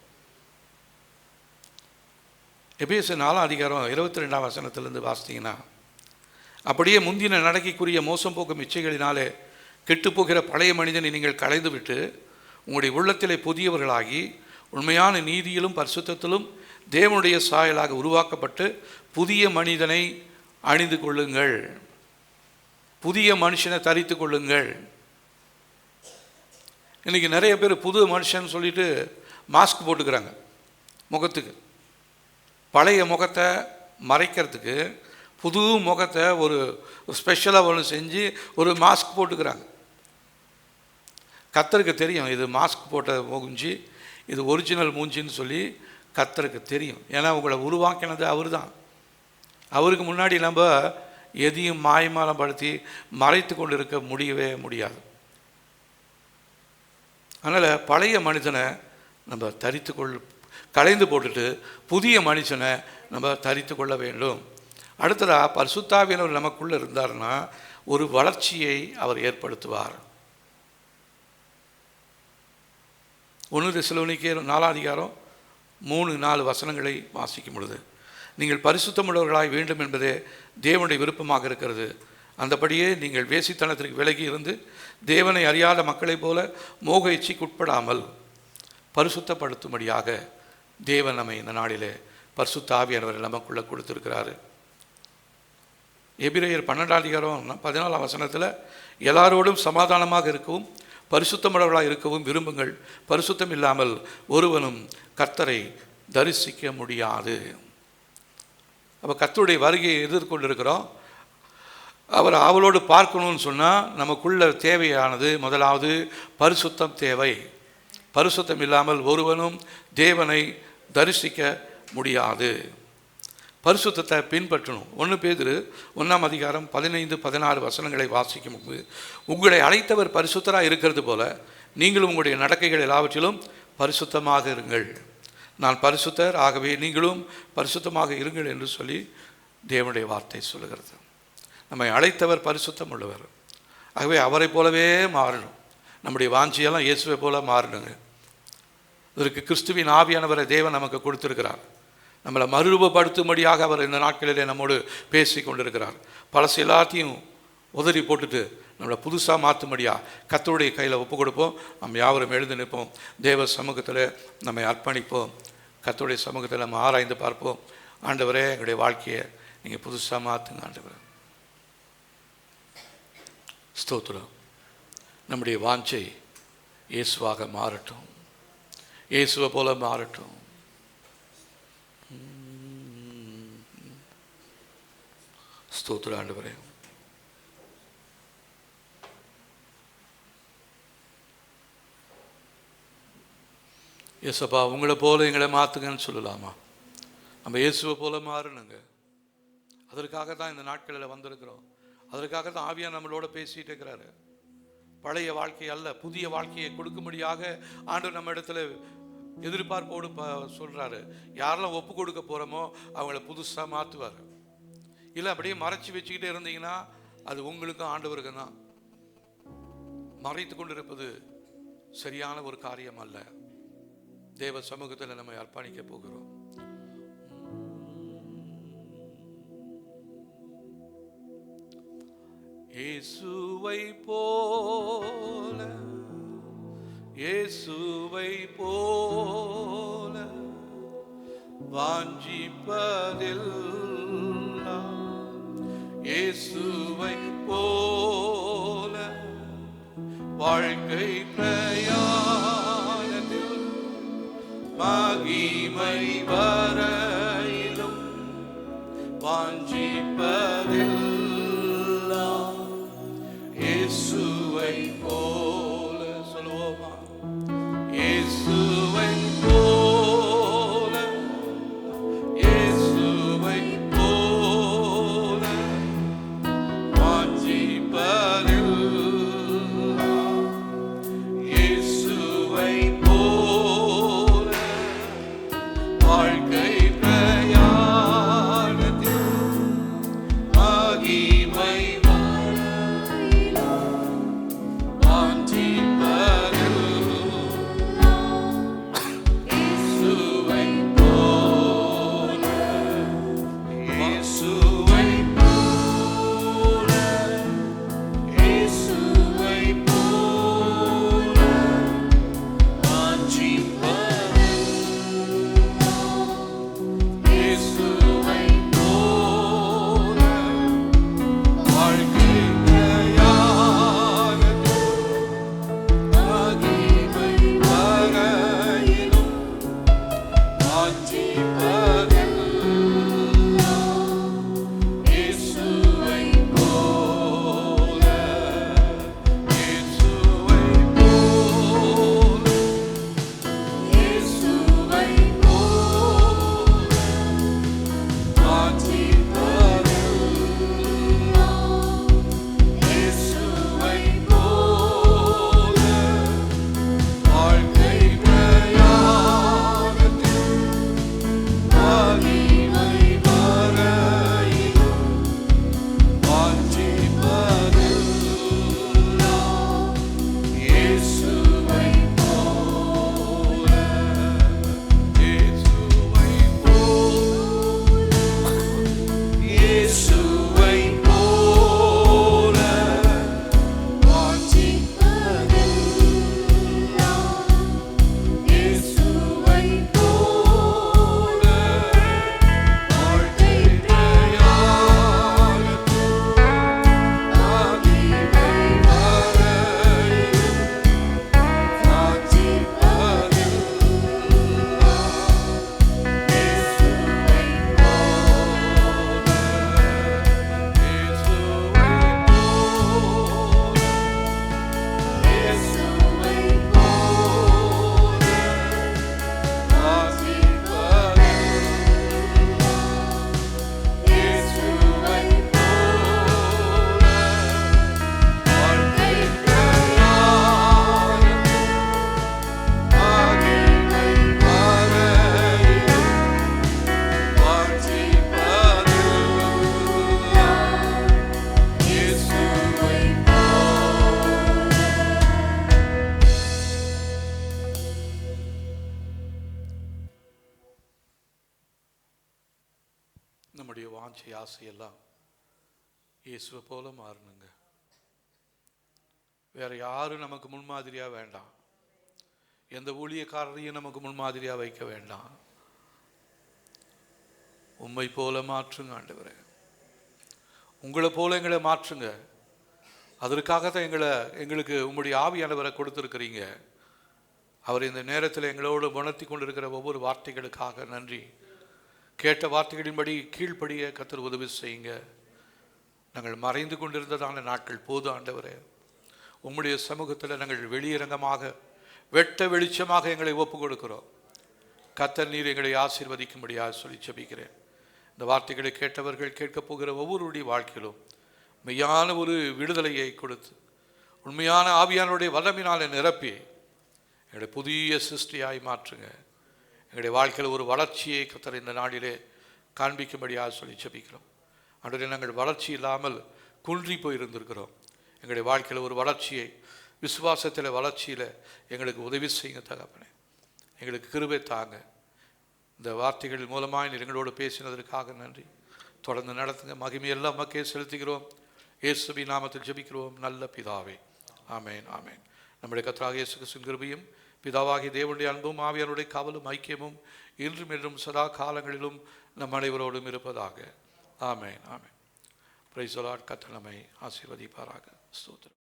எபேசியர் 4:22 வாசித்தீங்கன்னா, அப்படியே முந்தின நடக்கைக்குரிய மோசம் போக்கும் இச்சைகளினாலே கெட்டுப்போகிற பழைய மனிதனை நீங்கள் களைந்து விட்டு உங்களுடைய உள்ளத்திலே புதியவர்களாகி உண்மையான நீதியிலும் பரிசுத்தத்திலும் தேவனுடைய சாயலாக உருவாக்கப்பட்டு புதிய மனிதனை அணிந்து கொள்ளுங்கள், புதிய மனுஷனை தரித்து கொள்ளுங்கள். இன்றைக்கி நிறைய பேர் புது மனுஷன் சொல்லிட்டு மாஸ்க் போட்டுக்கிறாங்க முகத்துக்கு. பழைய முகத்தை மறைக்கிறதுக்கு புது முகத்தை ஒரு ஸ்பெஷலாக ஒன்று செஞ்சு ஒரு மாஸ்க் போட்டுக்கிறாங்க. கர்த்தருக்கு தெரியும் இது மாஸ்க் போட்ட மூஞ்சி, இது ஒரிஜினல் மூஞ்சின்னு சொல்லி கர்த்தருக்கு தெரியும். ஏன்னா உங்களை உருவாக்கினது அவர் தான். அவருக்கு முன்னாடி நம்ம எதையும் மாயமாலப்படுத்தி மறைத்து கொண்டு இருக்க முடியவே முடியாது. அதனால் பழைய மனுஷனை நம்ம களைந்து போட்டுட்டு புதிய மனுஷனை நம்ம தரித்து கொள்ள வேண்டும். அடுத்ததாக பரிசுத்தாவியானவர் நமக்குள்ளே இருந்தார்னா ஒரு வளர்ச்சியை அவர் ஏற்படுத்துவார். 1 தெசலோனிக்கேயர் 4:3-4 வசனங்களை வாசிக்கும் பொழுது, நீங்கள் பரிசுத்தமுள்ளவர்களாய் வேண்டும் என்பதே தேவனுடைய விருப்பமாக இருக்கிறது. அந்தபடியே நீங்கள் வேசித்தனத்திற்கு விலகி இருந்து தேவனை அறியாத மக்களைப் போல மோக இச்சைக்கு உட்படாமல் பரிசுத்தப்படுத்தும்படியாக தேவன் நம்மை இந்த நாளிலே பரிசுத்த ஆவியானவர் நமக்குள்ளே கொடுத்திருக்கிறாரு. எபிரேயர் 12:14 வசனத்தில், எல்லாரோடும் சமாதானமாக இருக்கவும் பரிசுத்தமுள்ளவர்களாக இருக்கவும் விரும்புங்கள், பரிசுத்தம் இல்லாமல் ஒருவனும் கர்த்தரை தரிசிக்க முடியாது. அப்போ கர்த்தருடைய வருகையை எதிர்கொண்டிருக்கிறோம். அவர் அவளோடு பார்க்கணும்னு சொன்னால் நமக்குள்ள தேவையானது முதலாவது பரிசுத்தம் தேவை. பரிசுத்தம் இல்லாமல் ஒருவனும் தேவனை தரிசிக்க முடியாது. பரிசுத்தத்தை பின்பற்றணும். 1 பேதுரு 1:15-16 வசனங்களை வாசிக்கும் போது, உங்களை அழைத்தவர் பரிசுத்தராக இருக்கிறது போல நீங்களும் உங்களுடைய நடக்கைகள் எல்லாவற்றிலும் பரிசுத்தமாக இருங்கள். நான் பரிசுத்தர், ஆகவே நீங்களும் பரிசுத்தமாக இருங்கள் என்று சொல்லி தேவனுடைய வார்த்தை சொல்லுகிறது. நம்மை அழைத்தவர் பரிசுத்தம் உள்ளவர். ஆகவே அவரை போலவே மாறணும். நம்முடைய வாஞ்சியெல்லாம் இயேசுவை போல மாறணுங்க. இதற்கு கிறிஸ்துவின் ஆவியானவரை தேவன் நமக்கு கொடுத்திருக்கிறார். நம்மளை மறுரூபப்படுத்தும்படியாக அவர் இந்த நாட்களிலே நம்மோடு பேசி கொண்டிருக்கிறார். பழசு எல்லாத்தையும் உதறி போட்டுட்டு நம்மளை புதுசாக மாற்றும்படியா கர்த்தருடைய கையில் ஒப்பு கொடுப்போம். நம்ம யாவரும் எழுந்து நிற்போம். தேவ சமூகத்தில் நம்மை அர்ப்பணிப்போம். கர்த்தருடைய சமூகத்தில் நம்ம ஆராய்ந்து பார்ப்போம். ஆண்டவரே, எங்களுடைய வாழ்க்கையை நீங்கள் புதுசாக மாற்றுங்க ஆண்டவரே. ஸ்தோத்திரம். நம்முடைய வாஞ்சை இயேசுவாக மாறட்டும். இயேசுவை போல மாறட்டும். ஸ்தோத்திரம் ஆண்டவரே. இயேசப்பா, உங்களை போல எங்களை மாற்றுங்கன்னு சொல்லலாமா? நம்ம இயேசுவை போல மாறணுங்க. அதற்காக தான் இந்த நாட்களில் வந்திருக்கிறோம். அதற்காக தான் ஆவியா நம்மளோட பேசிட்டு இருக்கிறாரு. பழைய வாழ்க்கை அல்ல, புதிய வாழ்க்கையை கொடுக்கும்படியாக ஆண்டவர் நம்ம இடத்துல எதிர்பார்ப்போடு சொல்கிறாரு. யாரெல்லாம் ஒப்பு கொடுக்க போகிறோமோ அவங்கள புதுசாக மாற்றுவார். இல்லை அப்படியே மறைச்சி வச்சுக்கிட்டே இருந்தீங்கன்னா அது உங்களுக்கும் ஆண்டவருக்கும் தான். மறைத்து கொண்டிருப்பது சரியான ஒரு காரியம் அல்ல. தேவ சமூகத்தில் நம்ம அர்ப்பணிக்க போகிறோம். இயேசுவை போல, இயேசுவை போல வாஞ்சிப்பதெல்லாம், இயேசுவை போல வாழ்க்கை பிரயாணத்தில் மகிமை வரையிலும் வாஞ்சிப்பதெல்லாம் இயேசுவை போல. சொல்லுவோமா? இயேசுவை போல, இயேசுவை போல வாஞ்சிப்பதெல்லாம் இயேசுவை போல வாழ்க்கை பிரயாணத்தில் மகிமை வாஞ்சிப்பதெல்லாம் வாஞ்சை ஆசையெல்லாம் இயேசுவை போல மாறணுங்க. வேற யாரும் நமக்கு முன்மாதிரியாக வேண்டாம். எந்த ஊழியக்காரரையும் நமக்கு முன்மாதிரியாக வைக்க வேண்டாம். உம்மை போல மாற்றுங்க ஆண்டவரே. உங்களை போல எங்களை மாற்றுங்க. அதற்காகத்தான் எங்களுக்கு உம்முடைய ஆவியானவரை கொடுத்துருக்கிறீங்க. அவர் இந்த நேரத்தில் எங்களோடு உணர்த்தி கொண்டிருக்கிற ஒவ்வொரு வார்த்தைகளுக்காக நன்றி. கேட்ட வார்த்தைகளின்படி கீழ்ப்படிய கர்த்தர் உதவி செய்யுங்க. நாங்கள் மறைந்து கொண்டிருந்ததான நாட்கள் போதும் ஆண்டவரே. உம்முடைய சமூகத்தில் நாங்கள் வெளியரங்கமாக வெட்ட வெளிச்சமாக எங்களை ஒப்பு கொடுக்கிறோம். கர்த்தர் நீர் எங்களை ஆசீர்வதிக்கும்படியாக சொல்லி ஜெபிக்கிறேன். இந்த வார்த்தைகளை கேட்டவர்கள் கேட்கப் போகிற ஒவ்வொருடைய வாழ்க்கையிலும் மெய்யான ஒரு விடுதலையை கொடுத்து உண்மையான ஆவியானுடைய வல்லமையினாலே நிரப்பி எங்களுடைய புதிய சிருஷ்டியாய் மாற்றுங்க. எங்களுடைய வாழ்க்கையில் ஒரு வளர்ச்சியை கர்த்தர் இந்த நாளிலே காண்பிக்கும்படியாக சொல்லி ஜெபிக்கிறோம். ஆண்டவரே, நாங்கள் வளர்ச்சி இல்லாமல் குன்றி போயிருந்திருக்கிறோம். எங்களுடைய வாழ்க்கையில் ஒரு வளர்ச்சியை, விசுவாசத்தில் வளர்ச்சியில் எங்களுக்கு உதவி செய்யுங்க தகப்பனே. எங்களுக்கு கிருபை தாங்க. இந்த வார்த்தைகள் மூலமாக நீர் எங்களோடு பேசினதற்காக நன்றி. தொடர்ந்து நடத்துங்க. மகிமையெல்லாம் மக்கே செலுத்துகிறோம். இயேசுவின் நாமத்தில் ஜெபிக்கிறோம் நல்ல பிதாவே. ஆமேன், ஆமேன். நம்முடைய கர்த்தராகிய இயேசு கிறிஸ்துவின் கிருபையும் பிதாவாகிய தேவனுடைய அன்பும் ஆவியானுடைய காவலும் ஐக்கியமும் இன்றும் என்றும் சதா காலங்களிலும் நம் அனைவரோடும் இருப்பதாக. Amen, amen. Praise the lord. கர்த்தர் நம்மை ஆசீர்வதிப்பாராக. ஸ்தோத்திரம்.